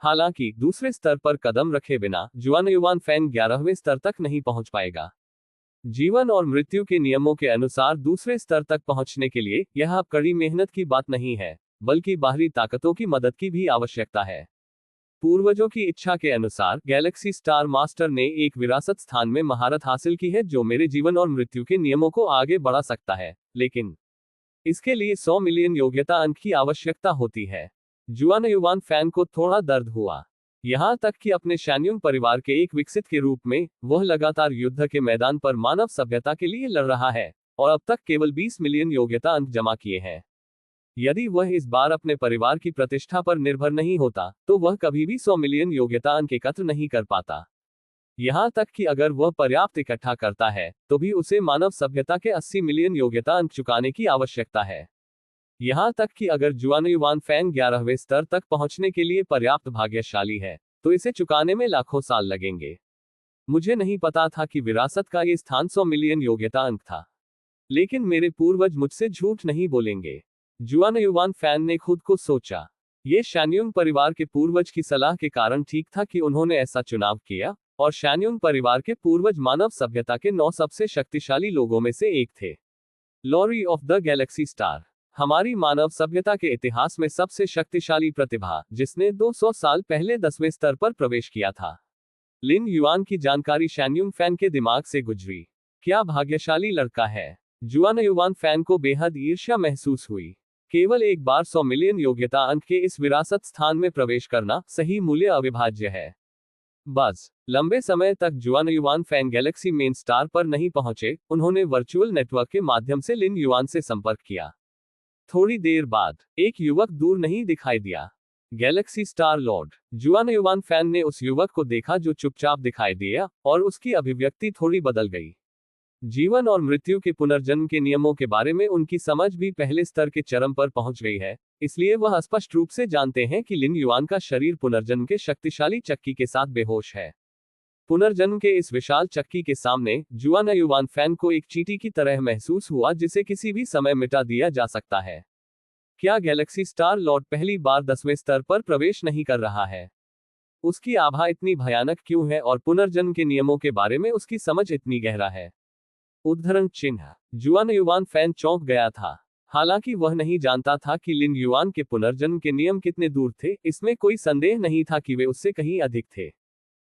हालांकि दूसरे स्तर पर कदम रखे बिना ज़ुआयुवान फैन 11वें स्तर तक नहीं पहुंच पाएगा। जीवन और मृत्यु के नियमों के अनुसार दूसरे स्तर तक पहुंचने के लिए यह अब कड़ी मेहनत की बात नहीं है, बल्कि बाहरी ताकतों की मदद की भी आवश्यकता है। पूर्वजों की इच्छा के अनुसार गैलेक्सी स्टार मास्टर ने एक विरासत स्थान में महारत हासिल की है जो मेरे जीवन और मृत्यु के नियमों को आगे बढ़ा सकता है, लेकिन इसके लिए 100 मिलियन योग्यता अंक की आवश्यकता होती है। ज़ुआयुवान फैन को थोड़ा दर्द हुआ, यहां तक कि अपने शैन्युंग परिवार के एक विकसित के रूप में वह लगातार युद्ध के मैदान पर मानव सभ्यता के लिए लड़ रहा है और अब तक केवल 20 मिलियन योग्यता अंक जमा किए हैं। यदि वह इस बार अपने परिवार की प्रतिष्ठा पर निर्भर नहीं होता तो वह कभी भी 100 मिलियन योग्यता अंक एकत्र नहीं कर पाता। यहां तक कि अगर वह पर्याप्त इकट्ठा करता है तो भी उसे मानव सभ्यता के 80 मिलियन योग्यता अंक चुकाने की आवश्यकता है। यहां तक कि अगर ज़ुआयुवान फैन 11वें स्तर तक पहुंचने के लिए पर्याप्त भाग्यशाली है तो इसे चुकाने में लाखों साल लगेंगे। मुझे नहीं पता था कि विरासत का ये स्थान 100 मिलियन योग्यता अंक था। लेकिन मेरे पूर्वज मुझसे झूठ नहीं बोलेंगे। जुआन युवान फैन ने खुद को सोचा। ये शान्युंग परिवार के पूर्वज की सलाह के कारण ठीक था कि उन्होंने ऐसा चुनाव किया, और शान्युंग परिवार के पूर्वज मानव सभ्यता के 9 सबसे शक्तिशाली लोगों में से एक थे। Lori of the galaxy star, हमारी मानव सभ्यता के इतिहास में सबसे शक्तिशाली प्रतिभा, जिसने 200 साल पहले 10वें स्तर पर प्रवेश किया था। लिन युआन की जानकारी शान्युंग फैन के दिमाग से गुजरी। क्या भाग्यशाली लड़का है। जुआन युवान फैन को बेहद ईर्ष्या महसूस हुई। केवल एक बार 100 मिलियन योग्यता अंक के इस विरासत स्थान में प्रवेश करना सही मूल्य अविभाज्य है। बस लंबे समय तक जुआन युवान फैन गैलेक्सी मेन स्टार पर नहीं पहुंचे, उन्होंने वर्चुअल नेटवर्क के माध्यम से लिन युआन से संपर्क किया। थोड़ी देर बाद एक युवक दूर नहीं दिखाई दिया। Galaxy star Lord. जुआन युवान फैन ने उस युवक को देखा जो चुपचाप दिखाई दिया, और उसकी अभिव्यक्ति थोड़ी बदल गई। जीवन और मृत्यु के पुनर्जन्म के नियमों के बारे में उनकी समझ भी पहले स्तर के चरम पर पहुंच गई है, इसलिए वह स्पष्ट रूप से जानते हैं कि लिन युआन का शरीर पुनर्जन्म के शक्तिशाली चक्की के साथ बेहोश है। पुनर्जन्म के इस विशाल चक्की के सामने जुआन युवान फैन को एक चींटी की तरह महसूस हुआ, जिसे किसी भी समय मिटा दिया जा सकता है। क्या गैलेक्सी स्टार लॉर्ड पहली बार 10वें स्तर पर प्रवेश नहीं कर रहा है? उसकी आभा इतनी भयानक क्यों है, और पुनर्जन्म के नियमों के बारे में उसकी समझ इतनी गहरा है? उद्धरण चिन्ह। जुआन युवान फैन चौंक गया था। हालांकि वह नहीं जानता था कि लिन युआन के पुनर्जन्म के नियम कितने दूर थे, इसमें कोई संदेह नहीं था कि वे उससे कहीं अधिक थे।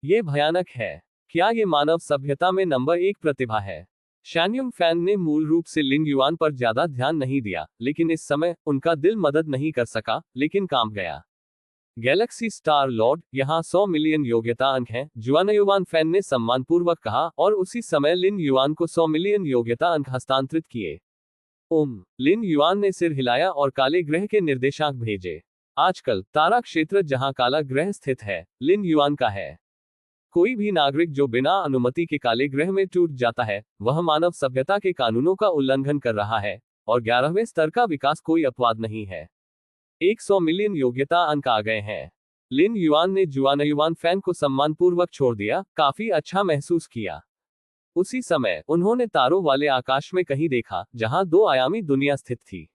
ये भयानक है। क्या ये मानव सभ्यता में नंबर 1 प्रतिभा है? शान्युंग फैन ने मूल रूप से लिन युआन पर ज्यादा ध्यान नहीं दिया, लेकिन इस समय उनका दिल मदद नहीं कर सका, लेकिन काम गया। गैलेक्सी स्टार लॉर्ड, यहाँ 100 मिलियन योग्यता अंक हैं, जुआन युवान फैन ने सम्मानपूर्वक कहा, और उसी समय लिन युआन को 100 मिलियन योग्यता अंक हस्तांतरित किए। लिन युआन ने सिर हिलाया और काले ग्रह के निर्देशांक भेजे। आजकल तारा क्षेत्र जहां काला ग्रह स्थित है, लिन युआन का है। कोई भी नागरिक जो बिना अनुमति के काले ग्रह में टूट जाता है, वह मानव सभ्यता के कानूनों का उल्लंघन कर रहा है, और 11वें स्तर का विकास कोई अपवाद नहीं है। 100 मिलियन योग्यता अंक आ गए हैं। लिन युआन ने जुआन युवान फैन को सम्मानपूर्वक छोड़ दिया, काफी अच्छा महसूस किया। उसी समय उन्होंने तारों वाले आकाश में कहीं देखा, जहां 2 आयामी दुनिया स्थित थी।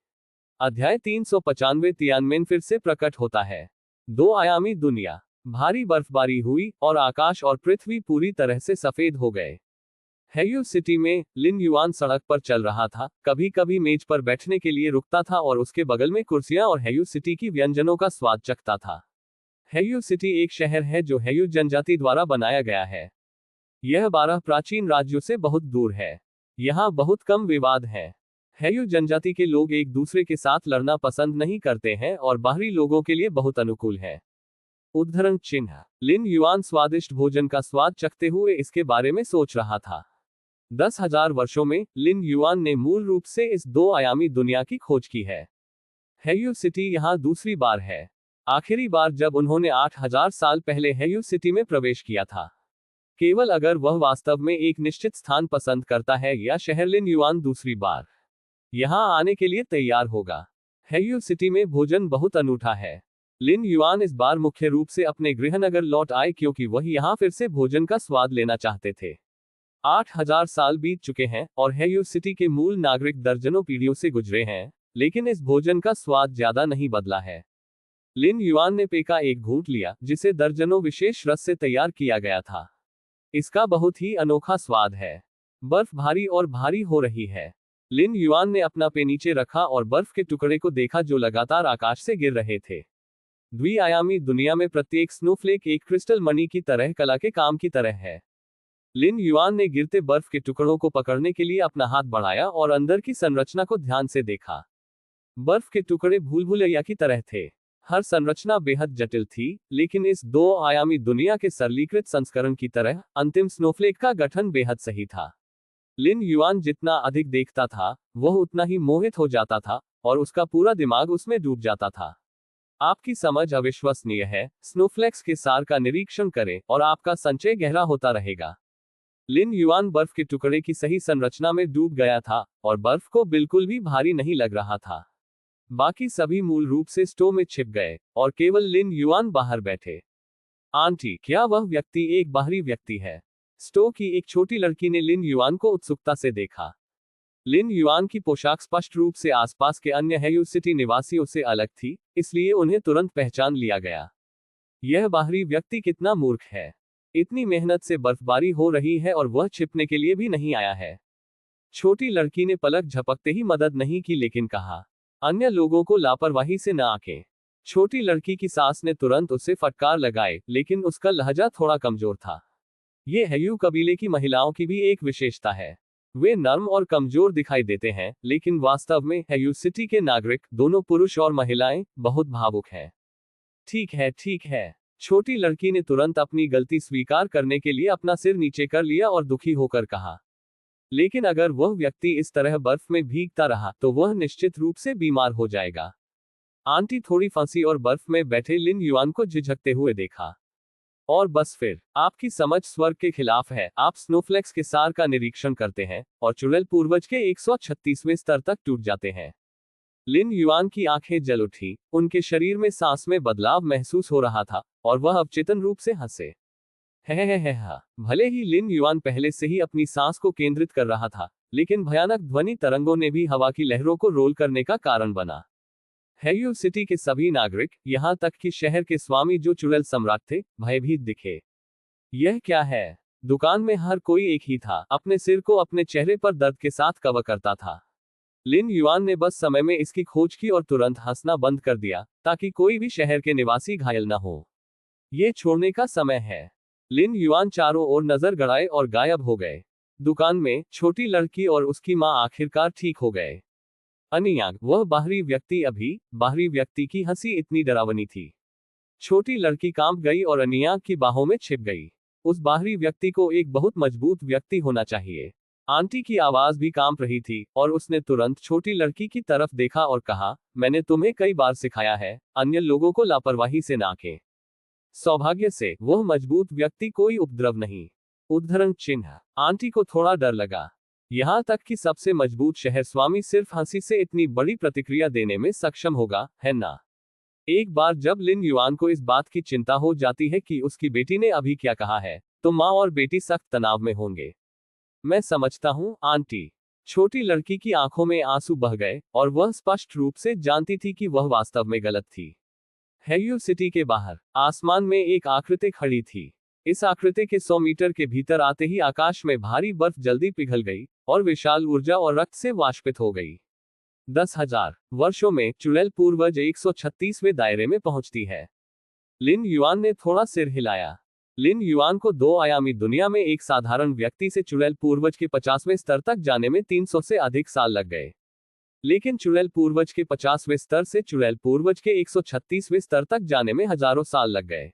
अध्याय 395 तियानमेन फिर से प्रकट होता है। 2 आयामी दुनिया। भारी बर्फबारी हुई, और आकाश और पृथ्वी पूरी तरह से सफेद हो गए। हेयू सिटी में लिन युआन सड़क पर चल रहा था, कभी कभी मेज पर बैठने के लिए रुकता था और उसके बगल में कुर्सियां और हेयू सिटी की व्यंजनों का स्वाद चखता था। हेयू सिटी एक शहर है जो हेयू जनजाति द्वारा बनाया गया है। यह 12 प्राचीन राज्यों से बहुत दूर है। यहाँ बहुत कम विवाद हैं। हेयू जनजाति के लोग एक दूसरे के साथ लड़ना पसंद नहीं करते हैं, और बाहरी लोगों के लिए बहुत अनुकूल है। उद्धरण चिन्ह। लिन युआन स्वादिष्ट भोजन का स्वाद चखते हुए इसके बारे में सोच रहा था। 10,000 वर्षों में लिन युआन ने मूल रूप से इस 2 आयामी दुनिया की खोज की है। हेयू सिटी यहाँ दूसरी बार है। आखिरी बार जब उन्होंने 8,000 साल पहले हेयू सिटी में प्रवेश किया था। केवल अगर वह वास्तव में एक निश्चित स्थान पसंद करता है या शहर, लिन युआन दूसरी बार यहाँ आने के लिए तैयार होगा। हेयू सिटी में भोजन बहुत अनूठा है। लिन युआन इस बार मुख्य रूप से अपने गृहनगर लौट आए, क्योंकि वह यहाँ फिर से भोजन का स्वाद लेना चाहते थे। 8,000 साल बीत चुके हैं, और हेयू सिटी के मूल नागरिक दर्जनों पीढ़ियों से गुजरे हैं, लेकिन इस भोजन का स्वाद ज्यादा नहीं बदला है। लिन युआन ने पे का एक घूंट लिया, जिसे दर्जनों विशेष रस से तैयार किया गया था। इसका बहुत ही अनोखा स्वाद है। बर्फ भारी और भारी हो रही है। लिन युआन ने अपना पे नीचे रखा और बर्फ के टुकड़े को देखा जो लगातार आकाश से गिर रहे थे। द्विआयामी दुनिया में प्रत्येक स्नोफ्लेक एक क्रिस्टल मणि की तरह कला के काम की तरह है। लिन युआन ने गिरते बर्फ के टुकड़ों को पकड़ने के लिए अपना हाथ बढ़ाया और अंदर की संरचना को ध्यान से देखा। बर्फ के टुकड़े भूल-भुलैया की तरह थे। हर संरचना बेहद जटिल थी, लेकिन इस 2 आयामी दुनिया के सरलीकृत संस्करण की तरह अंतिम स्नोफ्लेक का गठन बेहद सही था। लिन युआन जितना अधिक देखता था, वह उतना ही मोहित हो जाता था, और उसका पूरा दिमाग उसमें डूब जाता था। आपकी समझ अविश्वसनीय है। स्नोफ्लेक्स के सार का निरीक्षण करें, और आपका संचय गहरा होता रहेगा। लिन युआन बर्फ के टुकड़े की सही संरचना में डूब गया था, और बर्फ को बिल्कुल भी भारी नहीं लग रहा था। बाकी सभी मूल रूप से स्टो में छिप गए, और केवल लिन युआन बाहर बैठे। आंटी, क्या वह व्यक्ति एक बाहरी व्यक्ति है? स्टो की एक छोटी लड़की ने लिन युआन को उत्सुकता से देखा। लिन युआन की पोशाक स्पष्ट रूप से आसपास के अन्य हैयू सिटी निवासियों से अलग थी, इसलिए उन्हें तुरंत पहचान लिया गया। यह बाहरी व्यक्ति कितना मूर्ख है। इतनी मेहनत से बर्फबारी हो रही है और वह छिपने के लिए भी नहीं आया है। छोटी लड़की ने पलक झपकते ही मदद नहीं की लेकिन कहा, अन्य लोगों को लापरवाही से न आंकें। छोटी लड़की की सास ने तुरंत उसे फटकार लगाए, लेकिन उसका लहजा थोड़ा कमजोर था। ये हैयू कबीले की महिलाओं की भी एक विशेषता है। वे नर्म और कमजोर दिखाई देते हैं, लेकिन वास्तव में हैयू सिटी के नागरिक, दोनों पुरुष और महिलाएं, बहुत भावुक हैं। ठीक है, ठीक है। छोटी लड़की ने तुरंत अपनी गलती स्वीकार करने के लिए अपना सिर नीचे कर लिया और दुखी होकर कहा, लेकिन अगर वह व्यक्ति इस तरह बर्फ में भीगता रहा तो वह निश्चित रूप से बीमार हो जाएगा। आंटी थोड़ी फंसी और बर्फ में बैठे लिन युआन को झिझकते हुए देखा। और बस फिर, आपकी समझ स्वर्ग के खिलाफ है। आप स्नोफ्लेक्स के सार का निरीक्षण करते हैं और चुड़ैल पूर्वज के 136वें स्तर तक टूट जाते हैं। लिन युआन की आंखें जल उठी, उनके शरीर में सांस में बदलाव महसूस हो रहा था और वह अवचेतन रूप से हंसे। है। भले ही लिन युआन पहले से ही अपनी सांस को केंद्रित कर रहा था, लेकिन भयानक ध्वनि तरंगों ने भी हवा की लहरों को रोल करने का कारण बना। हैयू सिटी के सभी नागरिक, यहां तक कि शहर के स्वामी जो चुड़ैल सम्राट थे, भयभीत दिखे। यह क्या है? दुकान में हर कोई एक ही था, अपने सिर को अपने चेहरे पर दर्द के साथ कवर करता था। लिन युआन ने बस समय में इसकी खोज की और तुरंत हंसना बंद कर दिया, ताकि कोई भी शहर के निवासी घायल न हो। ये छोड़ने का समय है। लिन युआन चारों ओर नजर गड़ाए और गायब हो गए। दुकान में छोटी लड़की और उसकी मां आखिरकार ठीक हो गए। अनियांग, वह बाहरी व्यक्ति की हंसी इतनी डरावनी थी। छोटी लड़की कांप गई और अनियांग की बाहों में छिप गई। उस बाहरी व्यक्ति को एक बहुत मजबूत व्यक्ति होना चाहिए। आंटी की आवाज भी कांप रही थी और उसने तुरंत छोटी लड़की की तरफ देखा और कहा, मैंने तुम्हें कई बार सिखाया है, अन्य लोगों को लापरवाही से ना आंकें। सौभाग्य से, वह मजबूत व्यक्ति कोई उपद्रव नहीं। उद्धरण चिन्ह। आंटी को थोड़ा डर लगा। यहां तक कि सबसे मजबूत शहर स्वामी सिर्फ हंसी से इतनी बड़ी प्रतिक्रिया देने में सक्षम होगा, है ना? एक बार जब लिन युआन को इस बात की चिंता हो जाती है कि उसकी बेटी ने अभी क्या कहा है, तो माँ और बेटी सख्त तनाव में होंगे। मैं समझता हूँ, आंटी। छोटी लड़की की आंखों में आंसू बह गए और वह स्पष्ट रूप से जानती थी कि वह वास्तव में गलत थी। हैयू सिटी के बाहर आसमान में एक आकृति खड़ी थी। इस आकृति के 100 मीटर के भीतर आते ही आकाश में भारी बर्फ जल्दी पिघल गई और विशाल ऊर्जा और रक्त से वाष्पित हो गई। 10,000 वर्षों में चुड़ैल पूर्वज 136वें दायरे में पहुंचती है। लिन युआन ने थोड़ा सिर हिलाया। लिन युआन को 2 आयामी दुनिया में एक साधारण व्यक्ति से चुड़ैल पूर्वज के 50वें स्तर तक जाने में 300 से अधिक साल लग गए। लेकिन चुड़ैल पूर्वज के 50वें स्तर से चुड़ैल पूर्वज के 136वें स्तर तक जाने में हजारों साल लग गए।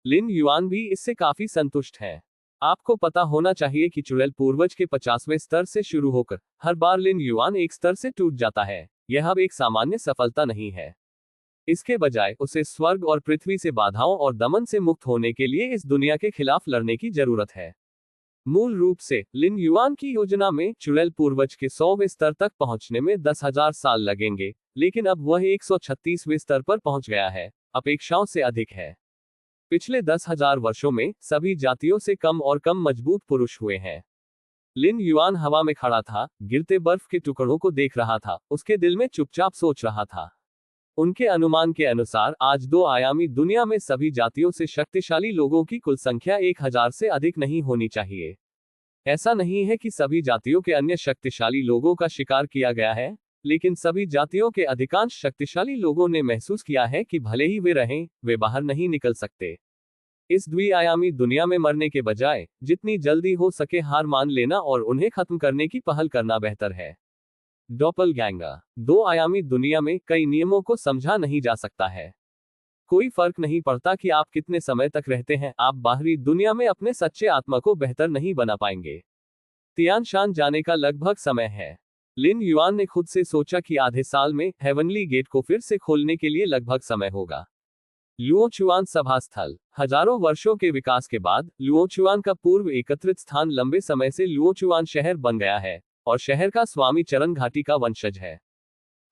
लिन युआन भी इससे काफी संतुष्ट है। आपको पता होना चाहिए कि चुड़ैल पूर्वज के 50वें स्तर से शुरू होकर हर बार लिन युआन एक स्तर से टूट जाता है। यह अब एक सामान्य सफलता नहीं है। इसके बजाय उसे स्वर्ग और पृथ्वी से बाधाओं और दमन से मुक्त होने के लिए इस दुनिया के खिलाफ लड़ने की जरूरत है। मूल रूप से, लिन युआन की योजना में चुड़ैल पूर्वज के 100वें स्तर तक पहुंचने में 10,000 साल लगेंगे, लेकिन अब वह 136वें स्तर पर पहुंच गया है, अपेक्षाओं से अधिक है। पिछले 10,000 वर्षों में सभी जातियों से कम और कम मजबूत पुरुष हुए हैं। लिन युआन हवा में खड़ा था, गिरते बर्फ के टुकड़ों को देख रहा था, उसके दिल में चुपचाप सोच रहा था। उनके अनुमान के अनुसार आज 2 आयामी दुनिया में सभी जातियों से शक्तिशाली लोगों की कुल संख्या 1000 से अधिक नहीं होनी चाहिए। ऐसा नहीं है कि सभी जातियों के अन्य शक्तिशाली लोगों का शिकार किया गया है, लेकिन सभी जातियों के अधिकांश शक्तिशाली लोगों ने महसूस किया है कि भले ही वे रहें, वे बाहर नहीं निकल सकते। इस द्विआयामी दुनिया में मरने के बजाय जितनी जल्दी हो सके हार मान लेना और उन्हें खत्म करने की पहल करना बेहतर है। डॉपलगैंगर। 2 आयामी दुनिया में कई नियमों को समझा नहीं जा सकता है। कोई फर्क नहीं पड़ता कि आप कितने समय तक रहते हैं, आप बाहरी दुनिया में अपने सच्चे आत्मा को बेहतर नहीं बना पाएंगे। तियान शान जाने का लगभग समय है। लिन युआन ने खुद से सोचा कि आधे साल में हेवनली गेट को फिर से खोलने के लिए लगभग समय होगा। लुओचुआन सभा स्थल। हजारों वर्षों के विकास के बाद लुओचुआन का पूर्व एकत्रित स्थान लंबे समय से लुओचुआन शहर बन गया है और शहर का स्वामी चरण घाटी का वंशज है।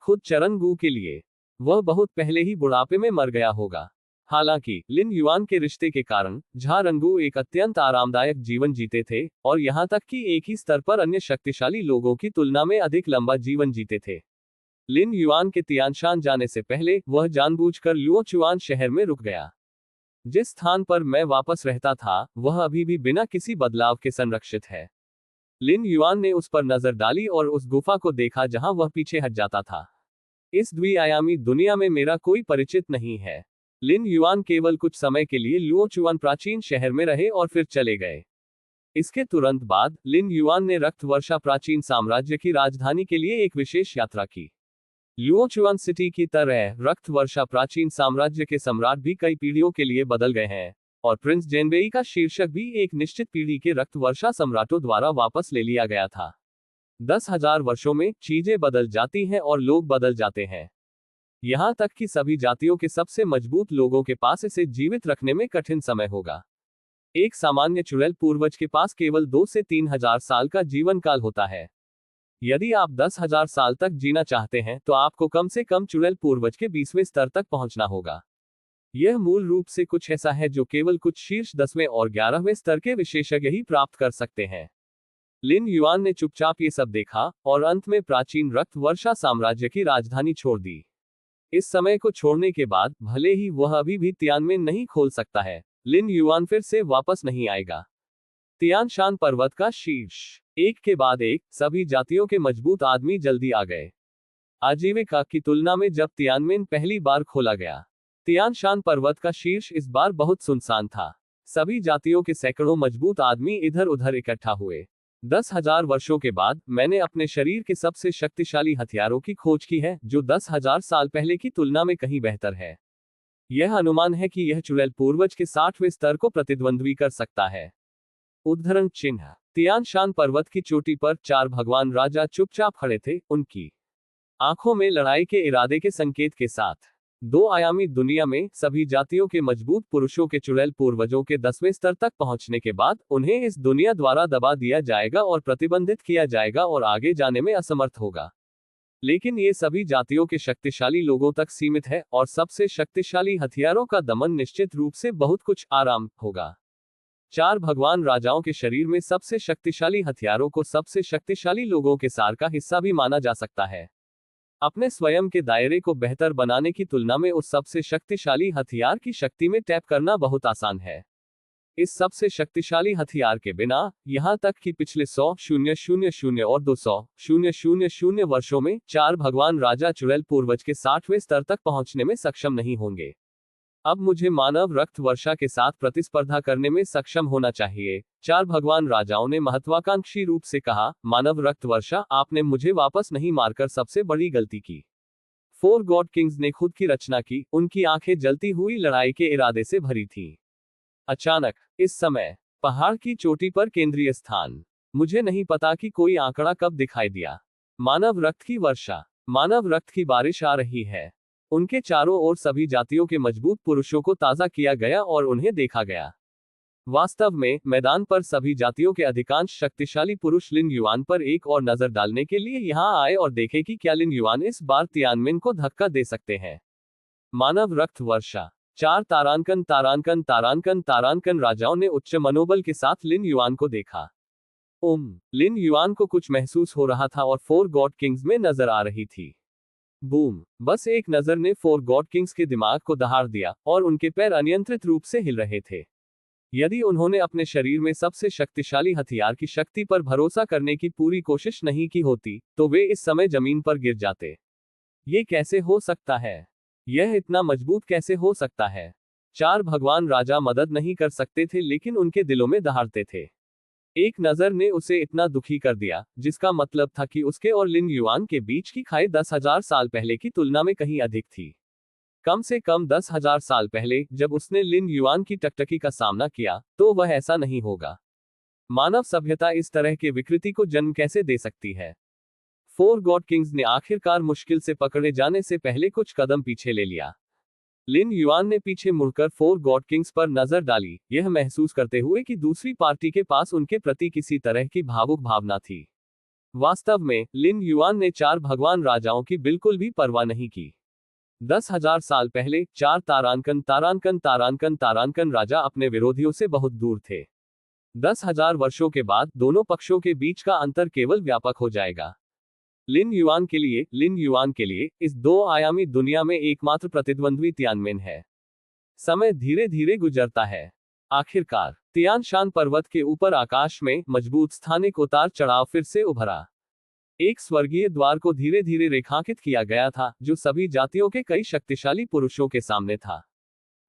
खुद चरण गू के लिए वह बहुत पहले ही बुढ़ापे में मर गया होगा। हालांकि लिन युआन के रिश्ते के कारण झा रंगू एक अत्यंत आरामदायक जीवन जीते थे और यहां तक कि एक ही स्तर पर अन्य शक्तिशाली लोगों की तुलना में अधिक लंबा जीवन जीते थे। लिन युआन के तियानशान जाने से पहले वह जानबूझकर लुओचुआन शहर में रुक गया। जिस स्थान पर मैं वापस रहता था वह अभी भी बिना किसी बदलाव के संरक्षित है। लिन युआन ने उस पर नजर डाली और उस गुफा को देखा जहां वह पीछे हट जाता था। इस द्विआयामी दुनिया में मेरा कोई परिचित नहीं है। लिन युआन केवल कुछ समय के लिए लुओचुआन प्राचीन शहर में रहे और फिर चले गए। इसके तुरंत बाद लिन युआन ने रक्त वर्षा प्राचीन साम्राज्य की राजधानी के लिए एक विशेष यात्रा की। लुओचुआन सिटी की तरह रक्त वर्षा प्राचीन साम्राज्य के सम्राट भी कई पीढ़ियों के लिए बदल गए हैं और प्रिंस जेनबेई का शीर्षक भी एक निश्चित पीढ़ी के रक्त वर्षा सम्राटों द्वारा वापस ले लिया गया था। 10,000 वर्षों में चीजें बदल जाती हैं और लोग बदल जाते हैं। यहां तक कि सभी जातियों के सबसे मजबूत लोगों के पास इसे जीवित रखने में कठिन समय होगा। एक सामान्य चुड़ैल पूर्वज के पास केवल 2 से 3,000 साल का जीवन काल होता है। यदि आप 10,000 साल तक जीना चाहते हैं तो आपको कम से कम चुड़ैल पूर्वज के 20वें स्तर तक पहुंचना होगा। यह मूल रूप से कुछ ऐसा है जो केवल कुछ शीर्ष 10वें और 11वें स्तर के विशेषज्ञ ही प्राप्त कर सकते हैं। लिन युआन ने चुपचाप ये सब देखा और अंत में प्राचीन रक्त वर्षा साम्राज्य की राजधानी छोड़ दी। इस समय को छोड़ने के बाद भले ही वह अभी भी तियानमेन नहीं खोल सकता है, लिन युआन फिर से वापस नहीं आएगा। तियानशान पर्वत का शीर्ष। एक के बाद एक सभी जातियों के मजबूत आदमी जल्दी आ गए। आजीविका की तुलना में जब तियानमेन पहली बार खोला गया, तियानशान पर्वत का शीर्ष इस बार बहुत सुनसान था। सभी जातियों के सैकड़ों मजबूत आदमी इधर उधर इकट्ठा हुए। 10,000 वर्षों के बाद मैंने अपने शरीर के सबसे शक्तिशाली हथियारों की खोज की है, जो 10,000 साल पहले की तुलना में कहीं बेहतर है। यह अनुमान है कि यह चुड़ैल पूर्वज के 60वें स्तर को प्रतिद्वंद्वी कर सकता है। उद्धरण चिन्ह। तियानशान पर्वत की चोटी पर 4 भगवान राजा चुपचाप खड़े थे, उनकी आंखों में लड़ाई के इरादे के संकेत के साथ। 2 आयामी दुनिया में सभी जातियों के मजबूत पुरुषों के चुड़ैल पूर्वजों के 10वें स्तर तक पहुंचने के बाद उन्हें इस दुनिया द्वारा दबा दिया जाएगा और प्रतिबंधित किया जाएगा और आगे जाने में असमर्थ होगा। लेकिन ये सभी जातियों के शक्तिशाली लोगों तक सीमित है और सबसे शक्तिशाली हथियारों का दमन निश्चित रूप से बहुत कुछ आराम होगा। 4 भगवान राजाओं के शरीर में सबसे शक्तिशाली हथियारों को सबसे शक्तिशाली लोगों के सार का हिस्सा भी माना जा सकता है। अपने स्वयं के दायरे को बेहतर बनाने की तुलना में उस सबसे शक्तिशाली हथियार की शक्ति में टैप करना बहुत आसान है। इस सबसे शक्तिशाली हथियार के बिना, यहां तक कि पिछले 100,000 और 200,000 वर्षों में 4 भगवान राजा चुड़ैल पूर्वज के 60वें स्तर तक पहुंचने में सक्षम नहीं होंगे। अब मुझे मानव रक्त वर्षा के साथ प्रतिस्पर्धा करने में सक्षम होना चाहिए, 4 भगवान राजाओं ने महत्वाकांक्षी रूप से कहा। मानव रक्त वर्षा, आपने मुझे वापस नहीं मारकर सबसे बड़ी गलती की। 4 गॉड किंग्स ने खुद की रचना की, उनकी आंखें जलती हुई लड़ाई के इरादे से भरी थीं। अचानक, इस समय, पहाड़ की चोटी पर केंद्रीय स्थान। मुझे नहीं पता कि कोई आंकड़ा कब दिखाई दिया। मानव रक्त की वर्षा, मानव रक्त की बारिश आ रही है। उनके चारों ओर सभी जातियों के मजबूत पुरुषों को ताजा किया गया और उन्हें देखा गया। वास्तव में, मैदान पर सभी जातियों के अधिकांश शक्तिशाली पुरुष लिन युआन पर एक और नजर डालने के लिए यहां आए और देखे कि क्या लिन युआन इस बार तियानमेन को धक्का दे सकते हैं। मानव रक्त वर्षा। 4 तारांकन तारांकन तारांकन तारांकन राजाओं ने उच्च मनोबल के साथ लिन युआन को देखा। लिन युआन को कुछ महसूस हो रहा था और 4 गॉड किंग्स में नजर आ रही थी। बूम! बस एक नजर ने 4 गॉड किंग्स के दिमाग को दहाड़ दिया और उनके पैर अनियंत्रित रूप से हिल रहे थे। यदि उन्होंने अपने शरीर में सबसे शक्तिशाली हथियार की शक्ति पर भरोसा करने की पूरी कोशिश नहीं की होती, तो वे इस समय जमीन पर गिर जाते। ये कैसे हो सकता है? यह इतना मजबूत कैसे हो सकता है? 4 भगवान राजा मदद नहीं कर सकते थे, लेकिन उनके दिलों में दहाड़ते थे। एक नजर ने उसे इतना दुखी कर दिया, जिसका मतलब था कि उसके और लिन युआन के बीच की खाई 10,000 साल पहले की तुलना में कहीं अधिक थी। कम से कम 10,000 साल पहले, जब उसने लिन युआन की टकटकी का सामना किया, तो वह ऐसा नहीं होगा। मानव सभ्यता इस तरह के विकृति को जन्म कैसे दे सकती है? 4 गॉड किंग्स ने आखिरकार मुश्किल से पकड़े जाने से पहले कुछ कदम पीछे ले लिया। लिन युआन ने पीछे मुड़कर 4 गॉड किंग्स पर नजर डाली, यह महसूस करते हुए कि दूसरी पार्टी के पास उनके प्रति किसी तरह की भावुक भावना थी। वास्तव में, लिन युआन ने 4 भगवान राजाओं की बिल्कुल भी परवाह नहीं की। 10,000 साल पहले 4 तारांकन तारांकन तारांकन तारांकन राजा अपने विरोधियों से बहुत दूर थे। 10,000 वर्षों के बाद दोनों पक्षों के बीच का अंतर केवल व्यापक हो जाएगा। लिन युआन के लिए इस 2 आयामी दुनिया में एकमात्र प्रतिद्वंद्वी तियानमेन है। समय धीरे धीरे गुजरता है। आखिरकार तियान शान पर्वत के ऊपर आकाश में मजबूत स्थानिक उतार चढ़ाव फिर से उभरा। एक स्वर्गीय द्वार को धीरे धीरे रेखांकित किया गया था, जो सभी जातियों के कई शक्तिशाली पुरुषों के सामने था।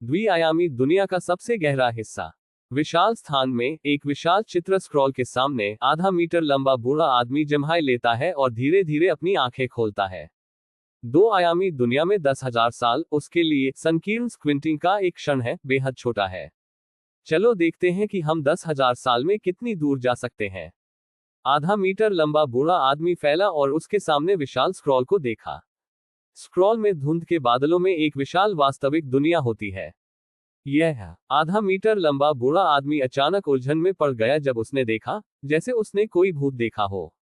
द्विआयामी दुनिया का सबसे गहरा हिस्सा। विशाल स्थान में एक विशाल चित्र स्क्रॉल के सामने आधा मीटर लंबा बूढ़ा आदमी जम्हाई लेता है और धीरे धीरे अपनी आंखें खोलता है। 2 आयामी दुनिया में 10,000 साल उसके लिए संकीर्ण स्क्विंटिंग का एक क्षण है, बेहद छोटा है। चलो देखते हैं कि हम 10,000 साल में कितनी दूर जा सकते हैं। आधा मीटर लंबा बूढ़ा आदमी फैला और उसके सामने विशाल स्क्रॉल को देखा। स्क्रॉल में धुंध के बादलों में एक विशाल वास्तविक दुनिया होती है। यह आधा मीटर लंबा बूढ़ा आदमी अचानक उलझन में पड़ गया जब उसने देखा, जैसे उसने कोई भूत देखा हो।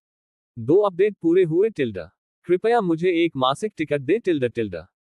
2 अपडेट पूरे हुए। कृपया मुझे एक मासिक टिकट दे।